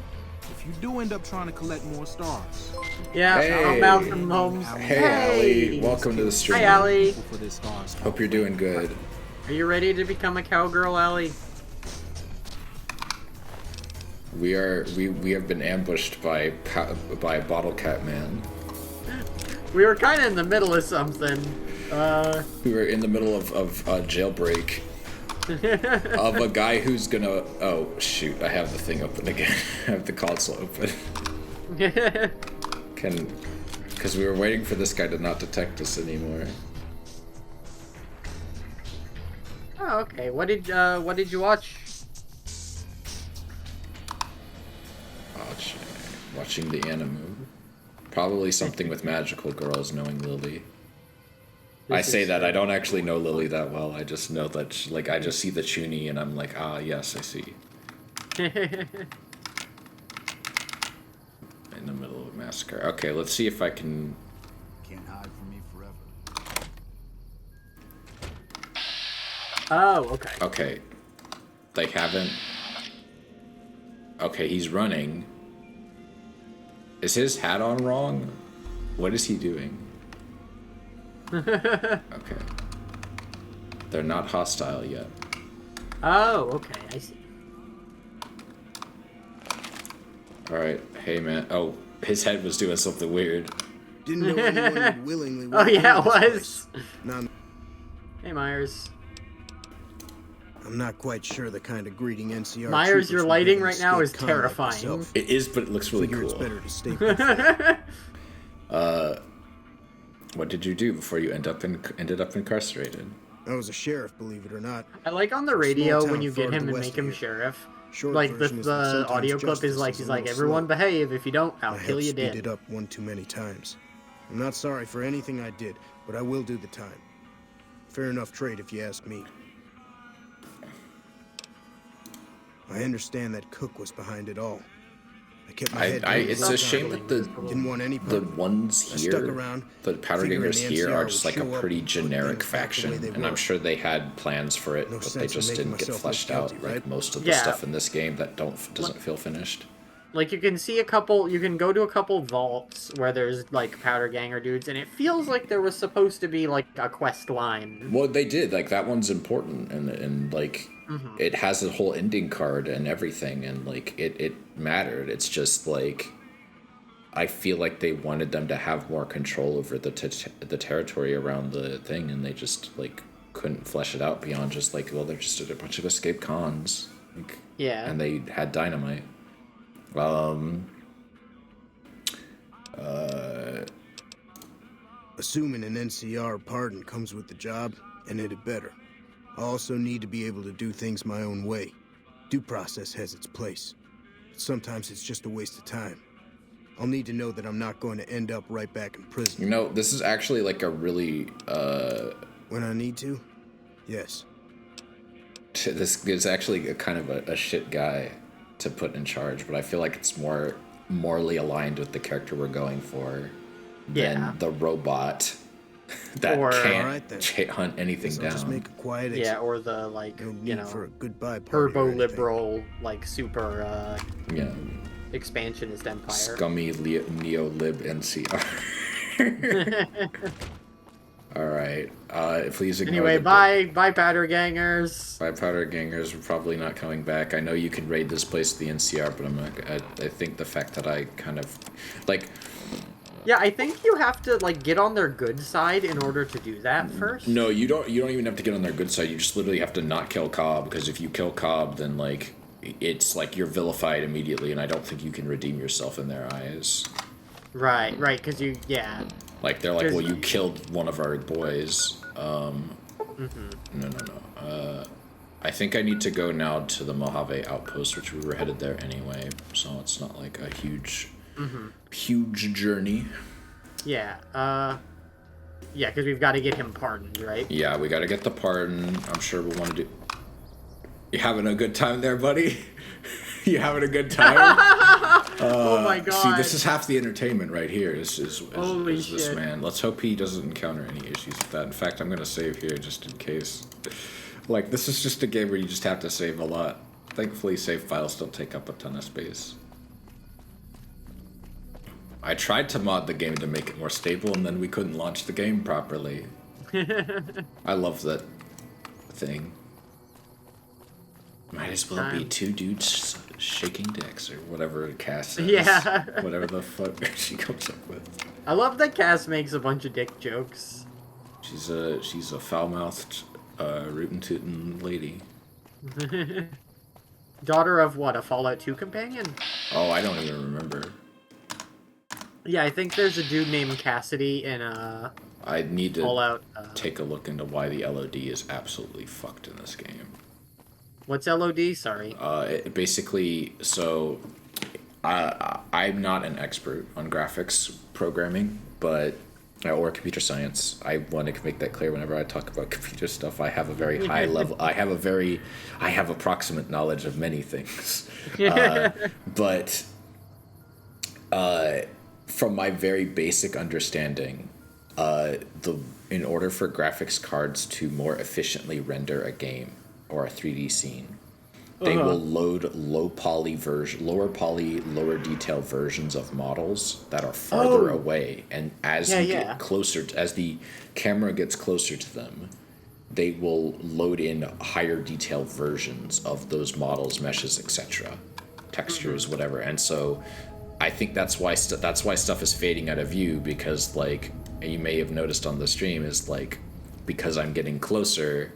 If you do end up trying to collect more stars. Yeah, hey. Malcolm Holmes. Hey, Ali. Welcome to the stream. Hi, Ali. Hope you're doing good. Are you ready to become a cowgirl, Ali? We have been ambushed by Bottle Cat Man. We were kind of in the middle of something. We were in the middle of a jailbreak of a guy who's gonna. Oh shoot! I have the thing open again. I have the console open. Because we were waiting for this guy to not detect us anymore. Oh, okay. What did you watch? Watching the anime. Probably something with magical girls, knowing Lily. I say that, I don't actually know Lily that well. I just know that, like, I just see the Chuny and I'm like, ah, yes, I see. In the middle of a massacre. Okay, let's see if I can... Can't hide from me forever. Oh, okay. Okay. They haven't... Okay, he's running. Is his hat on wrong? What is he doing? Okay. They're not hostile yet. Oh, okay, I see. Alright, hey man. Oh, his head was doing something weird. Didn't know anyone would willingly Oh yeah, it was. None. Hey Myers. I'm not quite sure the kind of greeting NCR. Myers, your lighting right now is terrifying. It is, but it looks really cool. It's better to stay what did you do before you ended up incarcerated? I was a sheriff, believe it or not. I like on the radio when you get him and make him sheriff. Like the audio clip is like, he's like, everyone behave, if you don't, I'll kill you dead. I speed it up one too many times. I'm not sorry for anything I did, but I will do the time. Fair enough trade if you ask me. I understand that Cook was behind it all. I kept my head down. It's a shame that the ones here, the Powder Gangers here, are just like a pretty generic faction, and I'm sure they had plans for it, but they just didn't get fleshed out like most of the stuff in this game that doesn't feel finished. Like, you can see you can go to a couple vaults where there's, like, Powder Ganger dudes, and it feels like there was supposed to be, like, a quest line. Well, they did. Like, that one's important, and like, it has a whole ending card and everything, and, like, it mattered. It's just, like, I feel like they wanted them to have more control over the territory around the thing, and they just, like, couldn't flesh it out beyond just, like, well, they're just a bunch of escaped cons. Like, and they had dynamite. Assuming an NCR pardon comes with the job, and it had better. I also need to be able to do things my own way. Due process has its place. But sometimes it's just a waste of time. I'll need to know that I'm not going to end up right back in prison. You know, this is actually like a really, When I need to? Yes. This is actually a kind of a shit guy to put in charge, but I feel like it's more morally aligned with the character we're going for than the robot that can't hunt anything down. Just make a quiet or the, like, you know, for a goodbye turbo-liberal, like, super, expansionist empire. Scummy neo-lib NCR. Alright, please ignore bye Powder Gangers. Bye Powder Gangers, we're probably not coming back. I know you can raid this place, the NCR, but I think the fact that I kind of, like... Yeah, I think you have to, like, get on their good side in order to do that first. No, you don't even have to get on their good side, you just literally have to not kill Cobb, because if you kill Cobb, then, like, it's like you're vilified immediately, and I don't think you can redeem yourself in their eyes. Right, because you, Like, they're like, well, you killed one of our boys. No. I think I need to go now to the Mojave outpost, which we were headed there anyway, so it's not like a huge journey. Yeah, because we've got to get him pardoned, right? Yeah, we got to get the pardon. I'm sure we'll want to do... You having a good time there, buddy? You having a good time? Oh my god. See, this is half the entertainment right here. Is Holy this shit. man. Let's hope he doesn't encounter any issues with that. In fact, I'm going to save here just in case. Like, this is just a game where you just have to save a lot. Thankfully, save files don't take up a ton of space. I tried to mod the game to make it more stable, and then we couldn't launch the game properly. I love that thing. Might as well be two dudes shaking dicks, or whatever Cass says. Yeah. Whatever the fuck she comes up with. I love that Cass makes a bunch of dick jokes. She's a foul-mouthed, rootin' lady. Daughter of what, a Fallout 2 companion? Oh, I don't even remember. Yeah, I think there's a dude named Cassidy in I need to Fallout, take a look into why the LOD is absolutely fucked in this game. What's LOD? Sorry. Basically, so I'm not an expert on graphics programming, but or computer science. I want to make that clear whenever I talk about computer stuff. I have a very high level. I have approximate knowledge of many things, but from my very basic understanding, in order for graphics cards to more efficiently render a game or a 3D scene, they will load lower poly, lower detail versions of models that are farther away, and as get closer, as the camera gets closer to them, they will load in higher detail versions of those models, meshes, etc., textures, whatever. And so, I think that's why stuff is fading out of view, because, like, you may have noticed on the stream, is like, because I'm getting closer,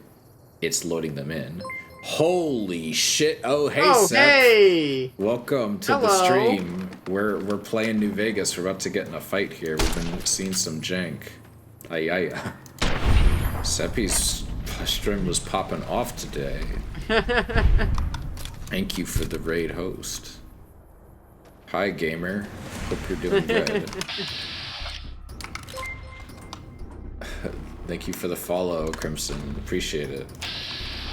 it's loading them in. Holy shit! Oh hey, Seth. Hey! Welcome to the stream. We're playing New Vegas. We're about to get in a fight here. We've been seeing some jank. Seppi's stream was popping off today. Thank you for the raid host. Hi gamer. Hope you're doing good. Thank you for the follow, Crimson. Appreciate it.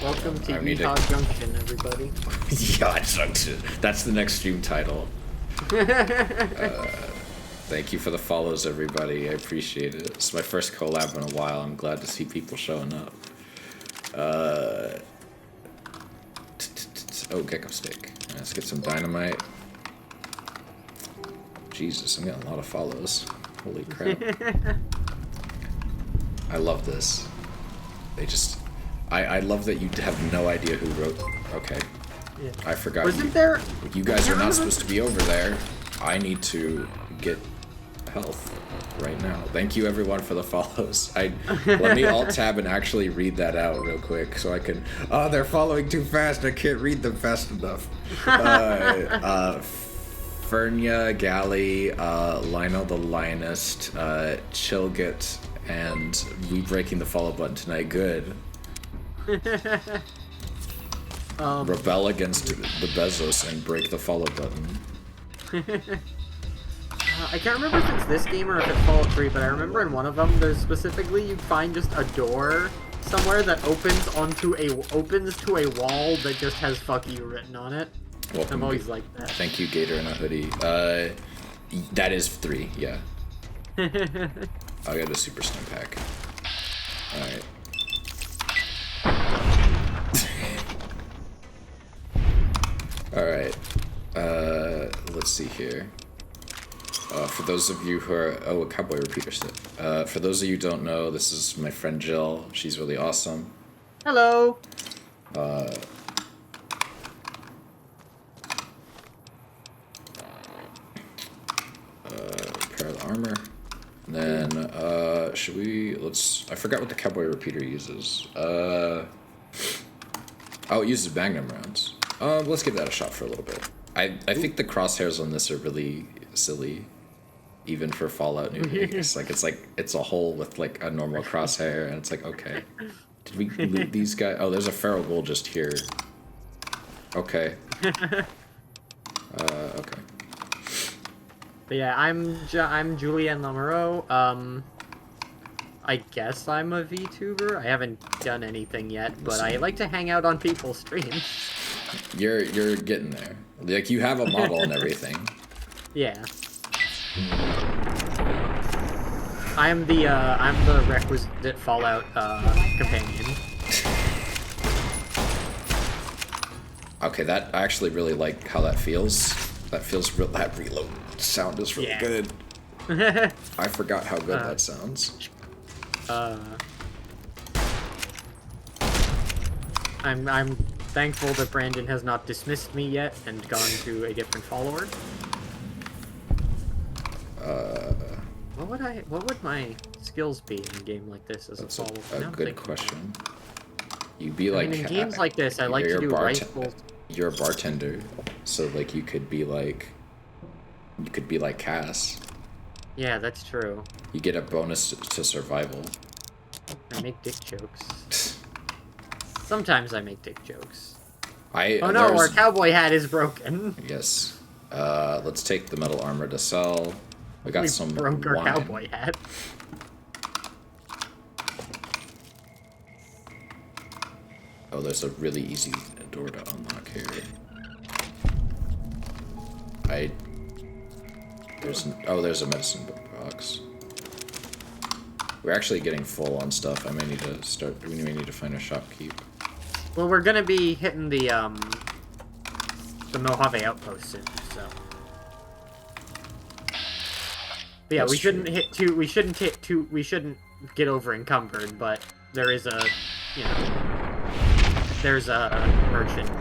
Welcome to Utah Junction, everybody. Utah Junction. That's the next stream title. Thank you for the follows, everybody. I appreciate it. It's my first collab in a while. I'm glad to see people showing up. Oh, gecko stick. Let's get some dynamite. Jesus, I'm getting a lot of follows. Holy crap. I love this. They just... I love that you have no idea who wrote... Okay. Yeah. I forgot. Wasn't there... You guys are not supposed to be over there. I need to get health right now. Thank you, everyone, for the follows. Let me alt-tab and actually read that out real quick so I can... Oh, they're following too fast. I can't read them fast enough. Fernia, Galley, Lionel the Lionist, Chilgit, and we breaking the follow button tonight. Good. Rebel against the Bezos and break the follow button. I can't remember if it's this game or if it's Fallout 3, but I remember in one of them, there's specifically you find just a door somewhere that opens to a wall that just has "fuck you" written on it. Welcome. I'm always like that. Thank you, Gator in a hoodie. That is 3, yeah. I got a super stim pack. Alright. Alright. Let's see here. For those of you who are... Oh, a cowboy repeater set. For those of you who don't know, this is my friend Jill. She's really awesome. Hello! Pair of armor. And then, should we... I forgot what the cowboy repeater uses. Oh, it uses Magnum rounds. Let's give that a shot for a little bit. I think the crosshairs on this are really silly, even for Fallout New Vegas. It's a hole with like a normal crosshair, and it's like, okay, did we loot these guys? Oh, there's a feral ghoul just here. Okay. Okay. But yeah, I'm Julien Lamoureux. I guess I'm a VTuber. I haven't done anything yet, but I like to hang out on people's streams. You're getting there. Like, you have a model and everything. Yeah. I'm the requisite Fallout companion. Okay, I actually really like how that feels. That reload sound is really good. I forgot how good that sounds. I'm thankful that Brandon has not dismissed me yet and gone to a different follower. What would my skills be in a game like this as a follower? That's a good question. You'd be like... in games like this, I like to do rifles. You're a bartender, so like you could be like Cass. Yeah, that's true. You get a bonus to survival. I make dick jokes. Sometimes I make dick jokes. Oh no, our cowboy hat is broken. Yes. Let's take the metal armor to sell. We got some broke our wine. Cowboy hat. Oh, there's a really easy door to unlock here. There's a medicine box. We're actually getting full on stuff. We may need to find a shopkeep. Well, we're gonna be hitting the Mojave outpost soon, so. But yeah, we shouldn't get over encumbered, but there is there's a merchant.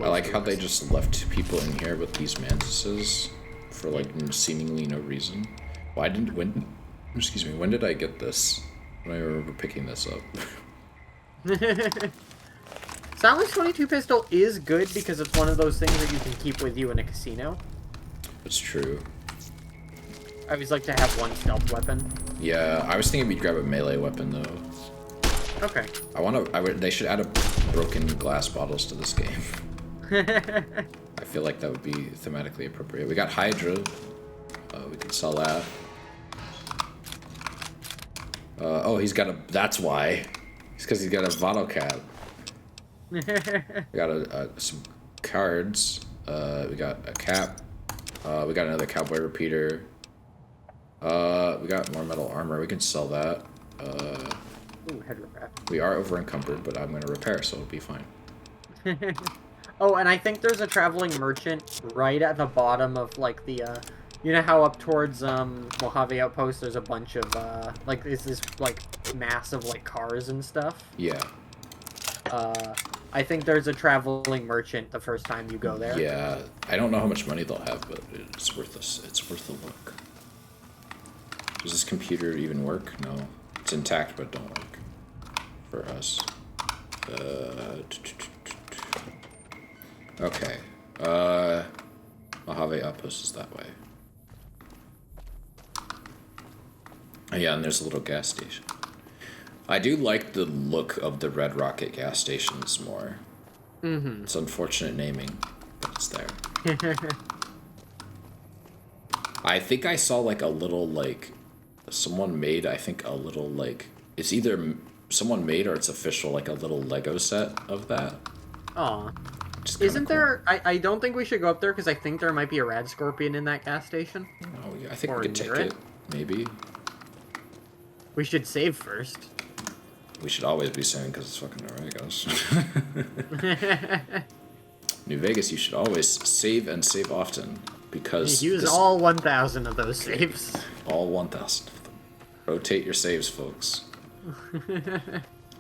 I like how they just left people in here with these mantises for like seemingly no reason. When did I get this? When I remember picking this up. Silence 22 pistol is good because it's one of those things that you can keep with you in a casino. It's true. I always like to have one stealth weapon. Yeah, I was thinking we'd grab a melee weapon though. Okay. They should add broken glass bottles to this game. I feel like that would be thematically appropriate. We got Hydra. We can sell that. That's why. It's because he's got a bottle cap. We got some cards. We got a cap. We got another cowboy repeater. We got more metal armor. We can sell that. Ooh, head repair. We are over encumbered, but I'm gonna repair, so it'll be fine. Oh, and I think there's a traveling merchant right at the bottom of, like, the, you know how up towards, Mojave Outpost there's a bunch of, like, this, like, massive, like, cars and stuff? Yeah. I think there's a traveling merchant the first time you go there. Yeah, I don't know how much money they'll have, but it's worth it's worth a look. Does this computer even work? No. It's intact, but don't work. For us. Okay. Mojave Outpost is that way. Oh, yeah, and there's a little gas station. I do like the look of the Red Rocket gas stations more. Mm-hmm. It's unfortunate naming, but it's there. I think I saw, like, a little, like, someone made, I think, a little, like, it's either someone made or it's official, like, a little Lego set of that. Aw. Isn't there... I don't think we should go up there, because I think there might be a rad scorpion in that gas station. Oh, yeah, I think we could take it. Maybe. We should save first. We should always be saving, because it's fucking New Vegas. New Vegas, you should always save and save often, because... Use all 1,000 of those saves. All 1,000 of them. Rotate your saves, folks.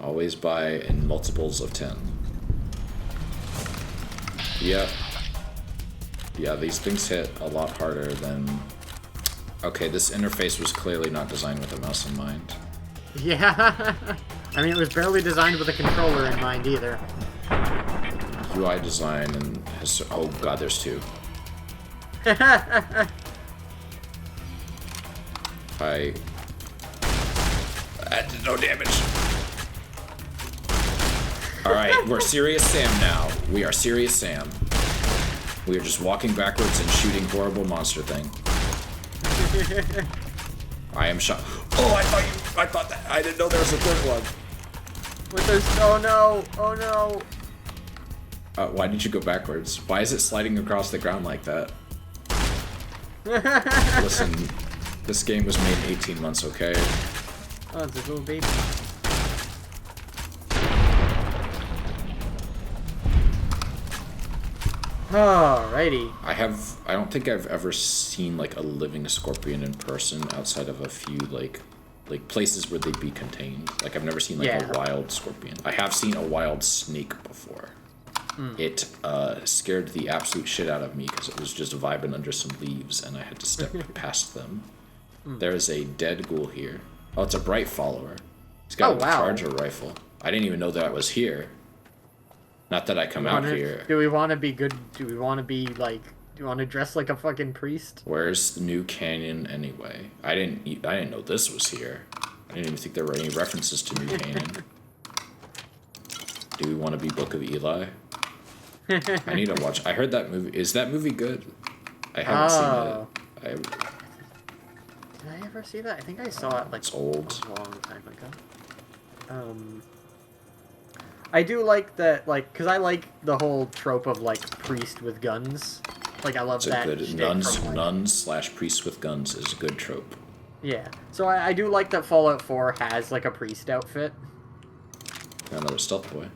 Always buy in multiples of 10. Yeah. Yeah, these things hit a lot harder than... Okay, this interface was clearly not designed with a mouse in mind. Yeah. I mean, it was barely designed with a controller in mind, either. UI design and... Oh god, there's two. I did no damage. Alright, we're Serious Sam now. We are Serious Sam. We are just walking backwards and shooting horrible monster thing. I am shot. Oh, I thought that. I didn't know there was a third one. With those. Oh no. Oh no. Why did you go backwards? Why is it sliding across the ground like that? Listen, this game was made 18 months, okay? Oh, it's a little baby. Alrighty. I don't think I've ever seen, like, a living scorpion in person outside of a few, like places where they'd be contained. Like, I've never seen, like, a wild scorpion. I have seen a wild snake before. It scared the absolute shit out of me because it was just vibing under some leaves and I had to step past them. There is a dead ghoul here. Oh, it's a bright follower. He's got a charger rifle. I didn't even know that was here. Not that I come out here. Do we want to be good? Do we want to be like? Do you want to dress like a fucking priest? Where's the new canyon anyway? I didn't know this was here. I didn't even think there were any references to New Canyon. Do we want to be Book of Eli? I need to watch. I heard that movie. Is that movie good? I haven't seen it. Did I ever see that? I think I saw it like it's old. A long time ago. I do like that, like, because I like the whole trope of, like, priest with guns. Like, I love that. Good nuns/priests with guns is a good trope. Yeah. So I do like that Fallout 4 has, like, a priest outfit. Got another stealth boy.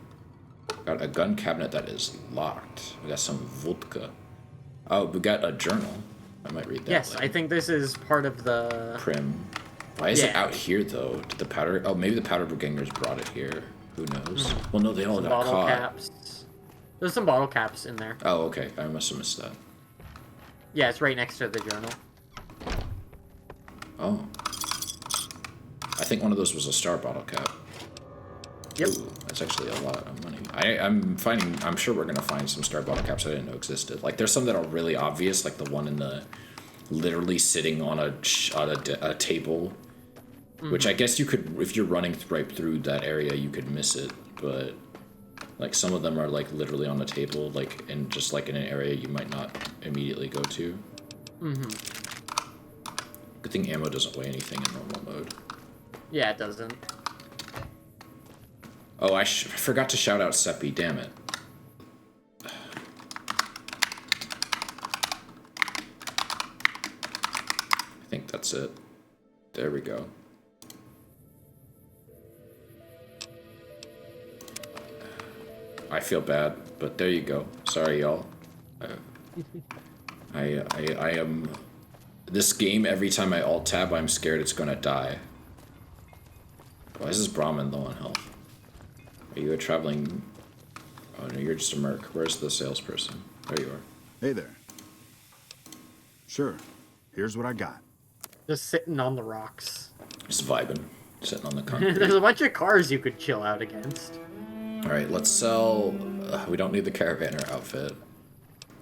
Got a gun cabinet that is locked. We got some vodka. Oh, we got a journal. I might read that. Yes, later. I think this is part of the... Prim. Why is it out here, though? Did the powder... Oh, maybe the powder gangers brought it here. Who knows? Well, no, they all got bottle caught. Caps. There's some bottle caps in there. Oh, okay. I must have missed that. Yeah, it's right next to the journal. Oh. I think one of those was a star bottle cap. Yep. Ooh, that's actually a lot of money. I'm sure we're gonna find some star bottle caps I didn't know existed. Like, there's some that are really obvious, like the one in the... literally sitting on a table. Which I guess you could, if you're running right through that area, you could miss it, but like some of them are like literally on the table, like in just like in an area you might not immediately go to. Good thing ammo doesn't weigh anything in normal mode. Yeah, it doesn't. Oh, I forgot to shout out Seppi, damn it. I think that's it. There we go. I feel bad, but there you go. Sorry, y'all. I am... This game, every time I alt-tab, I'm scared it's gonna die. Why is this Brahmin low on health? Are you a traveling... Oh no, you're just a merc. Where's the salesperson? There you are. Hey there. Sure. Here's what I got. Just sitting on the rocks. Just vibing. Sitting on the concrete. There's a bunch of cars you could chill out against. Alright, let's sell... we don't need the Caravaner outfit.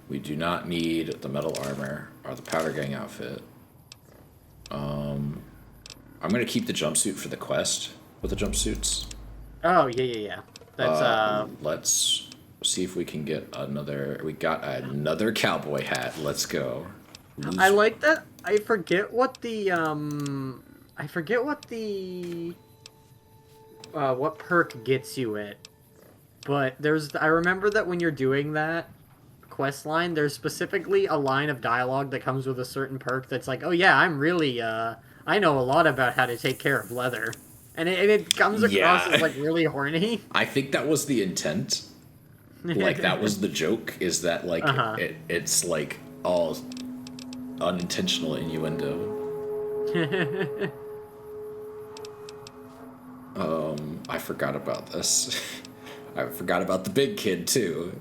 We do not need the metal armor or the powder gang outfit. I'm gonna keep the jumpsuit for the quest with the jumpsuits. Oh, yeah. That's, Let's see if we can get another... We got another cowboy hat. Let's go. I like that. I forget what the, what perk gets you it. But I remember that when you're doing that quest line, there's specifically a line of dialogue that comes with a certain perk that's like, oh yeah, I'm really, I know a lot about how to take care of leather. And it comes across as, like, really horny. I think that was the intent. Like, that was the joke, is that, like, it's, like, all unintentional innuendo. I forgot about this. I forgot about the big kid, too.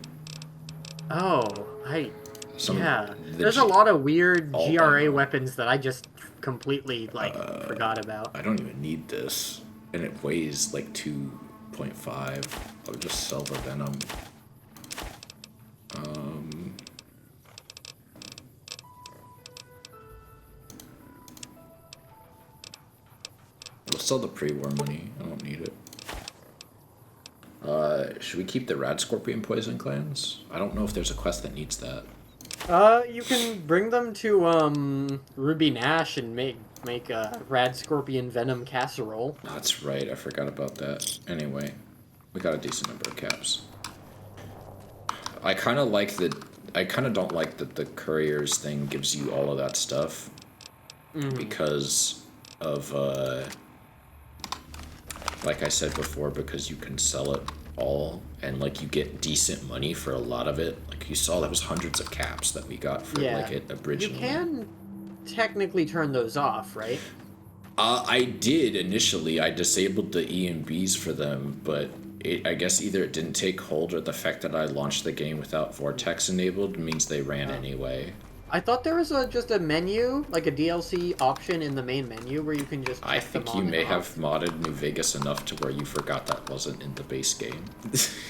Oh, there's a lot of weird GRA weapons that I just completely, like, forgot about. I don't even need this. And it weighs, like, 2.5. I'll just sell the Venom. We'll sell the pre-war money. I don't need it. Should we keep the Rad Scorpion Poison Clans? I don't know if there's a quest that needs that. You can bring them to, Ruby Nash and make a Rad Scorpion Venom casserole. That's right, I forgot about that. Anyway, we got a decent number of caps. I kind of don't like that the couriers thing gives you all of that stuff. Because of, like I said before, because you can sell it all, and, like, you get decent money for a lot of it. Like, you saw that was hundreds of caps that we got for, like, it originally. You can technically turn those off, right? I did initially. I disabled the EMBs for them, but I guess either it didn't take hold or the fact that I launched the game without Vortex enabled means they ran anyway. I thought there was just a menu, like a DLC option in the main menu where you can just check I think you may have modded New Vegas enough to where you forgot that wasn't in the base game.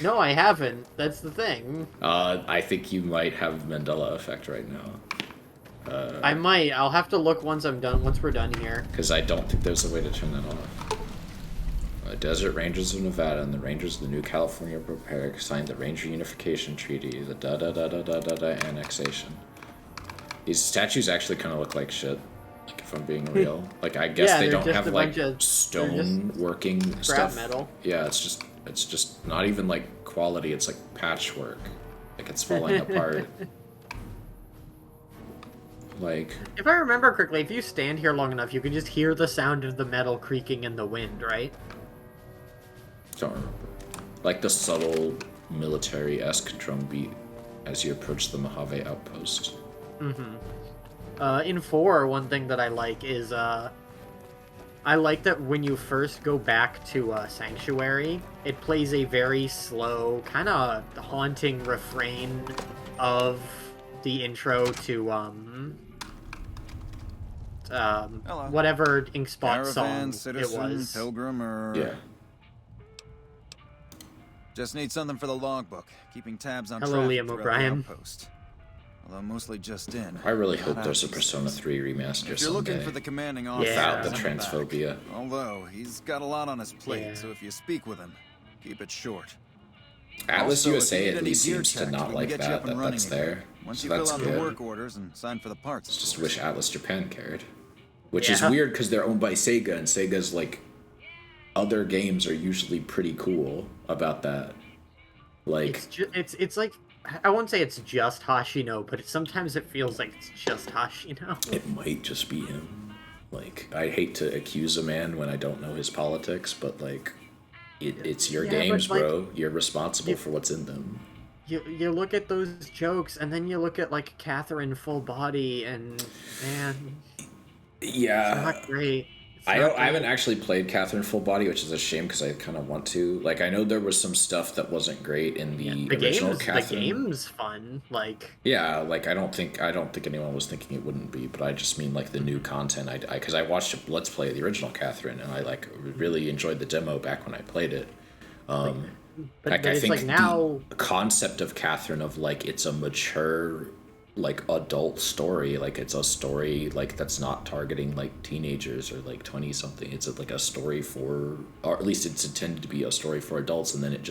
No, I haven't. That's the thing. I think you might have Mandela effect right now. I might. I'll have to look once we're done here. Because I don't think there's a way to turn that off. Desert Rangers of Nevada and the Rangers of the New California Prepare signed the Ranger Unification Treaty, the da-da-da-da-da-da-da annexation. These statues actually kind of look like shit, like, if I'm being real. Like, I guess they don't have, like, stone working stuff. Metal. Yeah, it's just not even, like, quality, it's like patchwork. Like, it's falling apart. Like... If I remember correctly, if you stand here long enough, you can just hear the sound of the metal creaking in the wind, right? Don't remember. Like the subtle military-esque drum beat as you approach the Mojave outpost. In 4, one thing that I like is, I like that when you first go back to Sanctuary, it plays a very slow, kind of haunting refrain of the intro to, whatever Inkspot song citizen, it was. Pilgrim, or... Yeah. Just need something for the logbook, keeping tabs on Hello, traffic Liam throughout O'Brien. the outpost. Although mostly just in. I really hope there's a Persona 3 remaster if you're someday. looking for the commanding officer, without the transphobia. Although, he's got a lot on his plate, so if you speak with him, keep it short. Atlas Also, USA if you at need least any gear seems to checked, not we can like get you up that and that's running there. again. Once So you fill that's out good. the work orders and sign for the parts. Just wish Atlas Japan cared. Which is weird because they're owned by Sega, and Sega's, like, other games are usually pretty cool about that. Like, it's like, I won't say it's just Hashino, but sometimes it feels like it's just Hashino. It might just be him. Like, I hate to accuse a man when I don't know his politics, but like, it's your games, like, bro. You're responsible for what's in them. You look at those jokes, and then you look at like Catherine full body, and man, yeah, it's not great. I haven't actually played Catherine Full Body, which is a shame because I kind of want to. Like, I know there was some stuff that wasn't great in the original Catherine. The game's fun, like. Yeah, like I don't think anyone was thinking it wouldn't be, but I just mean like the new content. Because I watched a Let's Play of the original Catherine, and I like really enjoyed the demo back when I played it. But I think like now the concept of Catherine of like it's a mature, like adult story, like it's a story like that's not targeting like teenagers or like 20 something. It's like a story for, or at least it's intended to be a story for adults, and then it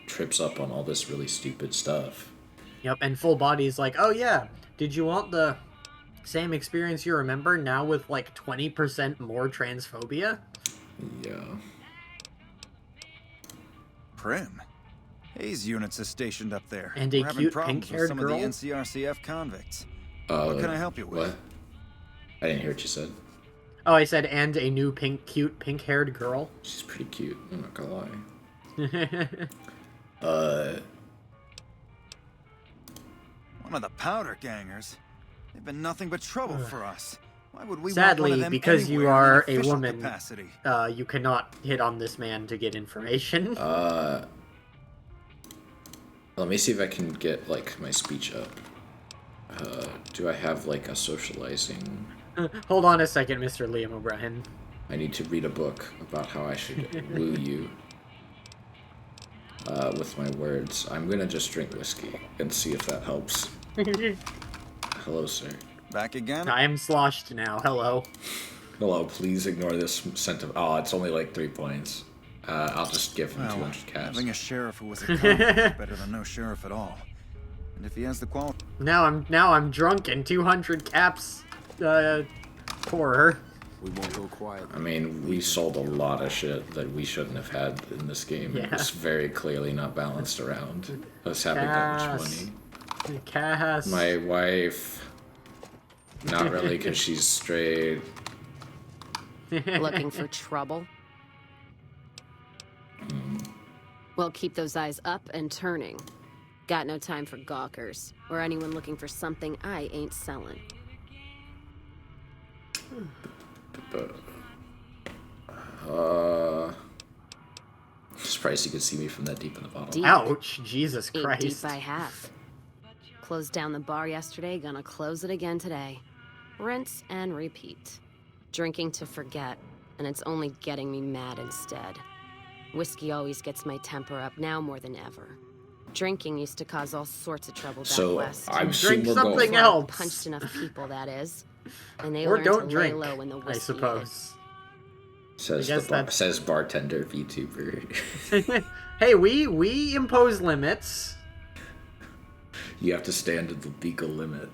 trips up on all this really stupid stuff. Yep, and Full Body is like, oh yeah, did you want the same experience you remember now with like 20% more transphobia? Yeah. Prim. Hayes units are stationed up there. And We're a having cute problems pink-haired with some girl? of the NCRCF convicts. What can I help you with? What? I didn't hear what you said. Oh, I said, and a new cute pink-haired girl. She's pretty cute, I'm not gonna lie. One of the powder gangers. They've been nothing but trouble for us. Why would we Sadly, want one of them because you anywhere are in a official woman, capacity? You cannot hit on this man to get information. Let me see if I can get like my speech up. Do I have like a socializing? Hold on a second, Mr. Liam O'Brien. I need to read a book about how I should woo you. With my words. I'm gonna just drink whiskey and see if that helps. Hello, sir. Back again? I am sloshed now. Hello. Hello, please ignore this sentiment. Oh, it's only like 3 points. I'll just give him 200 caps. Having a sheriff who was a convict is better than no sheriff at all. And if he has the quality... Now I'm drunk and 200 caps poorer. We won't go quiet. I mean, we sold a lot of shit that we shouldn't have had in this game. Yeah. It was very clearly not balanced around us having that much money. Cass. My wife... Not really, because she's straight. Looking for trouble? Well, keep those eyes up and turning. Got no time for gawkers, or anyone looking for something I ain't selling. Surprised you could see me from that deep in the bottle. Deep. Ouch, Jesus Ain't Christ. deep I have. Closed down the bar yesterday, gonna close it again today. Rinse and repeat. Drinking to forget, and it's only getting me mad instead. Whiskey always gets my temper up, now more than ever. Drinking used to cause all sorts of trouble back west. I'm drink something else. Punched enough people, that is. And they or learned don't to drink, lay low when the whiskey I suppose. Says bartender VTuber. Hey, we impose limits. You have to stay under the legal limit.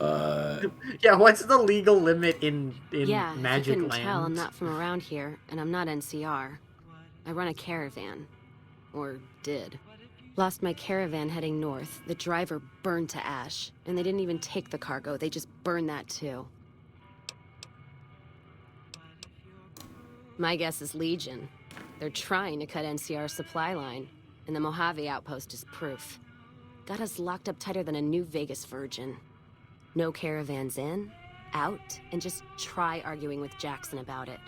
Yeah, what's the legal limit in yeah, Magic you couldn't Land? tell, I'm not from around here, and I'm not NCR. I run a caravan. Or did. Lost my caravan heading north. The driver burned to ash. And they didn't even take the cargo, they just burned that too. My guess is Legion. They're trying to cut NCR's supply line. And the Mojave outpost is proof. Got us locked up tighter than a New Vegas virgin. No caravans in, out, and just try arguing with Jackson about it.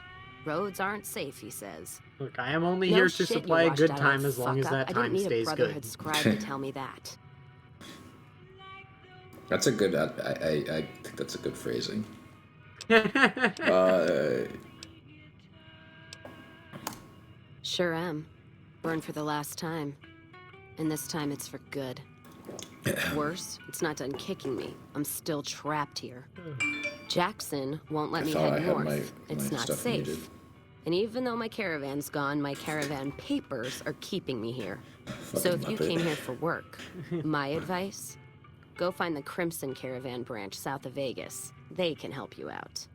Roads aren't safe, he says. Look, I am only No here to shit, supply you a good washed out time old as long as fuck-up. that I time didn't need stays a good. Brotherhood scribe to tell me that. That's a good. I think that's a good phrasing. Sure am. Burned for the last time. And this time it's for good. Worse, it's not done kicking me. I'm still trapped here. Jackson won't let me head north. It's not safe. Muted. And even though my caravan's gone, my caravan papers are keeping me here. So if you came here for work, my advice, go find the Crimson Caravan branch south of Vegas. They can help you out.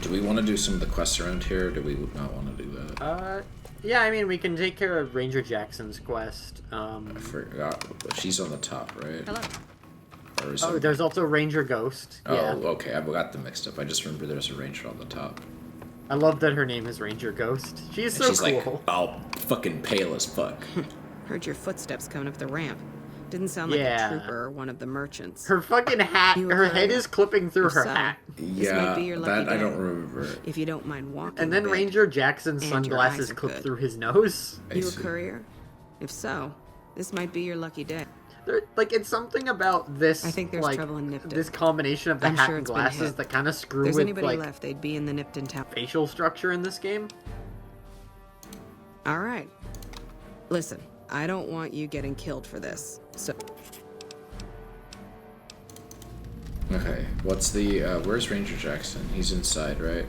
Do we want to do some of the quests around here, or do we not want to do that? Yeah, I mean, we can take care of Ranger Jackson's quest. I forgot. She's on the top, right? Hello. Or is Oh, there's also Ranger Ghost. Oh, yeah. okay. I got them mixed up. I just remember there's a ranger on the top. I love that her name is Ranger Ghost. She's so she's cool. Like, all fucking pale as fuck. Heard your footsteps coming up the ramp. Didn't sound like a trooper or one of the merchants. Her fucking hat, her head is clipping through her hat. Yeah, that I don't remember. If you don't mind walking. And then Ranger Jackson's sunglasses clip through his nose. You a courier? If so, this might be your lucky day. Like, it's something about this, I think there's like, trouble in Nipton. this combination of the hat and glasses that kind of screw with, anybody like, left, they'd be in the Nipton town. Facial structure in this game. All right. Listen, I don't want you getting killed for this, so... Okay, what's the, where's Ranger Jackson? He's inside, right?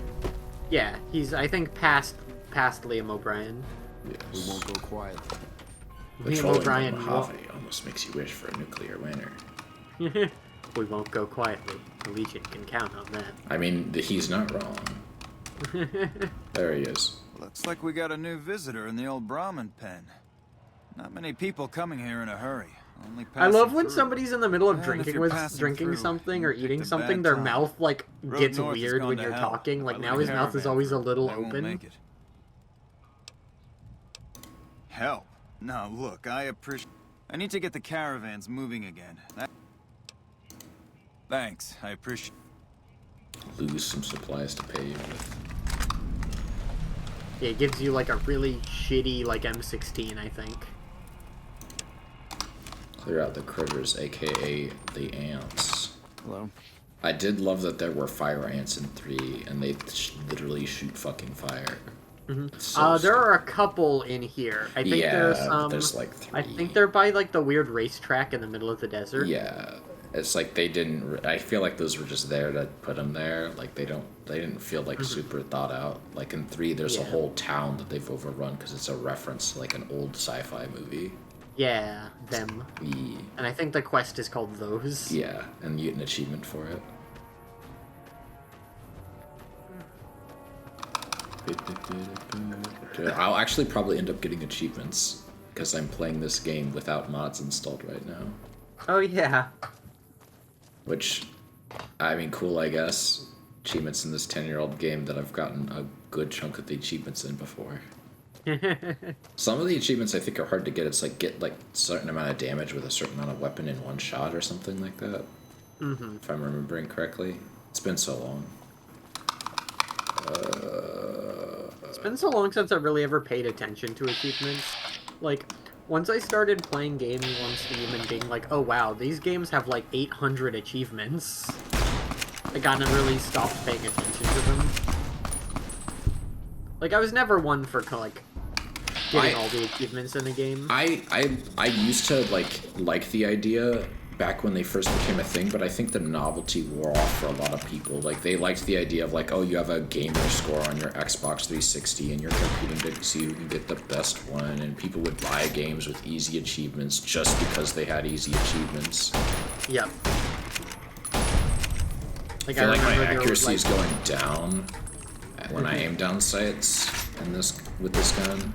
Yeah, he's, I think, past Liam O'Brien. Yes. We won't go quiet. Liam O'Brien almost makes you wish for a nuclear winter. We won't go quietly. The Legion can count on that. I mean, he's not wrong. There he is. Looks like we got a new visitor in the old Brahmin pen. Not many people coming here in a hurry. Only I love when through. somebody's in the middle of And drinking through, something or eating something, their mouth like gets weird when you're talking. Like now his mouth is always a little open. Help. Now look, I need to get the caravans moving again. Thanks, I appreciate. Lose some supplies to pay you with. Yeah, it gives you like a really shitty like M16, I think. Clear out the critters, aka the ants. Hello. I did love that there were fire ants in 3, and they literally shoot fucking fire. So there are a couple in here. I think there's like 3. I think they're by like the weird racetrack in the middle of the desert. Yeah, it's like they didn't. I feel like those were just there to put them there. Like they didn't feel like super thought out. Like in 3, there's a whole town that they've overrun because it's a reference to like an old sci-fi movie. Yeah, them. Yeah. And I think the quest is called Those. Yeah, and you get an achievement for it. I'll actually probably end up getting achievements because I'm playing this game without mods installed right now. Oh yeah. Which, I mean, cool, I guess. Achievements in this 10-year-old game that I've gotten a good chunk of the achievements in before. Some of the achievements I think are hard to get. It's like get like a certain amount of damage with a certain amount of weapon in one shot or something like that. If I'm remembering correctly. It's been so long. It's been so long since I've really ever paid attention to achievements. Like, once I started playing games on Steam and being like, oh wow, these games have like 800 achievements, I kind of really stopped paying attention to them. Like, I was never one for, like, getting all the achievements in the game. I used to, like the idea back when they first became a thing, but I think the novelty wore off for a lot of people. Like, they liked the idea of, like, oh, you have a gamer score on your Xbox 360 and you're competing to see who can get the best one, and people would buy games with easy achievements just because they had easy achievements. Yep. Like, I feel like my accuracy is going down when I aim down sights in this with this gun.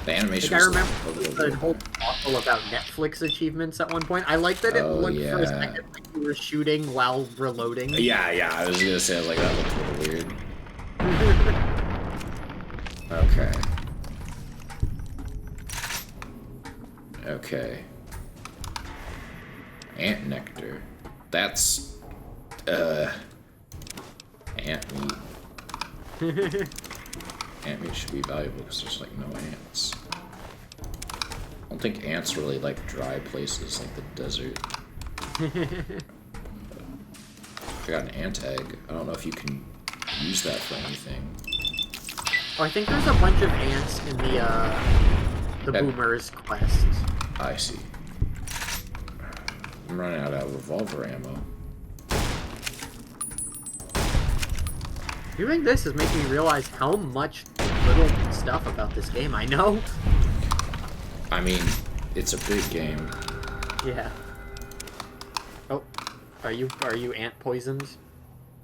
The animation. Like, I remember the whole awful about Netflix achievements at one point. I like that it looked for a second like you were shooting while reloading. Yeah, I was gonna say, like, that looked a little weird. Okay. Ant nectar. That's ant meat. Ant meat should be valuable because there's like no ants. I don't think ants really like dry places like the desert. I got an ant egg. I don't know if you can use that for anything. Oh, I think there's a bunch of ants in the Boomer's quest. I see. I'm running out of revolver ammo. Doing this is making me realize how much little stuff about this game I know. I mean, it's a big game. Yeah. Oh, are you ant poisoned?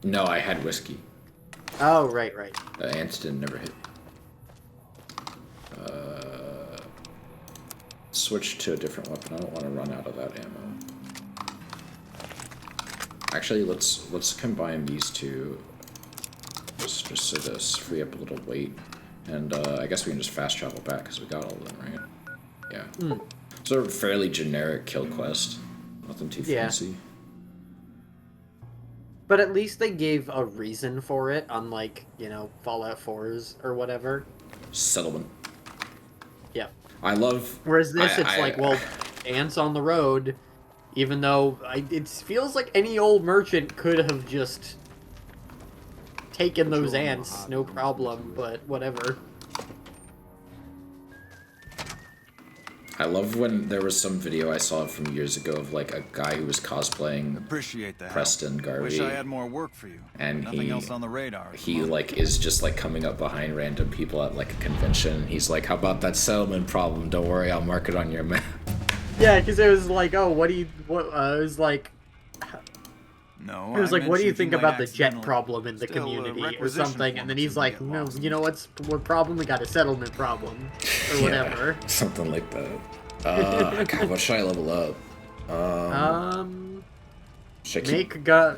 No, I had whiskey. Oh, right. The ants didn't never hit. Switch to a different weapon. I don't want to run out of that ammo. Actually, let's combine these two. Just so this free up a little weight, and I guess we can just fast travel back because we got all of them, right? Yeah. So a fairly generic kill quest. Nothing too fancy. But at least they gave a reason for it, unlike, you know, Fallout 4's or whatever. Settlement. Yeah. I love... Whereas this, it's like, well, ants on the road, even though it feels like any old merchant could have just taken those ants, no problem, but whatever. I love when there was some video I saw from years ago of like a guy who was cosplaying Preston Garvey. Wish I had more work for you. And nothing else on the radar. He like is just like coming up behind random people at like a convention. He's like, "How about that settlement problem? Don't worry, I'll mark it on your map." Yeah, because it was like, oh, it was like. No, it was like, what do you think about the jet problem in the community or something? And then he's like, no, you know what problem? We got a settlement problem or whatever. Yeah, something like that. God, what should I level up?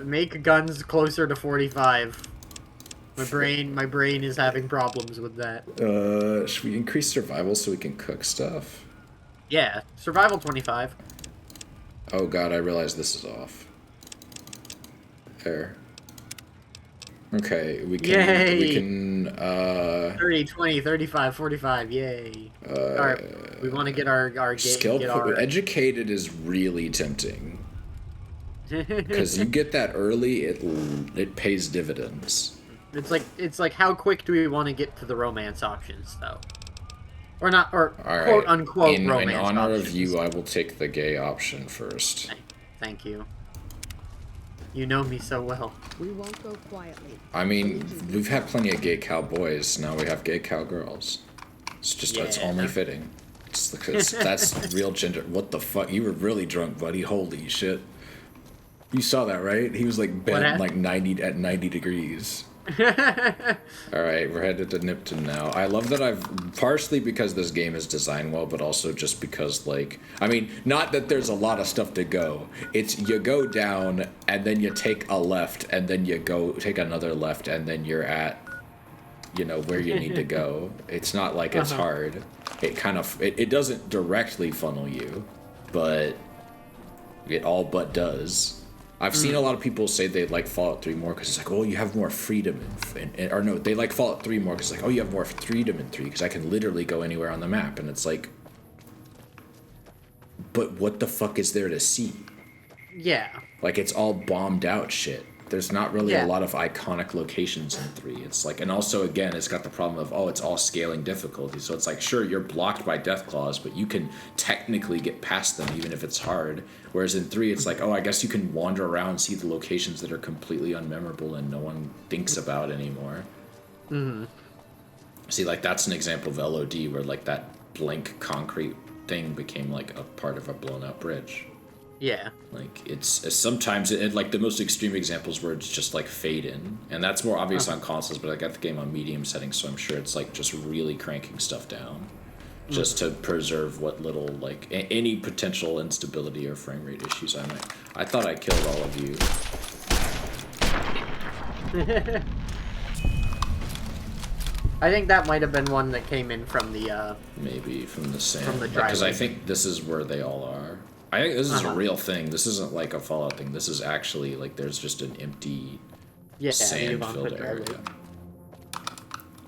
Make guns closer to 45. My brain is having problems with that. Should we increase survival so we can cook stuff? Yeah, survival 25. Oh god, I realize this is off. There. Okay, we can 30, 20, 35, 45, yay. Alright, we want to get our skill educated is really tempting. Because you get that early, it pays dividends. It's like how quick do we want to get to the romance options though? Or not, or quote unquote romance options. In honor of you, I will take the gay option first. Thank you. You know me so well. We won't go quietly. I mean, we've had plenty of gay cowboys. Now we have gay cowgirls. It's just it's only fitting. That's real gender. What the fuck? You were really drunk, buddy. Holy shit! You saw that, right? He was like bent like 90 degrees. Alright, we're headed to Nipton now. I love that partially because this game is designed well, but also just because, like, I mean, not that there's a lot of stuff to go. It's you go down, and then you take a left, and then you go take another left, and then you're at, you know, where you need to go. It's not like it's hard. It kind of, it doesn't directly funnel you, but it all but does. I've seen a lot of people say they like Fallout 3 more because it's like, oh, you have more freedom or no, they like Fallout 3 more because it's like, oh, you have more freedom in 3 because I can literally go anywhere on the map, and it's like, but what the fuck is there to see? Yeah. Like, it's all bombed out shit. There's not really a lot of iconic locations in 3. It's like, and also again, it's got the problem of, oh, it's all scaling difficulty. So it's like, sure, you're blocked by death claws, but you can technically get past them even if it's hard. Whereas in 3, it's like, oh, I guess you can wander around, see the locations that are completely unmemorable and no one thinks about anymore. Mm-hmm. See, like, that's an example of LOD where like that blank concrete thing became like a part of a blown out bridge. Yeah. Like, it's sometimes like the most extreme examples where it's just like fade in, and that's more obvious on consoles, but I got the game on medium settings, so I'm sure it's like just really cranking stuff down just to preserve what little like any potential instability or frame rate issues I might. I thought I killed all of you. I think that might have been one that came in from the maybe from the same, from the because I think this is where they all are. I think this is a real thing. This isn't like a Fallout thing. This is actually like there's just an empty sand-filled area.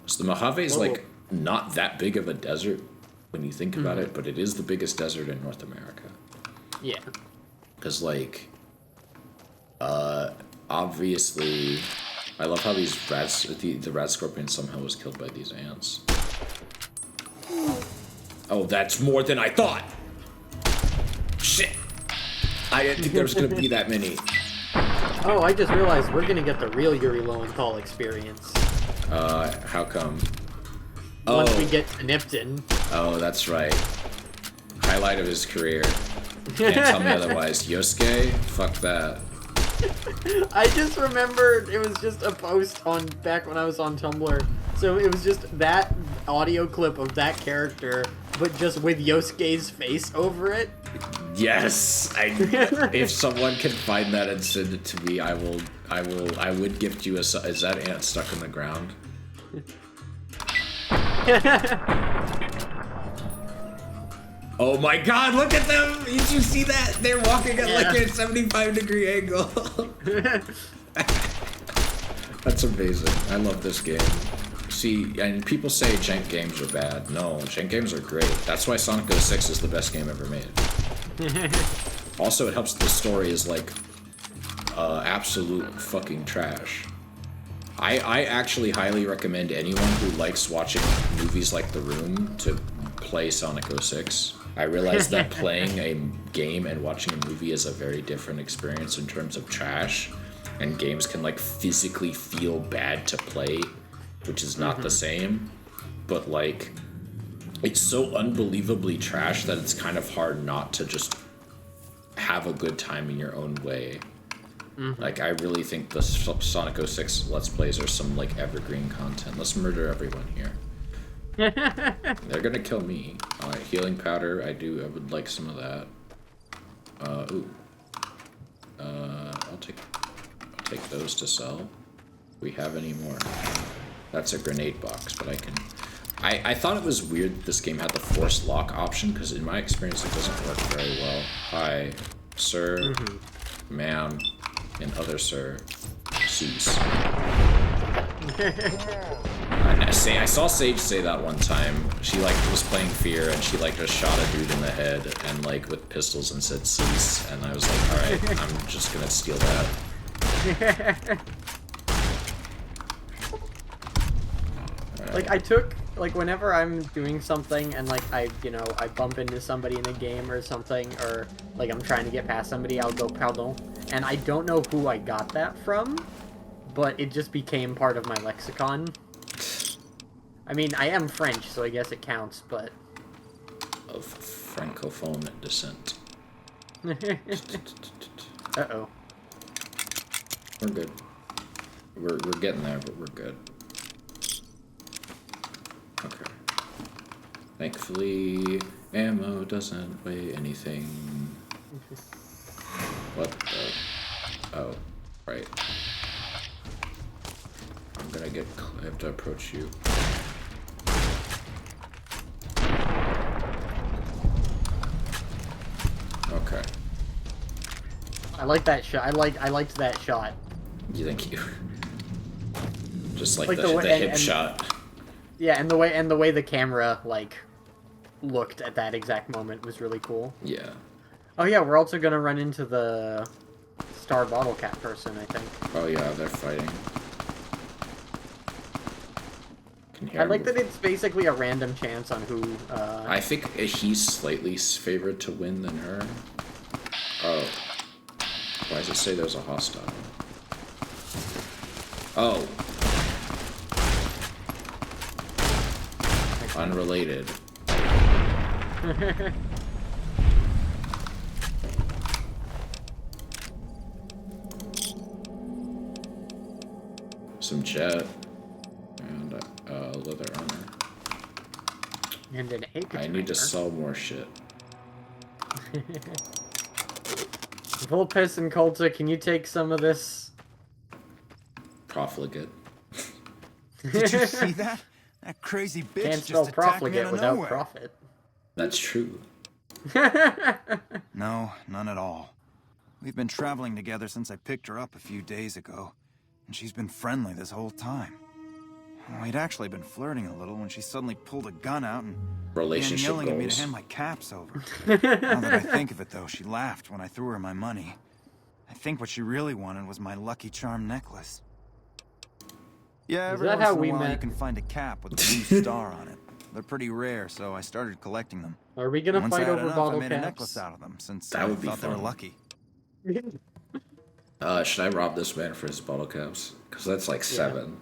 So the Mojave is like not that big of a desert when you think about it, but it is the biggest desert in North America. Yeah. Because like, obviously, I love how these rats, the rat scorpion somehow was killed by these ants. Oh, that's more than I thought. Shit! I didn't think there was gonna be that many. Oh, I just realized we're gonna get the real Yuri Lowenthal experience. How come? Once we get to Nipton. Oh, that's right. Highlight of his career. Can't tell me otherwise. Yosuke? Fuck that. I just remembered it was just a post on back when I was on Tumblr. So it was just that audio clip of that character, but just with Yosuke's face over it. Yes, if someone can find that and send it to me, I would gift you a. Is that ant stuck in the ground? Oh my God! Look at them! Did you see that? They're walking at like a 75-degree angle. That's amazing. I love this game. See, and people say jank games are bad. No, jank games are great. That's why Sonic 06 is the best game ever made. Also, it helps the story is like absolute fucking trash. I actually highly recommend anyone who likes watching movies like The Room to play Sonic 06. I realize that playing a game and watching a movie is a very different experience in terms of trash, and games can like physically feel bad to play, which is not the same, but like it's so unbelievably trash that it's kind of hard not to just have a good time in your own way. Like, I really think the Sonic 06 Let's Plays are some, like, evergreen content. Let's murder everyone here. They're gonna kill me. Healing powder, I would like some of that. Ooh. I'll take those to sell. Do we have any more? That's a grenade box, but I can... I thought it was weird that this game had the forced lock option, because in my experience it doesn't work very well. Hi, sir, ma'am, and other sir, cease. I saw Sage say that one time. She like was playing Fear and she like just shot a dude in the head and like with pistols and said cease, and I was like, alright, I'm just gonna steal that. Like, I took, like, whenever I'm doing something and, like, I bump into somebody in a game or something, or, like, I'm trying to get past somebody, I'll go, pardon. And I don't know who I got that from, but it just became part of my lexicon. I mean, I am French, so I guess it counts, but... Of Francophone descent. Uh-oh. We're good. We're getting there, but we're good. Okay. Thankfully, ammo doesn't weigh anything. What the? Oh, right. I'm gonna I have to approach you. Okay. I like that shot. I liked that shot. Thank you. Just like the hip shot. Yeah, and the way the camera like looked at that exact moment was really cool. Yeah. Oh yeah, we're also gonna run into the star bottle cap person, I think. Oh yeah, they're fighting. I like that it's basically a random chance on who. I think he's slightly favored to win than her. Oh. Why does it say there's a hostile? Oh. Unrelated. Some jet and leather armor. And an ape. I need to sell more shit. Vulpes and Colta, can you take some of this? Profligate. Did you see that? That crazy bitch Can't just spell attacked me profligate out of without nowhere. profit. That's true. No, none at all. We've been traveling together since I picked her up a few days ago, and she's been friendly this whole time. We'd actually been flirting a little when she suddenly pulled a gun out and began yelling at me to hand my caps over. Now that I think of it, though, she laughed when I threw her my money. I think what she really wanted was my Lucky Charm necklace. Yeah, every once in a while you can find a cap with a blue star on it. They're pretty rare, so I started collecting them. Are we gonna fight over bottle I made caps? a necklace out of them since that would be thought they were lucky. Should I rob this man for his bottle caps? Because that's like 7.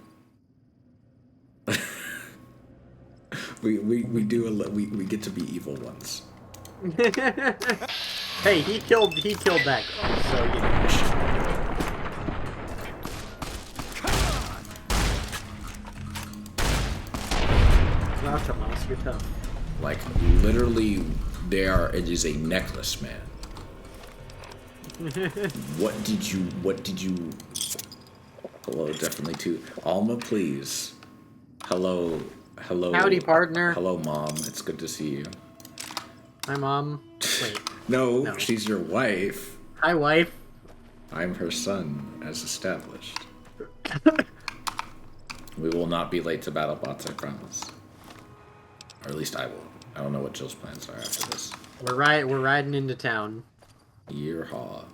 we get to be evil ones. Hey, he killed that girl, so you know. Like, literally, it is a necklace man. What did you... Hello, definitely too. Alma, please. Hello. Howdy, partner. Hello, Mom. It's good to see you. Hi, Mom. Wait. No, she's your wife. Hi, wife. I'm her son, as established. We will not be late to BattleBots, I promise. Or at least I will. I don't know what Jill's plans are after this. We're riding into town. Yeehaw.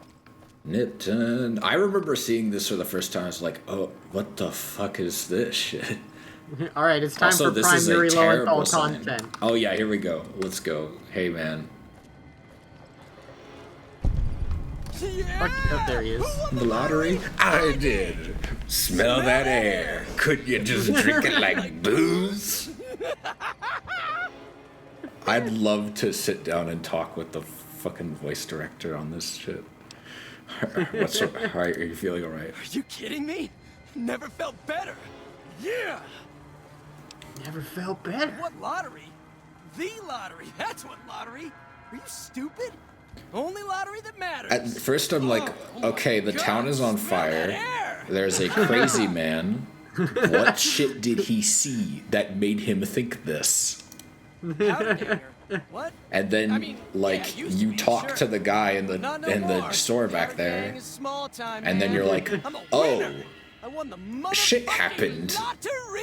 Nipton. I remember seeing this for the first time. I was like, oh, what the fuck is this shit? Alright, it's time also, for primary Lowenthal content. Oh yeah, here we go. Let's go. Hey, man. Oh, there he is. The lottery? I did. Smell that air. Couldn't you just drink it like booze? I'd love to sit down and talk with the fucking voice director on this shit. Are you feeling alright? Are you kidding me? Never felt better. Yeah. Never felt better. What lottery? The lottery. That's what lottery. Are you stupid? Only lottery that matters. At first I'm like, okay, the town is on fire. There's a crazy man. What shit did he see that made him think this? What? And then, you talk to the guy in the store back there, and then you're like, oh, shit happened.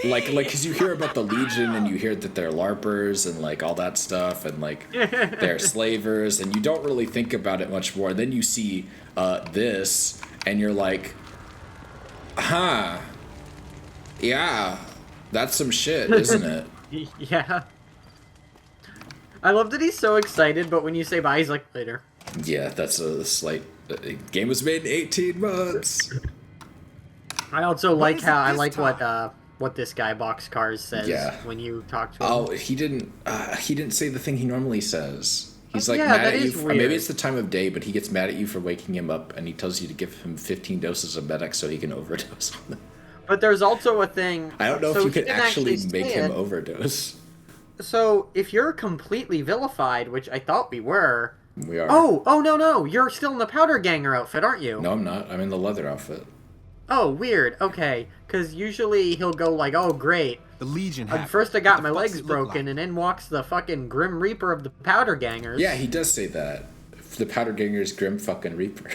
Like, cause you hear about the Legion, and you hear that they're LARPers, and, like, all that stuff, and, like, they're slavers, and you don't really think about it much more. Then you see, this, and you're like, huh, yeah, that's some shit, isn't it? Yeah. I love that he's so excited, but when you say bye, he's like, later. Yeah, that's a slight... game was made in 18 months. I also like what this guy Boxcars says when you talk to him. Oh, he didn't say the thing he normally says. He's like yeah, mad at you. Weird. Maybe it's the time of day, but he gets mad at you for waking him up, and he tells you to give him 15 doses of Medex so he can overdose on them. But there's also a thing... I don't know if you could actually make him overdose. So, if you're completely vilified, which I thought we were... We are. Oh, no, you're still in the Powder Ganger outfit, aren't you? No, I'm not. I'm in the leather outfit. Oh, weird. Okay. Because usually he'll go like, oh, great. The Legion first I got my legs broken, and in walks the fucking Grim Reaper of the Powder Gangers. Yeah, he does say that. The Powder Gangers Grim fucking Reaper.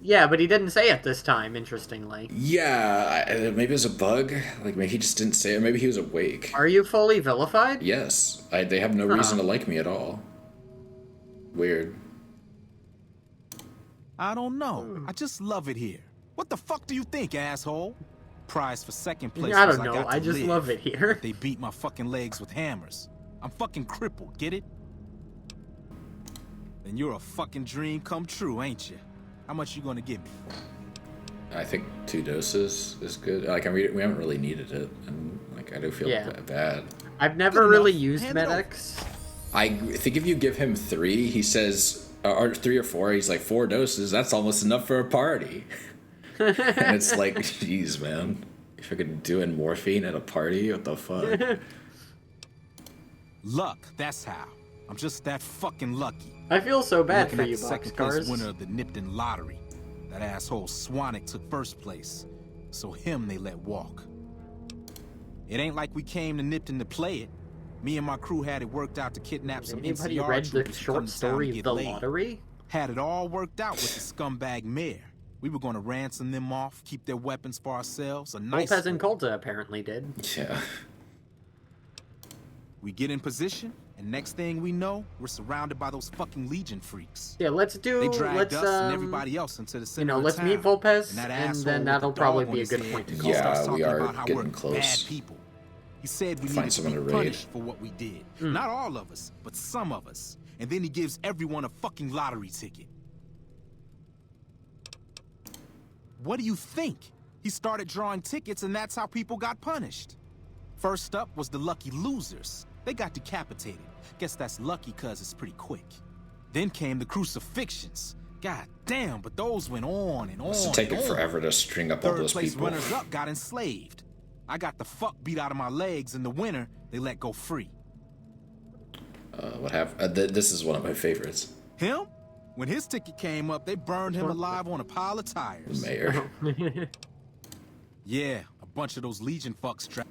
Yeah, but he didn't say it this time, interestingly. Yeah, maybe it was a bug. Like, maybe he just didn't say it. Maybe he was awake. Are you fully vilified? Yes. They have no reason to like me at all. Weird. I don't know. I just love it here. What the fuck do you think, asshole? Prize for second place. I don't know. I just love it here. They beat my fucking legs with hammers. I'm fucking crippled, get it? Then you're a fucking dream come true, ain't you? How much you gonna give me? I think 2 doses is good. Like, we haven't really needed it, and like I do feel bad. I've never really used Medex. I think if you give him 3, he says, or 3 or 4, he's like 4 doses. That's almost enough for a party. And it's like, jeez, man, if I could do morphine at a party, what the fuck? Luck, that's how. I'm just that fucking lucky. I feel so bad for you, second place winner of the Nipton lottery. That asshole Swanick took first place, so him they let walk. It ain't like we came to Nipton to play it. Me and my crew had it worked out to kidnap some Anybody NCR read the short story The laid. Lottery? Had it all worked out with the scumbag mayor. We were going to ransom them off, keep their weapons for ourselves. A nice Lopez and Colta apparently did. Yeah. We get in position, and next thing we know, we're surrounded by those fucking Legion freaks. Yeah, let's They dragged us and everybody else into the center let's of town. meet Volpez, and then that'll probably be a good point to call. Yeah, we are getting close. Bad people. He said we Find needed to be punished for what we did. Not all of us, but some of us. And then he gives everyone a fucking lottery ticket. What do you think? He started drawing tickets, and that's how people got punished. First up was the lucky losers. They got decapitated. Guess that's lucky because it's pretty quick. Then came the crucifixions. God damn, but those went on and on. It's taken forever to string up all those people. Third place runners up got enslaved. I got the fuck beat out of my legs. In the winter, they let go free. What happened? This is one of my favorites. Him? When his ticket came up, they burned him alive on a pile of tires. The mayor. Yeah, a bunch of those Legion fucks trapped.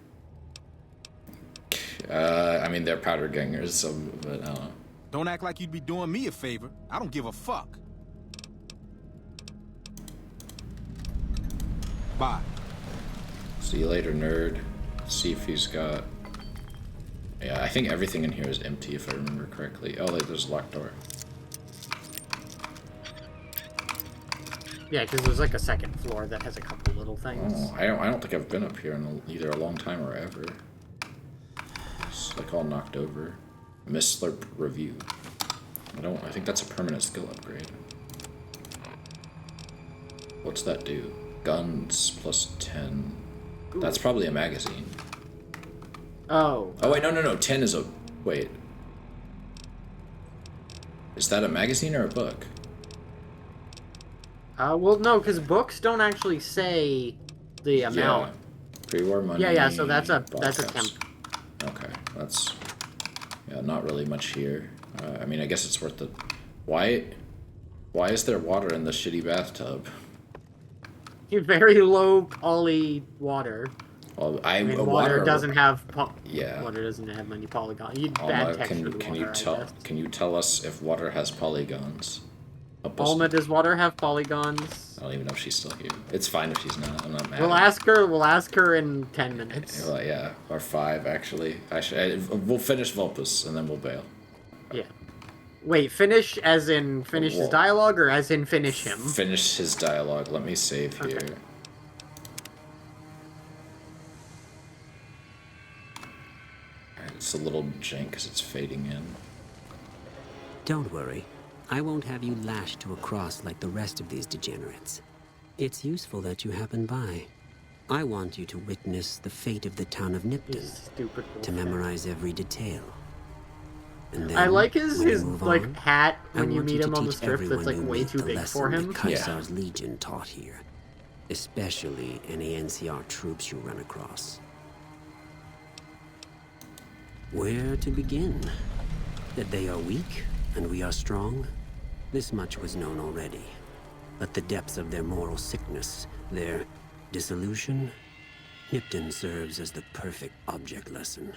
I mean, they're powder gangers, so, but I don't know. Don't act like you'd be doing me a favor. I don't give a fuck. Bye. See you later, nerd. See if he's got... Yeah, I think everything in here is empty, if I remember correctly. Oh, there's a locked door. Yeah, because there's like a second floor that has a couple little things. Oh, I don't think I've been up here in either a long time or ever. It's like all knocked over. Miss Slurp review. I think that's a permanent skill upgrade. What's that do? Guns plus 10. Ooh. That's probably a magazine. Oh. Oh wait, no. 10 is a... Wait. Is that a magazine or a book? Well, no, because books don't actually say the amount. Yeah. Pre-war money. Yeah, so that's a temp. Okay, that's... Yeah, not really much here. I mean, I guess it's worth the... Why is there water in the shitty bathtub? Very low poly water. Well, water doesn't have... Yeah. Water doesn't have many polygons. Bad texture Can you tell us if water has polygons? Alma, does water have polygons? I don't even know if she's still here. It's fine if she's not. I'm not mad. We'll ask her in 10 minutes. Well, yeah, or 5 actually. We'll finish Vulpus and then we'll bail. Yeah. Wait, finish as in finish his dialogue or as in finish him? Finish his dialogue. Let me save here. Okay. It's a little jank because it's fading in. Don't worry. I won't have you lashed to a cross like the rest of these degenerates. It's useful that you happen by. I want you to witness the fate of the town of Nipton. To memorize every detail. And then, I like his like hat when you meet him on the strip that's like way too big for him. Caesar's Legion taught here. Especially any NCR troops you run across. Where to begin? That they are weak and we are strong? This much was known already. But the depths of their moral sickness, their dissolution, Nipton serves as the perfect object lesson.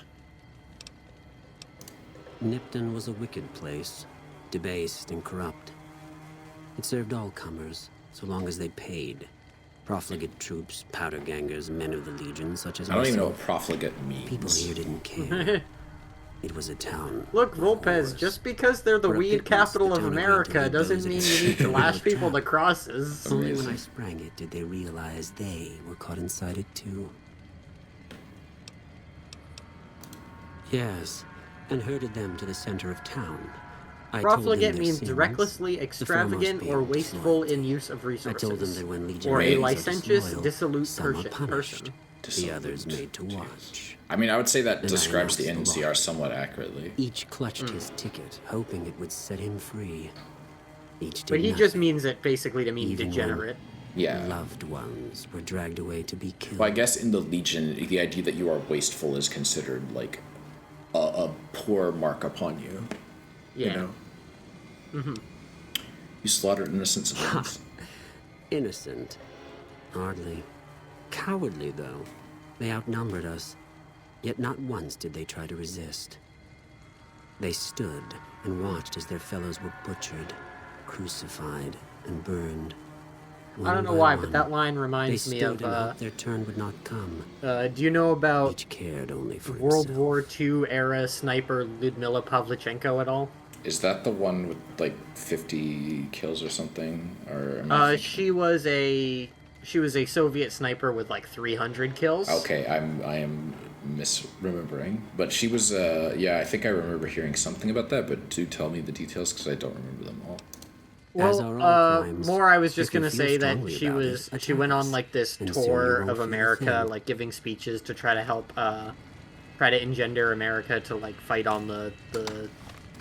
Nipton was a wicked place, debased and corrupt. It served all comers, so long as they paid. Profligate troops, powder gangers, men of the Legion, such as I don't even know what profligate means. People here didn't care. It was a town. Look, Vulpes, just because they're the weed capital of America doesn't mean you need to lash people to crosses. Only when I sprang it did they realize they were caught inside it too. Yes, and herded them to the center of town. Profligate means recklessly extravagant or wasteful in use of resources. I told them that when Legion or a licentious, dissolute person. The others made to watch. I mean, I would say that describes the NCR somewhat accurately. Each clutched his ticket, hoping it would set him free. Each did but he nothing. just means it basically to mean Even degenerate. Yeah. Loved ones were dragged away to be killed. Well, I guess in the Legion, the idea that you are wasteful is considered like a poor mark upon you. Yeah. You know? Mm-hmm. You slaughtered innocent civilians. Innocent? Hardly. Cowardly, though. They outnumbered us. Yet not once did they try to resist. They stood and watched as their fellows were butchered, crucified, and burned. I don't know why, but that line reminds me of their turn would not come. Do you know about Each cared only for World himself. War II era sniper Lyudmila Pavlichenko at all? Is that the one with like 50 kills or something? Or she was a Soviet sniper with like 300 kills. Okay, I am misremembering, but she was yeah, I think I remember hearing something about that, but do tell me the details because I don't remember them all. Well, more I was just gonna say that she went on like this tour of America, like giving speeches to try to help try to engender America to like fight on the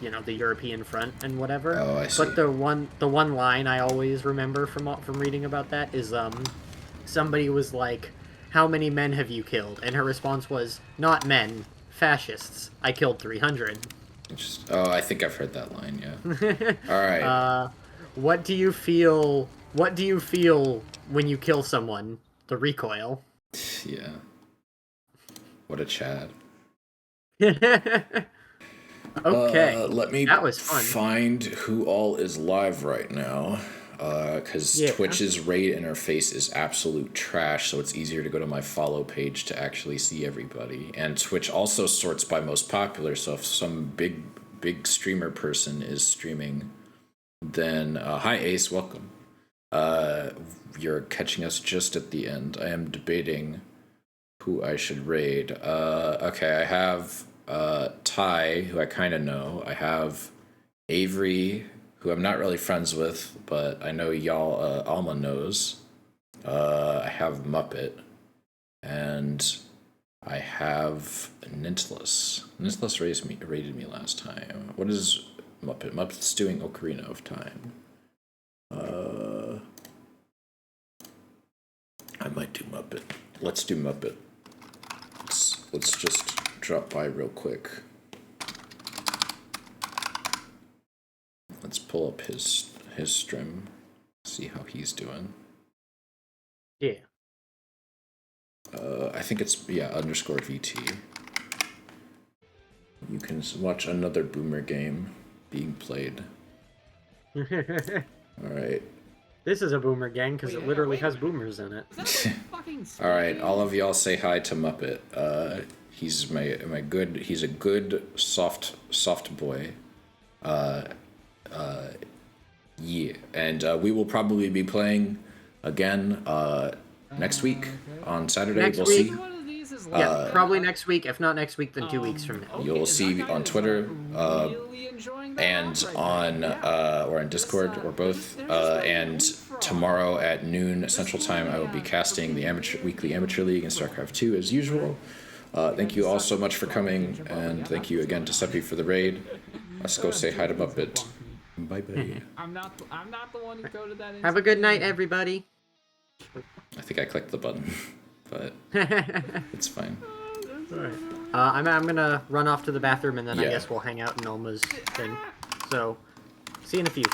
you know, the European front and whatever. Oh, I see. But the one line I always remember from reading about that is somebody was like, "How many men have you killed?" And her response was, "Not men, fascists. I killed 300." Oh, I think I've heard that line. Yeah. All right. What do you feel? What do you feel when you kill someone? The recoil. Yeah. What a Chad. Okay. Let me that was fun. find who all is live right now. Because Twitch's raid interface is absolute trash, so it's easier to go to my follow page to actually see everybody. And Twitch also sorts by most popular, so if some big streamer person is streaming, then hi Ace, welcome. You're catching us just at the end. I am debating who I should raid. Okay, I have Ty, who I kind of know. I have Avery, who I'm not really friends with, but I know y'all, Alma knows. I have Muppet, and I have Nintless. Nintless raided me last time. What is Muppet? Muppet's doing Ocarina of Time. I might do Muppet. Let's do Muppet. Let's just drop by real quick. Let's pull up his stream, see how he's doing. Yeah. I think it's _VT. You can watch another boomer game being played. All right. This is a boomer gang because it literally has boomers in it. All right, all of y'all say hi to Muppet. He's he's a good soft boy. Yeah, and we will probably be playing again next week on Saturday. We'll see. Yeah, probably next week. If not next week, then 2 weeks from now. You'll see on Twitter and on or on Discord or both. And tomorrow at noon Central Time, I will be casting the weekly Amateur League in StarCraft 2 as usual. Thank you all so much for coming, and thank you again to Seppi for the raid. Let's go say hi to Muppet. Bye bye. I'm not the one who coded that. Have a good night, everybody. I think I clicked the button, but it's fine. Alright. I'm gonna run off to the bathroom, and then I guess we'll hang out in Alma's thing. So, see you in a few.